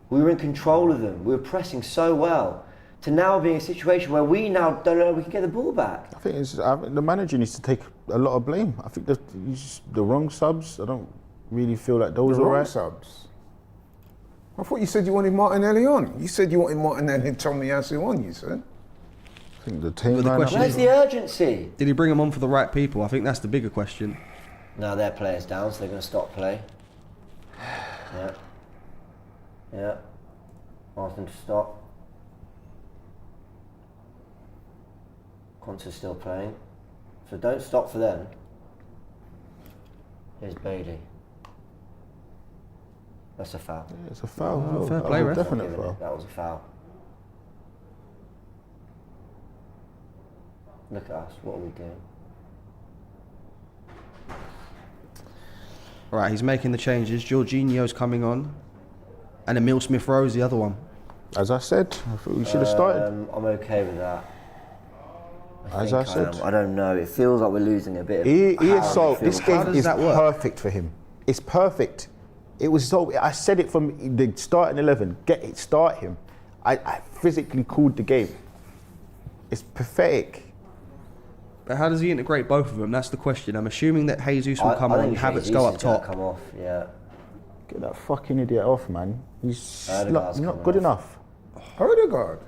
We were in control of them. We were pressing so well. To now being a situation where we now don't know if we can get the ball back. I think the manager needs to take a lot of blame. I think the wrong subs. I don't really feel like those The are wrong right. subs. I thought you said you wanted Martinelli on. You said you wanted Martinelli and Tomiyasu on, you said. I think the team. But the lineup- question Where's the urgency? Did he bring them on for the right people? I think that's the bigger question. No, their players down, so they're going to stop play. Yeah. Ask them to stop. Conte's still playing. So don't stop for them. Here's Bailey. That's a foul. Yeah, it's a foul. fair play, ref. Definite Giving it, foul. that was a foul. Look at us, what are we doing? Right, he's making the changes. Jorginho's coming on. And Emil Smith-Rowe's the other one. As I said, I thought we should have started. I'm okay with that. As I said. I don't know. It feels like we're losing a bit of This How game does is that work? perfect for him. It's perfect. It was so. I said it from the starting 11. Start him. I physically called the game. It's pathetic. But how does he integrate both of them? That's the question. I'm assuming that Jesus will come on and Havertz go up top. Come off, yeah. Get that fucking idiot off, man. He's Odegaard's not coming good off. enough. Odegaard.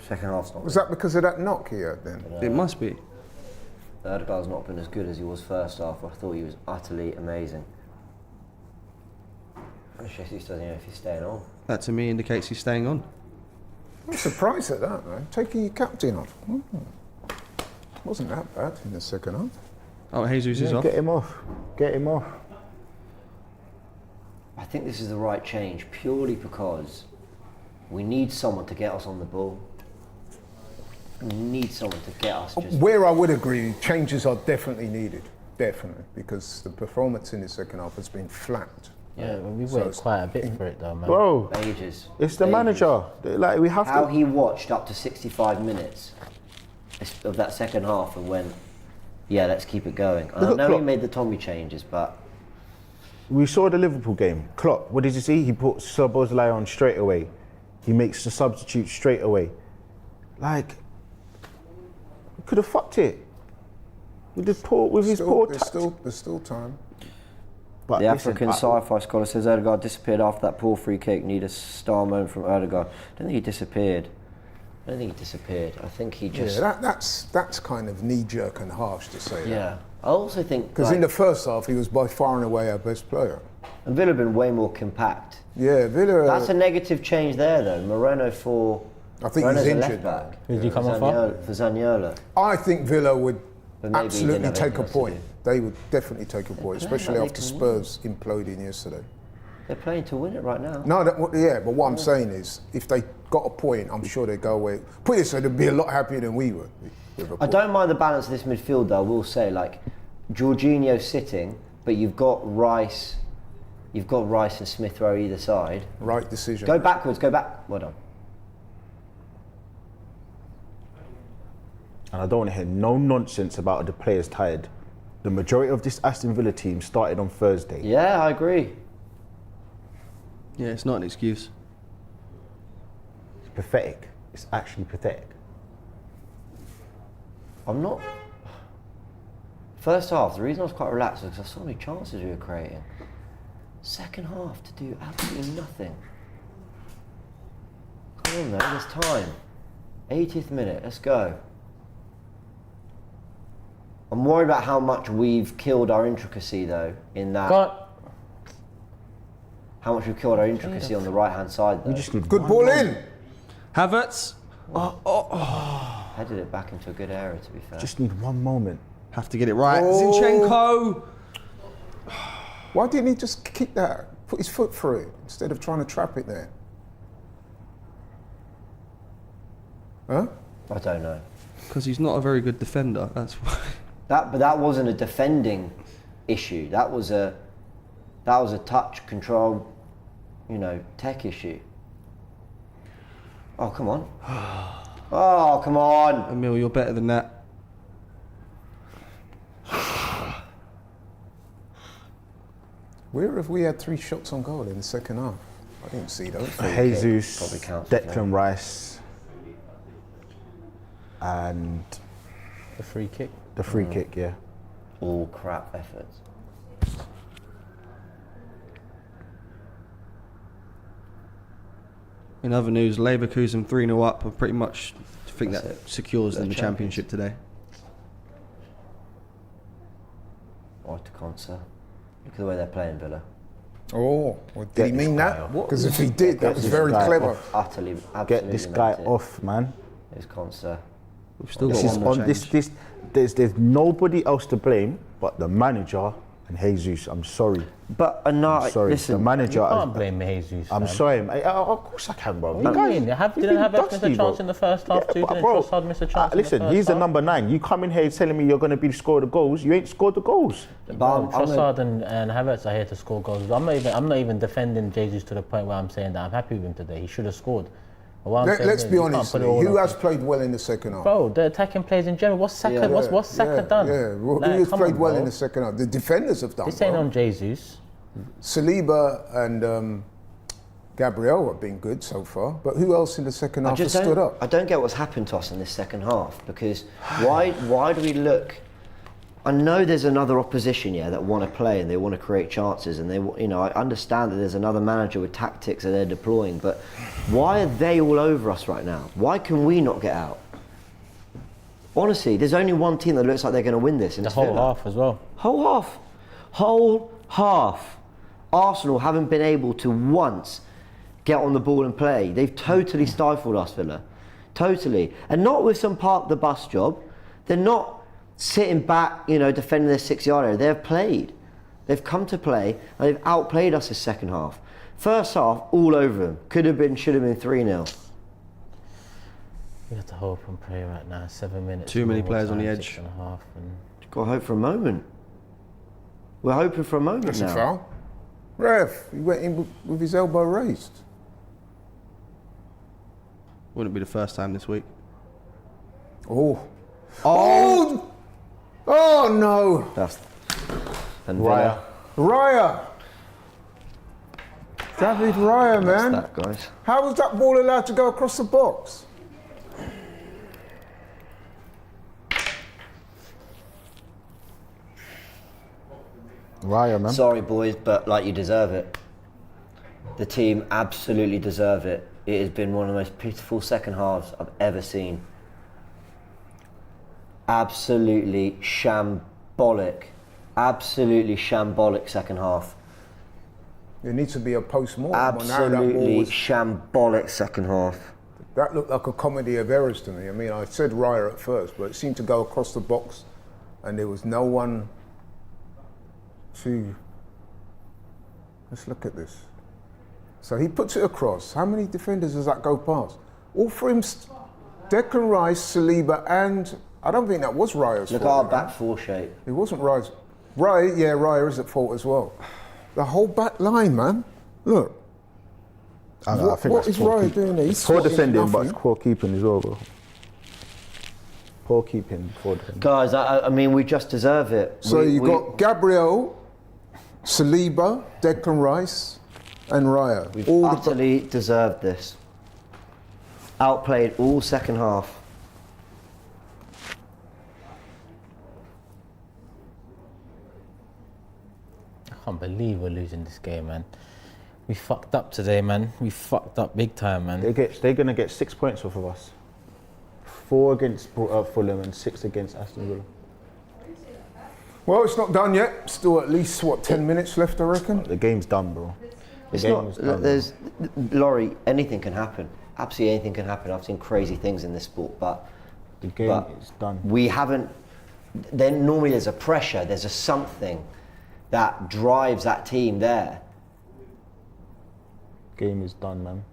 Second half's not. Was that because of that knock he had then? It must be. Odegaard's not been as good as he was first half. I thought he was utterly amazing. Jesus doesn't know if he's staying on. That to me indicates he's staying on. I'm surprised at that, man. Taking your captain off. Wasn't that bad in the second half. Oh, Jesus is off. Get him off. Get him off. I think this is the right change purely because we need someone to get us on the ball. We need someone to get us just... Where I would agree, changes are definitely needed. Definitely. Because the performance in the second half has been flat. Yeah, we waited quite a bit for it though, man. Bro, Ages. it's the Ages. manager. Like, we have How to... he watched up to 65 minutes of that second half and went, yeah, let's keep it going. And I Look at know he Klopp. made the Tommy changes, but... We saw the Liverpool game. Klopp, what did you see? He put Szoboszlai on straight away. He makes the substitute straight away. Like, we could have fucked it. With his poor There's still time. But The listen, African sci-fi scholar says Odegaard disappeared after that poor free kick. Need a star moment from Odegaard. I don't think he disappeared. I think he just... Yeah, that's kind of knee-jerk and harsh to say that. Yeah. I also think... Because in the first half, he was by far and away our best player. And Villa have been way more compact. Yeah, Villa... That's a negative change there, though. Moreno for... I think Moreno's he's a injured left back. Who did you come off for? For Zaniola. I think Villa would But maybe he didn't absolutely have take a anything else to point. do. They would definitely take a point, playing especially like after they can Spurs imploding yesterday. They're playing to win it right now. No, but what I'm saying is, if they got a point, I'm sure they'd go away. Put it this way, they'd be a lot happier than we were. I don't mind the balance of this midfield, though. I will say, like, Jorginho sitting, but you've got Rice and Smith Rowe either side. Right decision. Go backwards, go back. Well done. and I don't want to hear no nonsense about the players tired. The majority of this Aston Villa team started on Thursday. Yeah, I agree. Yeah, it's not an excuse. It's pathetic. It's actually pathetic. I'm not... First half, the reason I was quite relaxed was because I saw how many chances we were creating. Second half, to do absolutely nothing. Come on, though, there's time. 80th minute, let's go. I'm worried about how much we've killed our intricacy, though, in that... How much we've killed our intricacy on the right-hand side, though. We just need Good one ball more. in. Havertz. Headed it back into a good area, to be fair. Just need one moment. Have to get it right. Oh. Zinchenko. Why didn't he just kick that? Put his foot through it instead of trying to trap it there. Huh? I don't know. Because he's not a very good defender, that's why. But that wasn't a defending issue. That was a touch control, tech issue. Oh, come on. Oh, come on. Emil, you're better than that. Where have we had 3 shots on goal in the second half? I didn't see those. Jesus, Probably counts, Declan Rice, and The free kick. the free kick, yeah. All crap efforts. In other news, Leverkusen 3-0 up. I pretty much think That's that it. secures them the They're championship today. Right to concert. Look at the way they're playing, Villa. Oh, well, did Get he this mean guy that? off. Because if he did, that was this very guy clever. off. Utterly, absolutely Get this guy meant it. off, man. It's concert. We've still This got is one more on change. there's nobody else to blame but the manager And Jesus, I'm sorry. But I'm sorry. listen, the manager. You can't blame Jesus. I'm man. sorry. Of course I can, bro. What do you mean? Didn't Havertz miss a chance in the first half too? Didn't Trossard miss a chance listen, in the first he's the half? number 9. You come in here telling me you're going to be scored the goals. You ain't scored the goals. Trossard and Havertz are here to score goals. I'm not even defending Jesus to the point where I'm saying that I'm happy with him today. He should have scored. Let's be honest. Who has played well in the second half? Bro, the attacking players in general. What's Saka? What's Saka done? Yeah, who has played well in the second half? The defenders have done. This ain't on Jesus. Saliba and Gabriel have been good so far, but who else in the second half has stood up? I don't get what's happened to us in this second half, because why do we look? I know there's another opposition, that want to play and they want to create chances, and I understand that there's another manager with tactics that they're deploying, but why are they all over us right now? Why can we not get out? Honestly, there's only one team that looks like they're going to win this. The whole half as well. Whole half. Arsenal haven't been able to once get on the ball and play. They've totally stifled us, Villa. Totally. And not with some park the bus job. They're not sitting back, defending their 6-yard area. They've played. They've come to play, and they've outplayed us this second half. First half, all over them. Should have been 3-0. We have to hope and pray right now. 7 minutes. Too many players on the edge. 6.5. Got to hope for a moment. We're hoping for a moment That's now. a foul. Ref, he went in with his elbow raised. Wouldn't be the first time this week. Oh no! That's and Raya. Raya! David Raya, man. That's that, guys. How was that ball allowed to go across the box? Raya, man. Sorry, boys, but you deserve it. The team absolutely deserve it. It has been one of the most pitiful second halves I've ever seen. Absolutely shambolic second half. There needs to be a post-mortem on how that ball Absolutely was. shambolic second half. That looked like a comedy of errors to me. I mean, I said Raya at first, but it seemed to go across the box and there was no one to... Let's look at this. So he puts it across. How many defenders does that go past? All for him, Declan Rice, Saliba, and I don't think that was Raya's fault. Look at our back four shape. It wasn't Raya's. Raya is at fault as well. The whole back line, man. Look. I think what that's is poor Raya doing there? He's Poor swatting defending, but nothing. it's poor keeping as well, bro. Poor keeping, poor defending. Guys, I mean, we just deserve it. So you got Gabriel, Saliba, Declan Rice, and Raya. We've utterly deserved this. Outplayed all second half. I can't believe we're losing this game, man. We fucked up today, man. We fucked up big time, man. They're going to get 6 points off of us. 4 against Fulham and 6 against Aston Villa. Well, it's not done yet. Still at least, 10 minutes left, I reckon? The game's done, bro. It's not. Laurie, anything can happen. Absolutely anything can happen. I've seen crazy things in this sport, but the game is done. We haven't. Then normally there's a pressure. There's a something that drives that team there. Game is done, man.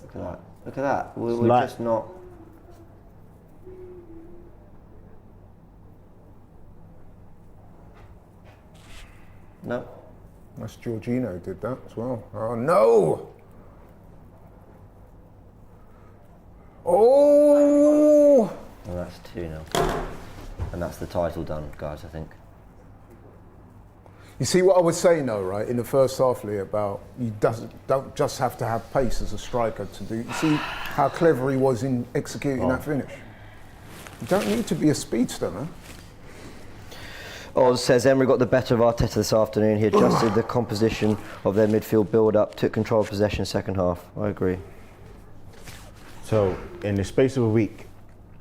Look at that. Look at that. We're just not. No. That's Jorginho did that as well. Oh no! Oh! Well, that's 2-0. And that's the title done, guys, I think. You see what I was saying though, right, in the first half, Lee, about you don't just have to have pace as a striker to do. You see how clever he was in executing that finish? You don't need to be a speedster, man. Oz says Emery got the better of Arteta this afternoon. He adjusted the composition of their midfield build-up, took control of possession second half. I agree. So, in the space of a week,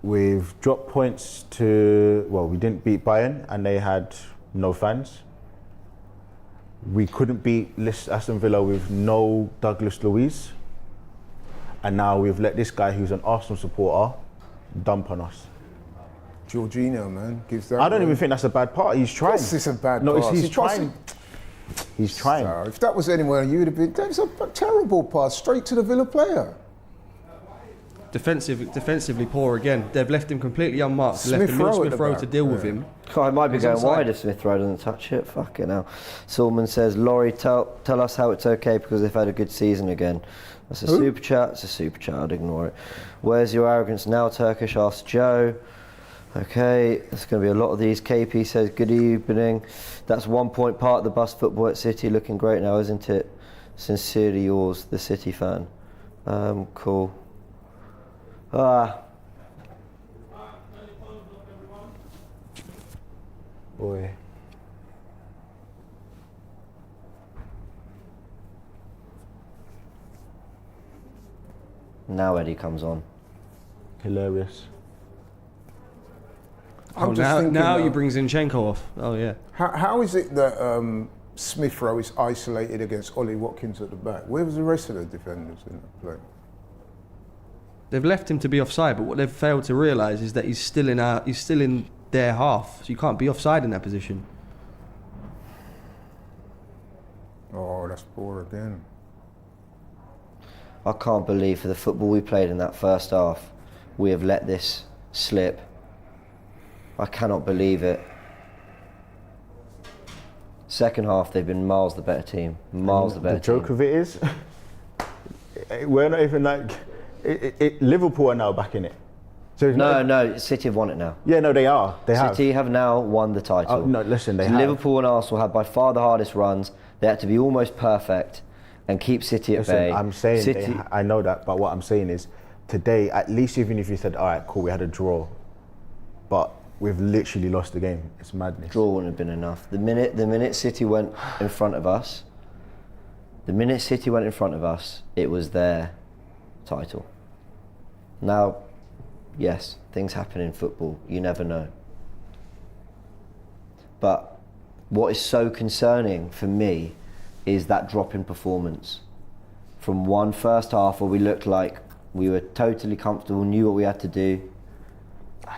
we've dropped points to, well, we didn't beat Bayern and they had no fans. We couldn't beat Aston Villa with no Douglas Luiz. And now we've let this guy who's an Arsenal supporter dump on us. Jorginho, man, gives that. I don't even think that's a bad part. He's trying. This is a bad no, pass. he's trying. He's trying. So if that was anywhere, you would have been. That's a terrible pass straight to the Villa player. Defensively poor again. They've left him completely unmarked. Left him Smith Rowe to deal with him. I might be He's going onside. wide if Smith Rowe doesn't touch it. Fucking hell. Solomon says, Laurie, tell us how it's okay because they've had a good season again. That's a super chat. It's a super chat. I'd ignore it. Where's your arrogance now, Turkish? Asked Joe. Okay, there's going to be a lot of these. KP says, good evening. That's 1 point part of the bus football at City. Looking great now, isn't it? Sincerely yours, the City fan. Cool. Boy. Now Eddie comes on. Hilarious. I'm just thinking now you bring Zinchenko off. Oh yeah. How is it that Smith Rowe is isolated against Ollie Watkins at the back? Where was the rest of the defenders in that play? They've left him to be offside, but what they've failed to realise is that he's still in their half, so you can't be offside in that position. Oh, that's poor again. I can't believe for the football we played in that first half, we have let this slip. I cannot believe it. Second half, they've been miles the better team. Miles the better team. The joke of it is, we're not even like, Liverpool are now back in it. So No, City have won it now. Yeah, no, they are. They have. City have now won the title. Oh, no, listen, they have. Liverpool and Arsenal had by far the hardest runs. They had to be almost perfect and keep City at bay. I'm saying, I know that, but what I'm saying is, today, at least even if you said, all right, cool, we had a draw, but we've literally lost the game. It's madness. Draw wouldn't have been enough. The minute City went in front of us, it was their title. Now, yes, things happen in football. You never know. But what is so concerning for me is that drop in performance. From one first half where we looked like we were totally comfortable, knew what we had to do,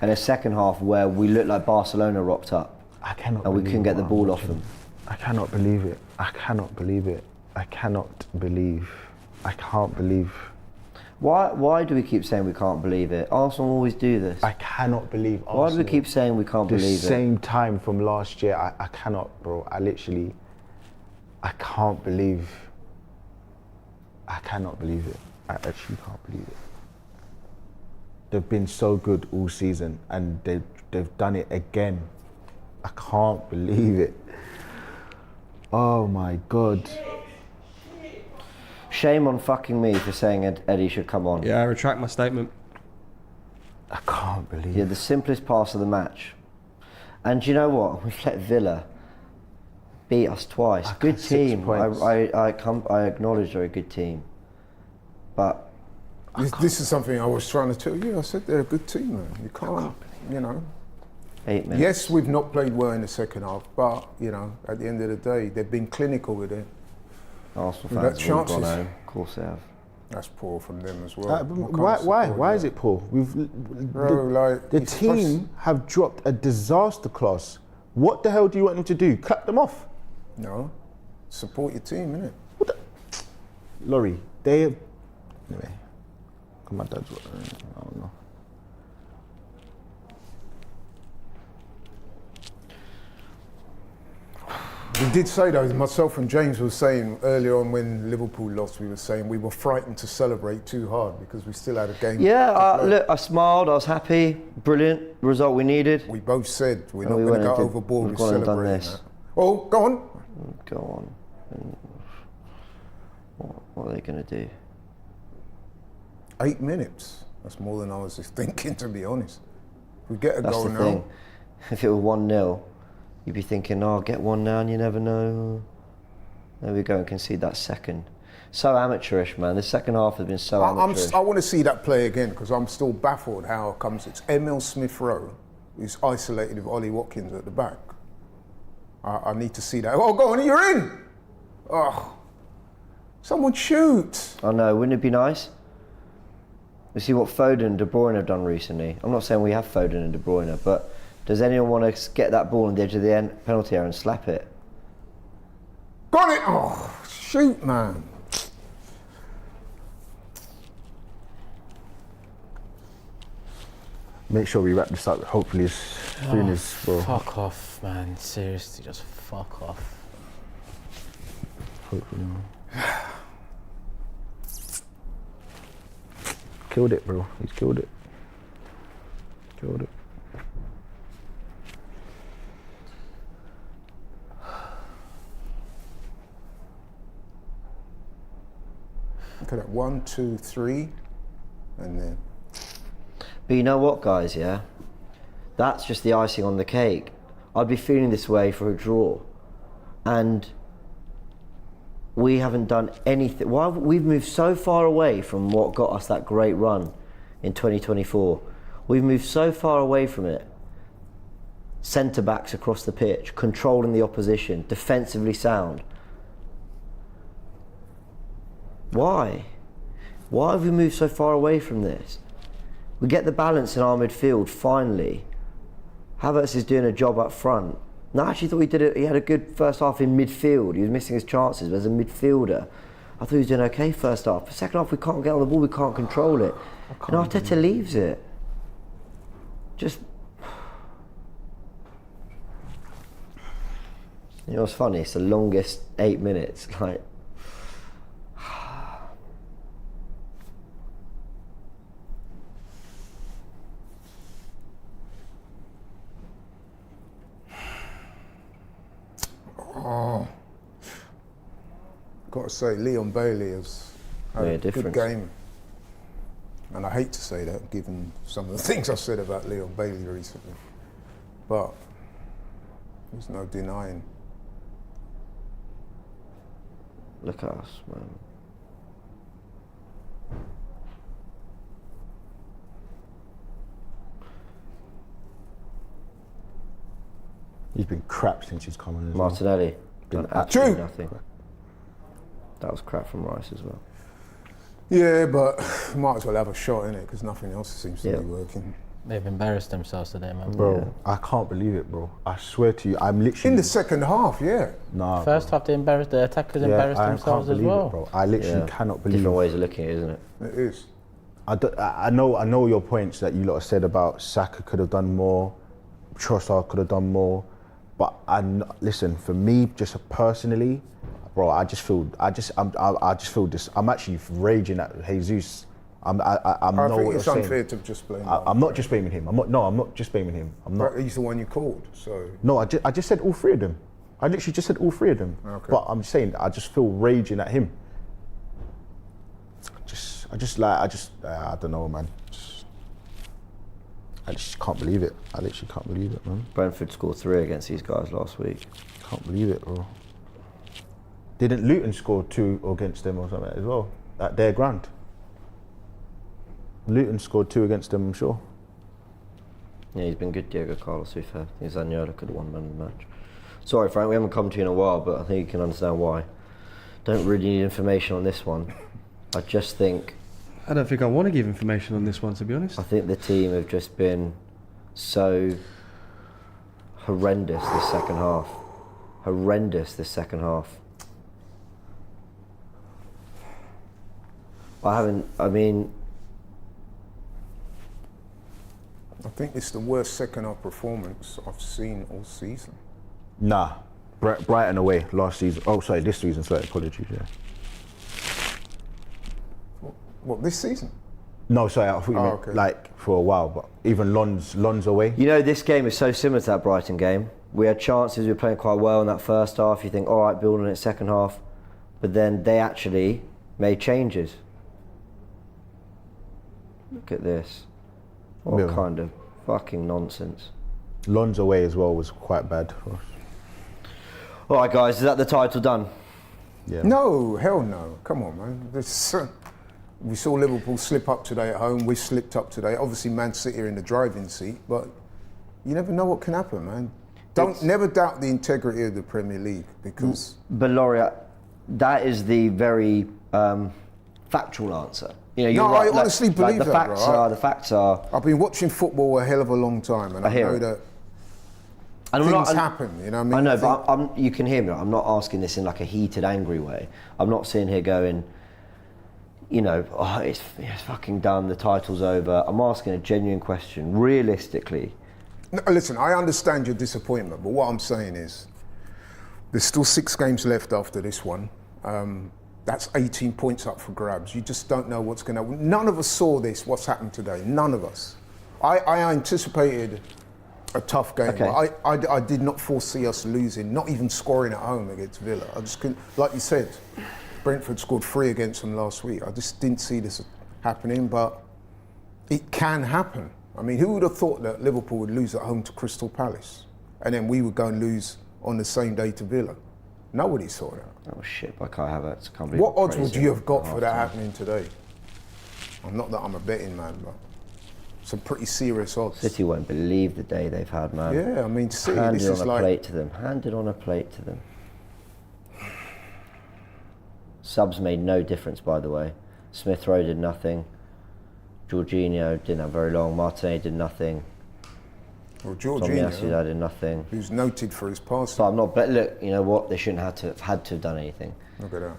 and a second half where we looked like Barcelona rocked up. I cannot and we couldn't get the ball off them. I cannot believe it. I can't believe. Why do we keep saying we can't believe it? Arsenal always do this. I cannot believe Arsenal. Why do we keep saying we can't believe it? The same time from last year, I cannot, bro. I can't believe. I cannot believe it. I actually can't believe it. They've been so good all season, and they've done it again. I can't believe it. Oh my God. Shame on fucking me for saying Eddie should come on. Yeah, I retract my statement. I can't believe Yeah, the simplest pass of the match. And do you know what? We've let Villa beat us twice. Good team. I acknowledge they're a good team. But this is something I was trying to tell you. I said they're a good team, man. You can't, you know. 8 minutes. Yes, we've not played well in the second half, but, you know, at the end of the day, they've been clinical with it. Arsenal fans have all gone home. Of course they have. That's poor from them as well. Why is it poor? The team have dropped a disaster class. What the hell do you want them to do? Cut them off? No. Support your team, innit? Laurie, they have... Anyway. My dad's... I don't know. We did say though, myself and James were saying earlier on when Liverpool lost, we were saying we were frightened to celebrate too hard because we still had a game. Yeah, look, I smiled, I was happy, brilliant, result we needed. We both said we're not going to go overboard with celebrating that. Oh, go on. Go on. What are they going to do? 8 minutes. That's more than I was thinking, to be honest. If we get a That's goal the now. thing. If it were 1-0, you'd be thinking, oh, get one now and you never know. There we go and concede that second. So amateurish, man. The second half has been so amateurish. I want to see that play again because I'm still baffled how it comes. It's Emil Smith-Rowe who's isolated with Ollie Watkins at the back. I need to see that. Oh, go on, you're in! Oh, someone shoot! I know, wouldn't it be nice? We see what Foden and De Bruyne have done recently. I'm not saying we have Foden and De Bruyne, but does anyone want to get that ball on the edge of the penalty area and slap it? Got it! Oh, shoot, man. Make sure we wrap this up, hopefully as soon as... Well, fuck off, man. Seriously, just fuck off. hopefully. Killed it, bro. He's killed it. Killed it. Look at that, 1, 2, 3, and then. But you know what, guys, yeah? That's just the icing on the cake. I'd be feeling this way for a draw. And we haven't done anything. We've moved so far away from what got us that great run in 2024. We've moved so far away from it. Centre backs across the pitch, controlling the opposition, defensively sound. Why? Why have we moved so far away from this? We get the balance in our midfield finally. Havertz is doing a job up front. No, I actually thought he had a good first half in midfield. He was missing his chances, but as a midfielder, I thought he was doing okay first half. The second half, we can't get on the ball, we can't control it. And Arteta leaves it. Just... You know what's funny? It's the longest 8 minutes. Like, oh, got to say, Leon Bailey has had a good game. And I hate to say that, given some of the things I've said about Leon Bailey recently. But there's no denying. Look at us, man. He's been crap since he's come on. Martinelli. Been Done absolutely nothing. That was crap from Rice as well. Yeah, but might as well have a shot in it because nothing else seems to be working. They've embarrassed themselves today, man. Bro, I can't believe it, bro. I swear to you, I'm literally... In the second half, yeah. Nah, First half, the attackers embarrassed themselves as well. It, bro. I literally cannot believe Different ways of looking at it, isn't it? It is. I know your points that you lot have said about Saka could have done more, Trossard could have done more, but listen, for me, just personally, bro, I just feel this. I'm actually raging at Jesus. I think it's unfair to just blame him. I'm not just blaming him. I'm not just blaming him. I'm not. But he's the one you called, so. No, I just said all three of them. I literally just said all three of them. Okay. But I'm saying I just feel raging at him. I don't know, man. I just can't believe it. I literally can't believe it, man. Brentford scored 3 against these guys last week. Can't believe it, bro. Didn't Luton score 2 against them or something as well? At their ground. Luton scored 2 against them, I'm sure. Yeah, he's been good, Diego Carlos, to be fair. I think Zaniolo could have won man of the match. Sorry, Frank, we haven't come to you in a while, but I think you can understand why. Don't really need information on this one. I just think... I don't think I want to give information on this one, to be honest. I think the team have just been so horrendous this second half. Horrendous this second half. I think it's the worst second half performance I've seen all season. Nah, Brighton away last season. Oh, sorry, this season. Sorry, apologies. Yeah. What, this season? No, sorry, I thought you meant like for a while, but even Lons away. You know, this game is so similar to that Brighton game. We had chances, we were playing quite well in that first half. You think, all right, building it second half. But then they actually made changes. Look at this. What kind of fucking nonsense. Lons away as well was quite bad for us. All right, guys, is that the title done? Yeah. No, hell no. Come on, man. We saw Liverpool slip up today at home. We slipped up today. Obviously, Man City are in the driving seat, but you never know what can happen, man. Never doubt the integrity of the Premier League because. But Laurie, that is the very factual answer. You know, you're No, right. I honestly believe the that, facts bro. are the facts are. I've been watching football a hell of a long time, and I hear know it. that And things happen. You know what I mean? I know, but you can hear me. I'm not asking this in like a heated, angry way. I'm not sitting here going, you know, oh, it's fucking done. The title's over. I'm asking a genuine question, realistically. No, listen, I understand your disappointment, but what I'm saying is, there's still 6 games left after this one. That's 18 points up for grabs. You just don't know what's going to happen. None of us saw what's happened today. None of us. I anticipated a tough game. Okay. But I did not foresee us losing, not even scoring at home against Villa. I just couldn't, like you said, Brentford scored 3 against them last week. I just didn't see this happening, but it can happen. I mean, who would have thought that Liverpool would lose at home to Crystal Palace and then we would go and lose on the same day to Villa? Nobody saw that. Oh shit, by Kai Havertz. Can't believe What odds crazy would you have got for that half-time. happening today? I'm not that I'm a betting man, but some pretty serious odds. City won't believe the day they've had, man. Yeah, I mean, City, Handed this is on a like... plate to them. Handed on a plate to them. Subs made no difference, by the way. Smith Rowe did nothing. Jorginho didn't have very long. Martinez did nothing. Well, Tomiyasu Jorginho, did nothing. who's noted for his passing. But I'm not. But look, you know what? They shouldn't have had to have done anything. Look at that.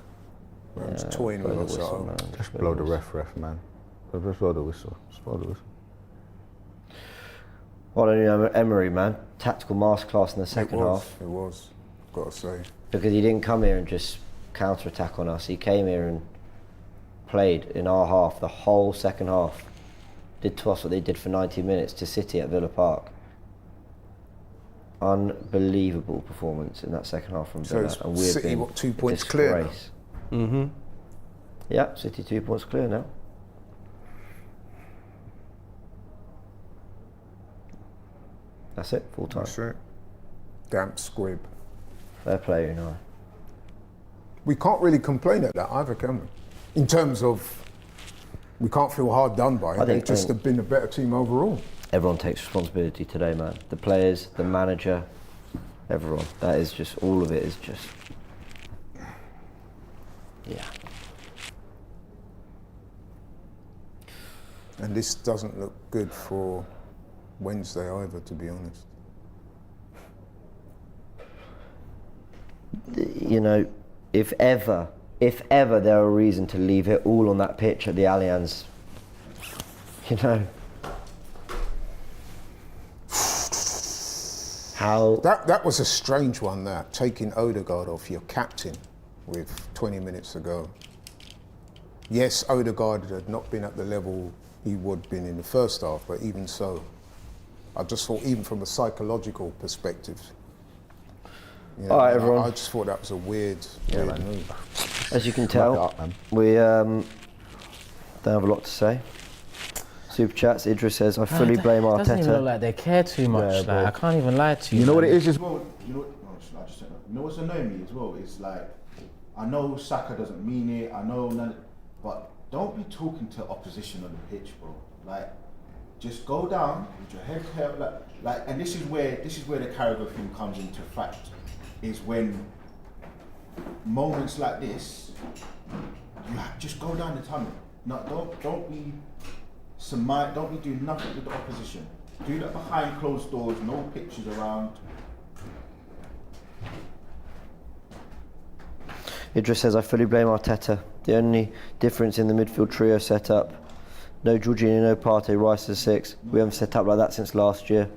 Man was toying Blow with the us at whistle, home. man. Just blow the ref, man. Just blow the whistle. Just blow the whistle. Well, you know, Emery, man, tactical masterclass in the second half. It was, got to say. Because he didn't come here and just counter-attack on us. He came here and played in our half, the whole second half. Did to us what they did for 90 minutes to City at Villa Park. Unbelievable performance in that second half from Villa. So And we have City, been what, 2 points a clear now? disgrace. Mm-hmm. Yeah, City 2 points clear now. That's it, full time. That's it. Damp squib. Fair play, you know. We can't really complain at that either, can we? In terms of, we can't feel hard done by it. They just have been a better team overall. Everyone takes responsibility today, man. The players, the manager, everyone. That is just, all of it is just, yeah. And this doesn't look good for Wednesday either, to be honest. You know, if ever there are a reason to leave it all on that pitch at the Allianz, you know, how... That was a strange one, that, taking Odegaard off your captain with 20 minutes to go. Yes, Odegaard had not been at the level he would have been in the first half, but even so, I just thought, even from a psychological perspective, you know, all right, everyone. I just thought that was a weird move. As you can tell, we don't have a lot to say. Super chats. Idris says, "I fully blame Arteta." Doesn't even look like they care too much. Yeah, like, I can't even lie to you. You know what man. it is as well? You know what's annoying me as well? It's like, I know Saka doesn't mean it, I know none, but don't be talking to opposition on the pitch, bro. Like, just go down with your head held, like, and this is where the Carragher thing comes into fact, is when moments like this, you just go down the tunnel. No, don't be doing nothing with the opposition. Do that behind closed doors, no pictures around. Idris says, "I fully blame Arteta. The only difference in the midfield trio setup, no Jorginho, no Partey, Rice as 6. We haven't set up like that since last year."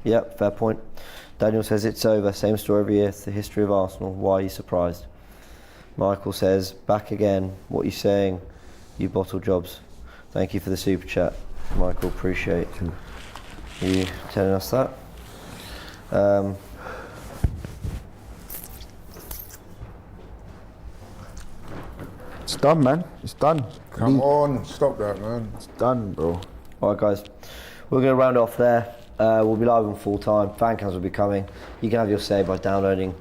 Yep, fair point. Daniel says, "It's over. Same story every year. It's the history of Arsenal. Why are you surprised?" Michael says, "Back again. What are you saying? You bottle jobs." Thank you for the super chat, Michael. Appreciate you telling us that. It's done, man. It's done. Come on, stop that, man. It's done, bro. All right, guys. We're going to round off there. We'll be live on full time. Fan cams will be coming. You can have your say by downloading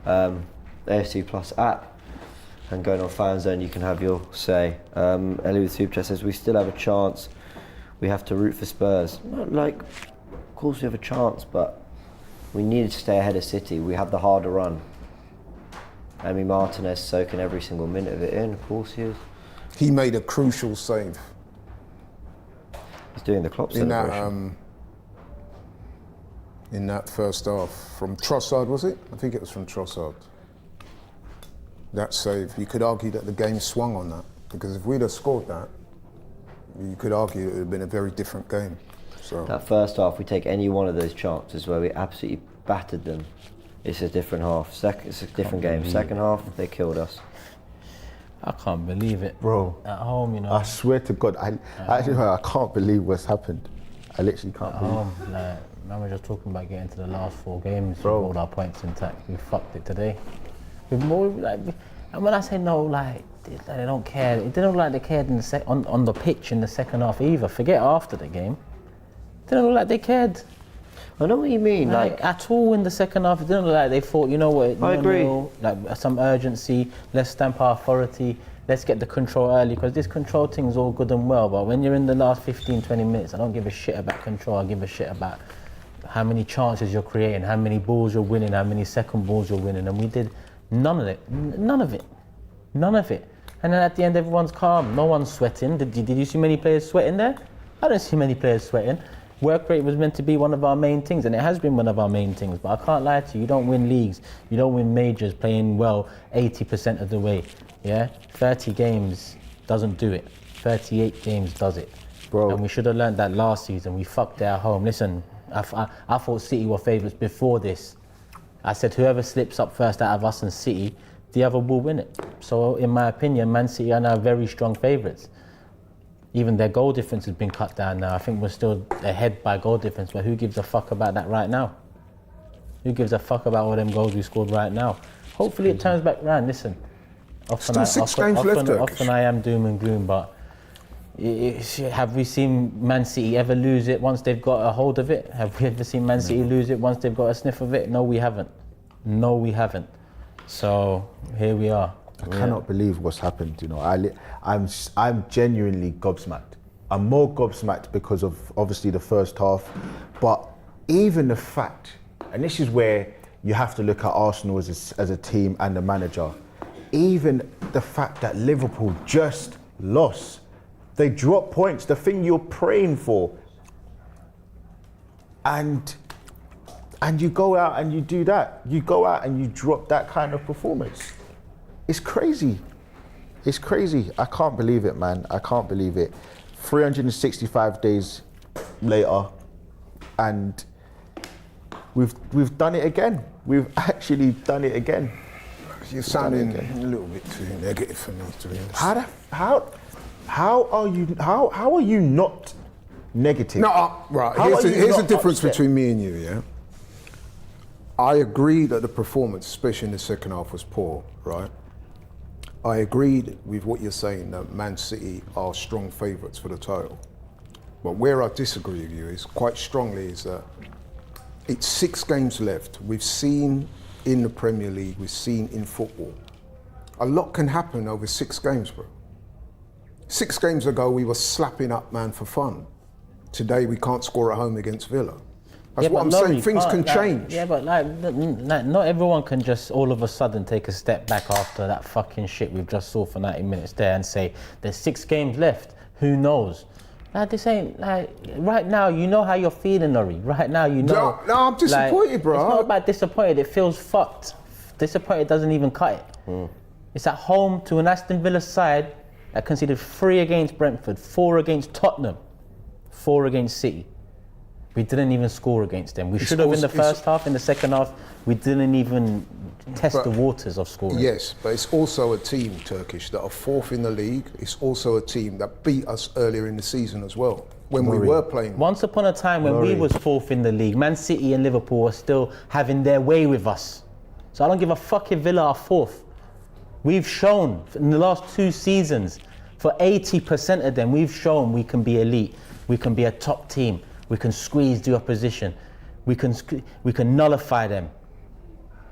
AFTV Plus app and going on Fan Zone. You can have your say. Ellie with Super Chat says, "We still have a chance. We have to root for Spurs." Not like, of course we have a chance, but we needed to stay ahead of City. We had the harder run. Emi Martinez soaking every single minute of it in, of course he is. He made a crucial save. He's doing the Klopp celebration. In that first half, from Trossard, was it? I think it was from Trossard. That save, you could argue that the game swung on that, because if we'd have scored that, you could argue it would have been a very different game. So that first half, we take any one of those chances where we absolutely battered them, it's a different half. It's a different game. Second half, they killed us. I can't believe it, bro. At home, you know. I swear to God, I can't believe what's happened. I literally can't believe. Home, like, man, we're just talking about getting to the last 4 games, bro. With all our points intact. We fucked it today. With more, like, and when I say no, like they don't care. It didn't look like they cared in the on the pitch in the second half either. Forget after the game. It didn't look like they cared. I know what you mean. Like at all in the second half, it didn't look like they thought, you know what, I agree. Like some urgency, let's stamp our authority, let's get the control early, because this control thing is all good and well, but when you're in the last 15, 20 minutes, I don't give a shit about control, I give a shit about how many chances you're creating, how many balls you're winning, how many second balls you're winning, and we did none of it. And then at the end, everyone's calm, no one's sweating. Did you see many players sweating there? I don't see many players sweating. Work rate was meant to be one of our main things, and it has been one of our main things, but I can't lie to you, you don't win leagues, you don't win majors playing well 80% of the way, yeah? 30 games doesn't do it, 38 games does it. Bro. And we should have learned that last season, we fucked it at home. Listen, I thought City were favourites before this. I said whoever slips up first out of us and City, the other will win it. So in my opinion, Man City are now very strong favourites. Even their goal difference has been cut down now. I think we're still ahead by goal difference, but who gives a fuck about that right now? Who gives a fuck about all them goals we scored right now? Hopefully it turns back round. Listen, often I am doom and gloom, but have we seen Man City ever lose it once they've got a hold of it? Have we ever seen Man City lose it once they've got a sniff of it? No, we haven't. No, we haven't. So here we are. I cannot believe what's happened. You know, I'm genuinely gobsmacked. I'm more gobsmacked because of obviously the first half, but even the fact, and this is where you have to look at Arsenal as a team and the manager. Even the fact that Liverpool just lost, they dropped points, the thing you're praying for, and you go out and you do that. You go out and you drop that kind of performance. It's crazy. It's crazy. I can't believe it, man. I can't believe it. 365 days later, and we've done it again. We've actually done it again. You're sounding a little bit too negative for me, to be honest. How are you not negative? No, right. Here's the difference between me and you, yeah? I agree that the performance, especially in the second half, was poor, right? I agreed with what you're saying, that Man City are strong favourites for the title. But where I disagree with you is quite strongly is that it's 6 games left. We've seen in the Premier League, we've seen in football. A lot can happen over 6 games, bro. 6 games ago, we were slapping up man for fun. Today, we can't score at home against Villa. That's what I'm saying, things can change. Yeah, but like, not everyone can just all of a sudden take a step back after that fucking shit we've just saw for 90 minutes there and say, there's 6 games left, who knows? Like, this ain't, like, right now, you know how you're feeling, Ori. Right now, you know. No, I'm disappointed, like, bro. It's not about disappointed, it feels fucked. Disappointed doesn't even cut it. It's at home to an Aston Villa side that conceded 3 against Brentford, 4 against Tottenham, 4 against City. We didn't even score against them. We should have in the first half. In the second half, we didn't even test the waters of scoring. Yes, but it's also a team, Turkish, that are 4th in the league. It's also a team that beat us earlier in the season as well, when we were playing. Once upon a time when we was 4th in the league, Man City and Liverpool were still having their way with us. So I don't give a fuck if Villa are 4th. We've shown in the last 2 seasons, for 80% of them, we've shown we can be elite. We can be a top team. We can squeeze the opposition. We can nullify them.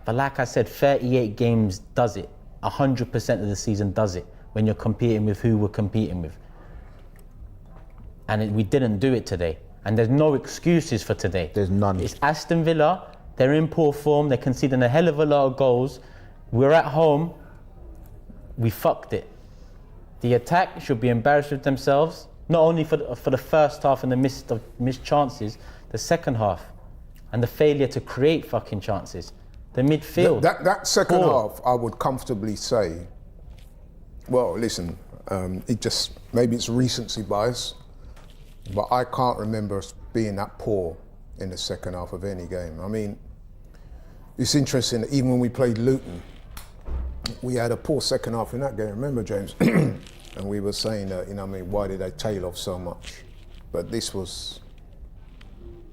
But like I said, 38 games does it. 100% of the season does it when you're competing with who we're competing with. And we didn't do it today. And there's no excuses for today. There's none. It's Aston Villa. They're in poor form. They're conceding a hell of a lot of goals. We're at home. We fucked it. The attack should be embarrassed with themselves, not only for the first half and the missed chances, the second half, and the failure to create fucking chances. The midfield. That second half, I would comfortably say, well, listen, maybe it's recency bias, but I can't remember us being that poor in the second half of any game. I mean, it's interesting that even when we played Luton, we had a poor second half in that game. Remember, James? And we were saying that, why did they tail off so much? But this was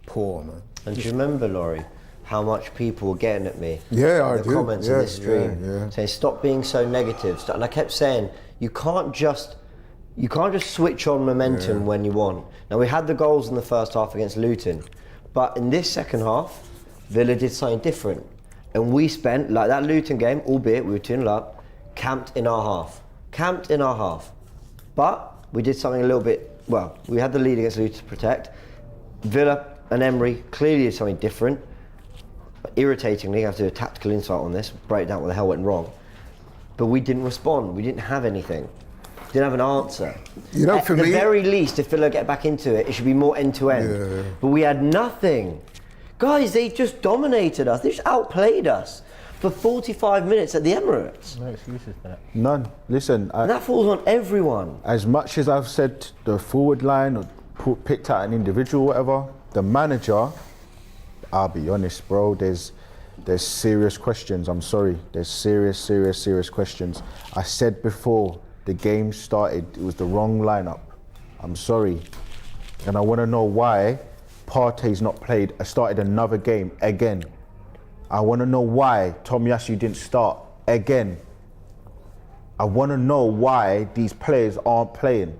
poor, man. And do you remember, Laurie, how much people were getting at me? Yeah, I do. do. The comments in this stream saying, "Stop being so negative." And I kept saying, you can't just switch on momentum when you want. Now, we had the goals in the first half against Luton, but in this second half, Villa did something different. And we spent, like that Luton game, albeit we were 2-0 up, camped in our half. But we did something a little bit, well, we had the lead against Luton to protect. Villa and Emery clearly did something different. Irritatingly, I have to do a tactical insight on this, break down what the hell went wrong. But we didn't respond, we didn't have anything. Didn't have an answer. For At the me, very least, if Villa get back into it, it should be more end-to-end. Yeah. But we had nothing. Guys, they just dominated us. They just outplayed us for 45 minutes at the Emirates. No excuses for that. None. Listen, And that falls on everyone. as much as I've said the forward line or picked out an individual, whatever, the manager, I'll be honest, bro, there's serious questions. I'm sorry. There's serious questions. I said before the game started, it was the wrong lineup. I'm sorry. And I want to know why Partey's not started another game again. I want to know why Tomiyasu didn't start again. I want to know why these players aren't playing.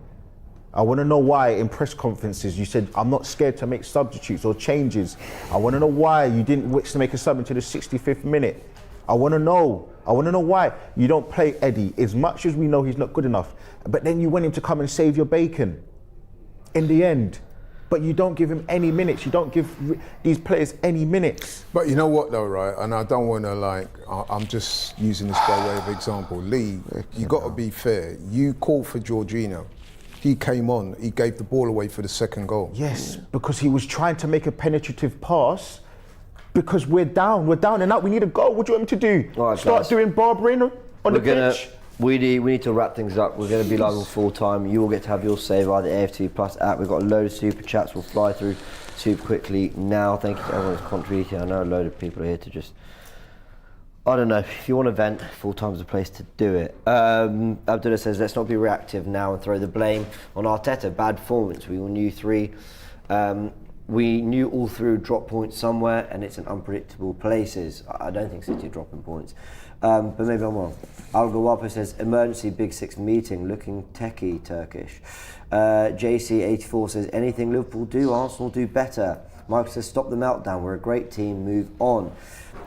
I want to know why in press conferences you said, I'm not scared to make substitutes or changes. I want to know why you didn't wish to make a sub until the 65th minute. I want to know why you don't play Eddie, as much as we know he's not good enough. But then you want him to come and save your bacon in the end. But you don't give him any minutes. You don't give these players any minutes. But you know what though, right? And I don't want to I'm just using this by way of example. Lee, you got to be fair. You called for Jorginho. He came on, he gave the ball away for the second goal. Yes, because he was trying to make a penetrative pass because we're down and out. We need a goal. What do you want him to do? All right, Start guys. doing barbering on the pitch? We need to wrap things up. We're going to be live on full time. You will get to have your say via the AFTV Plus app. We've got a load of super chats. We'll fly through super quickly now. Thank you to everyone who's contributing. I know a load of people are here to just, I don't know, if you want to vent, full time is a place to do it. Abdullah says, let's not be reactive now and throw the blame on Arteta. Bad performance. We all knew we knew all through drop points somewhere, and it's in unpredictable places. I don't think City are dropping points. But maybe I'm wrong. Al-Gawapo says, emergency Big Six meeting, looking techie Turkish. JC84 says, anything Liverpool do, Arsenal do better. Michael says, stop the meltdown, we're a great team, move on.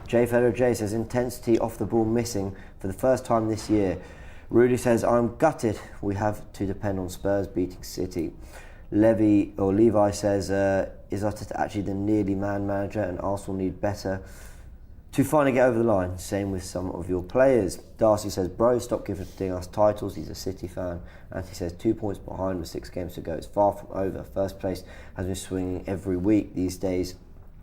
J Fellow J says, intensity off the ball missing for the first time this year. Rudy says, I'm gutted, we have to depend on Spurs beating City. Levi says, is Arteta actually the nearly man manager and Arsenal need better to finally get over the line? Same with some of your players. Darcy says, bro, stop giving us titles. He's a City fan. Anthony says, 2 points behind with 6 games to go. It's far from over. First place has been swinging every week these days.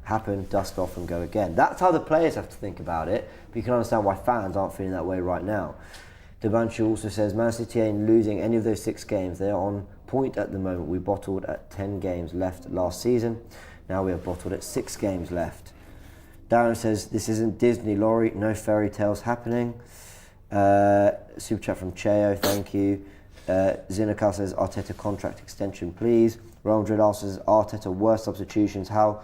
Happen, dust off and go again. That's how the players have to think about it. But you can understand why fans aren't feeling that way right now. Debanchu also says, Man City ain't losing any of those 6 games. They're on point at the moment. We bottled at 10 games left last season. Now we are bottled at 6 games left. Darren says, this isn't Disney, Laurie, no fairy tales happening. Super chat from Cheo, thank you. Zinchenko says, Arteta contract extension, please. Real Madrid says, Arteta worst substitutions. How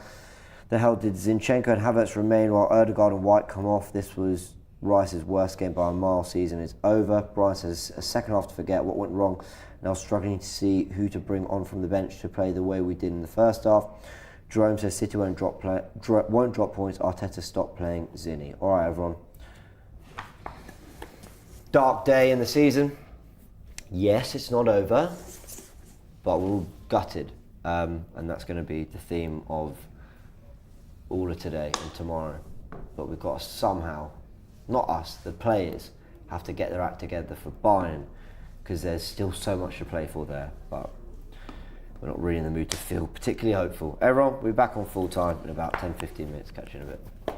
the hell did Zinchenko and Havertz remain while Odegaard and White come off? This was Rice's worst game by a mile. Season is over. Brian says, a second half to forget what went wrong. Now struggling to see who to bring on from the bench to play the way we did in the first half. Jerome says City won't drop points. Arteta stop playing Zinni. All right, everyone. Dark day in the season. Yes, it's not over, but we're all gutted, and that's going to be the theme of all of today and tomorrow. But we've got to somehow, not us, the players, have to get their act together for Bayern, because there's still so much to play for there. But we're not really in the mood to feel particularly hopeful. Everyone, we'll be back on full time in about 10-15 minutes. Catch you in a bit.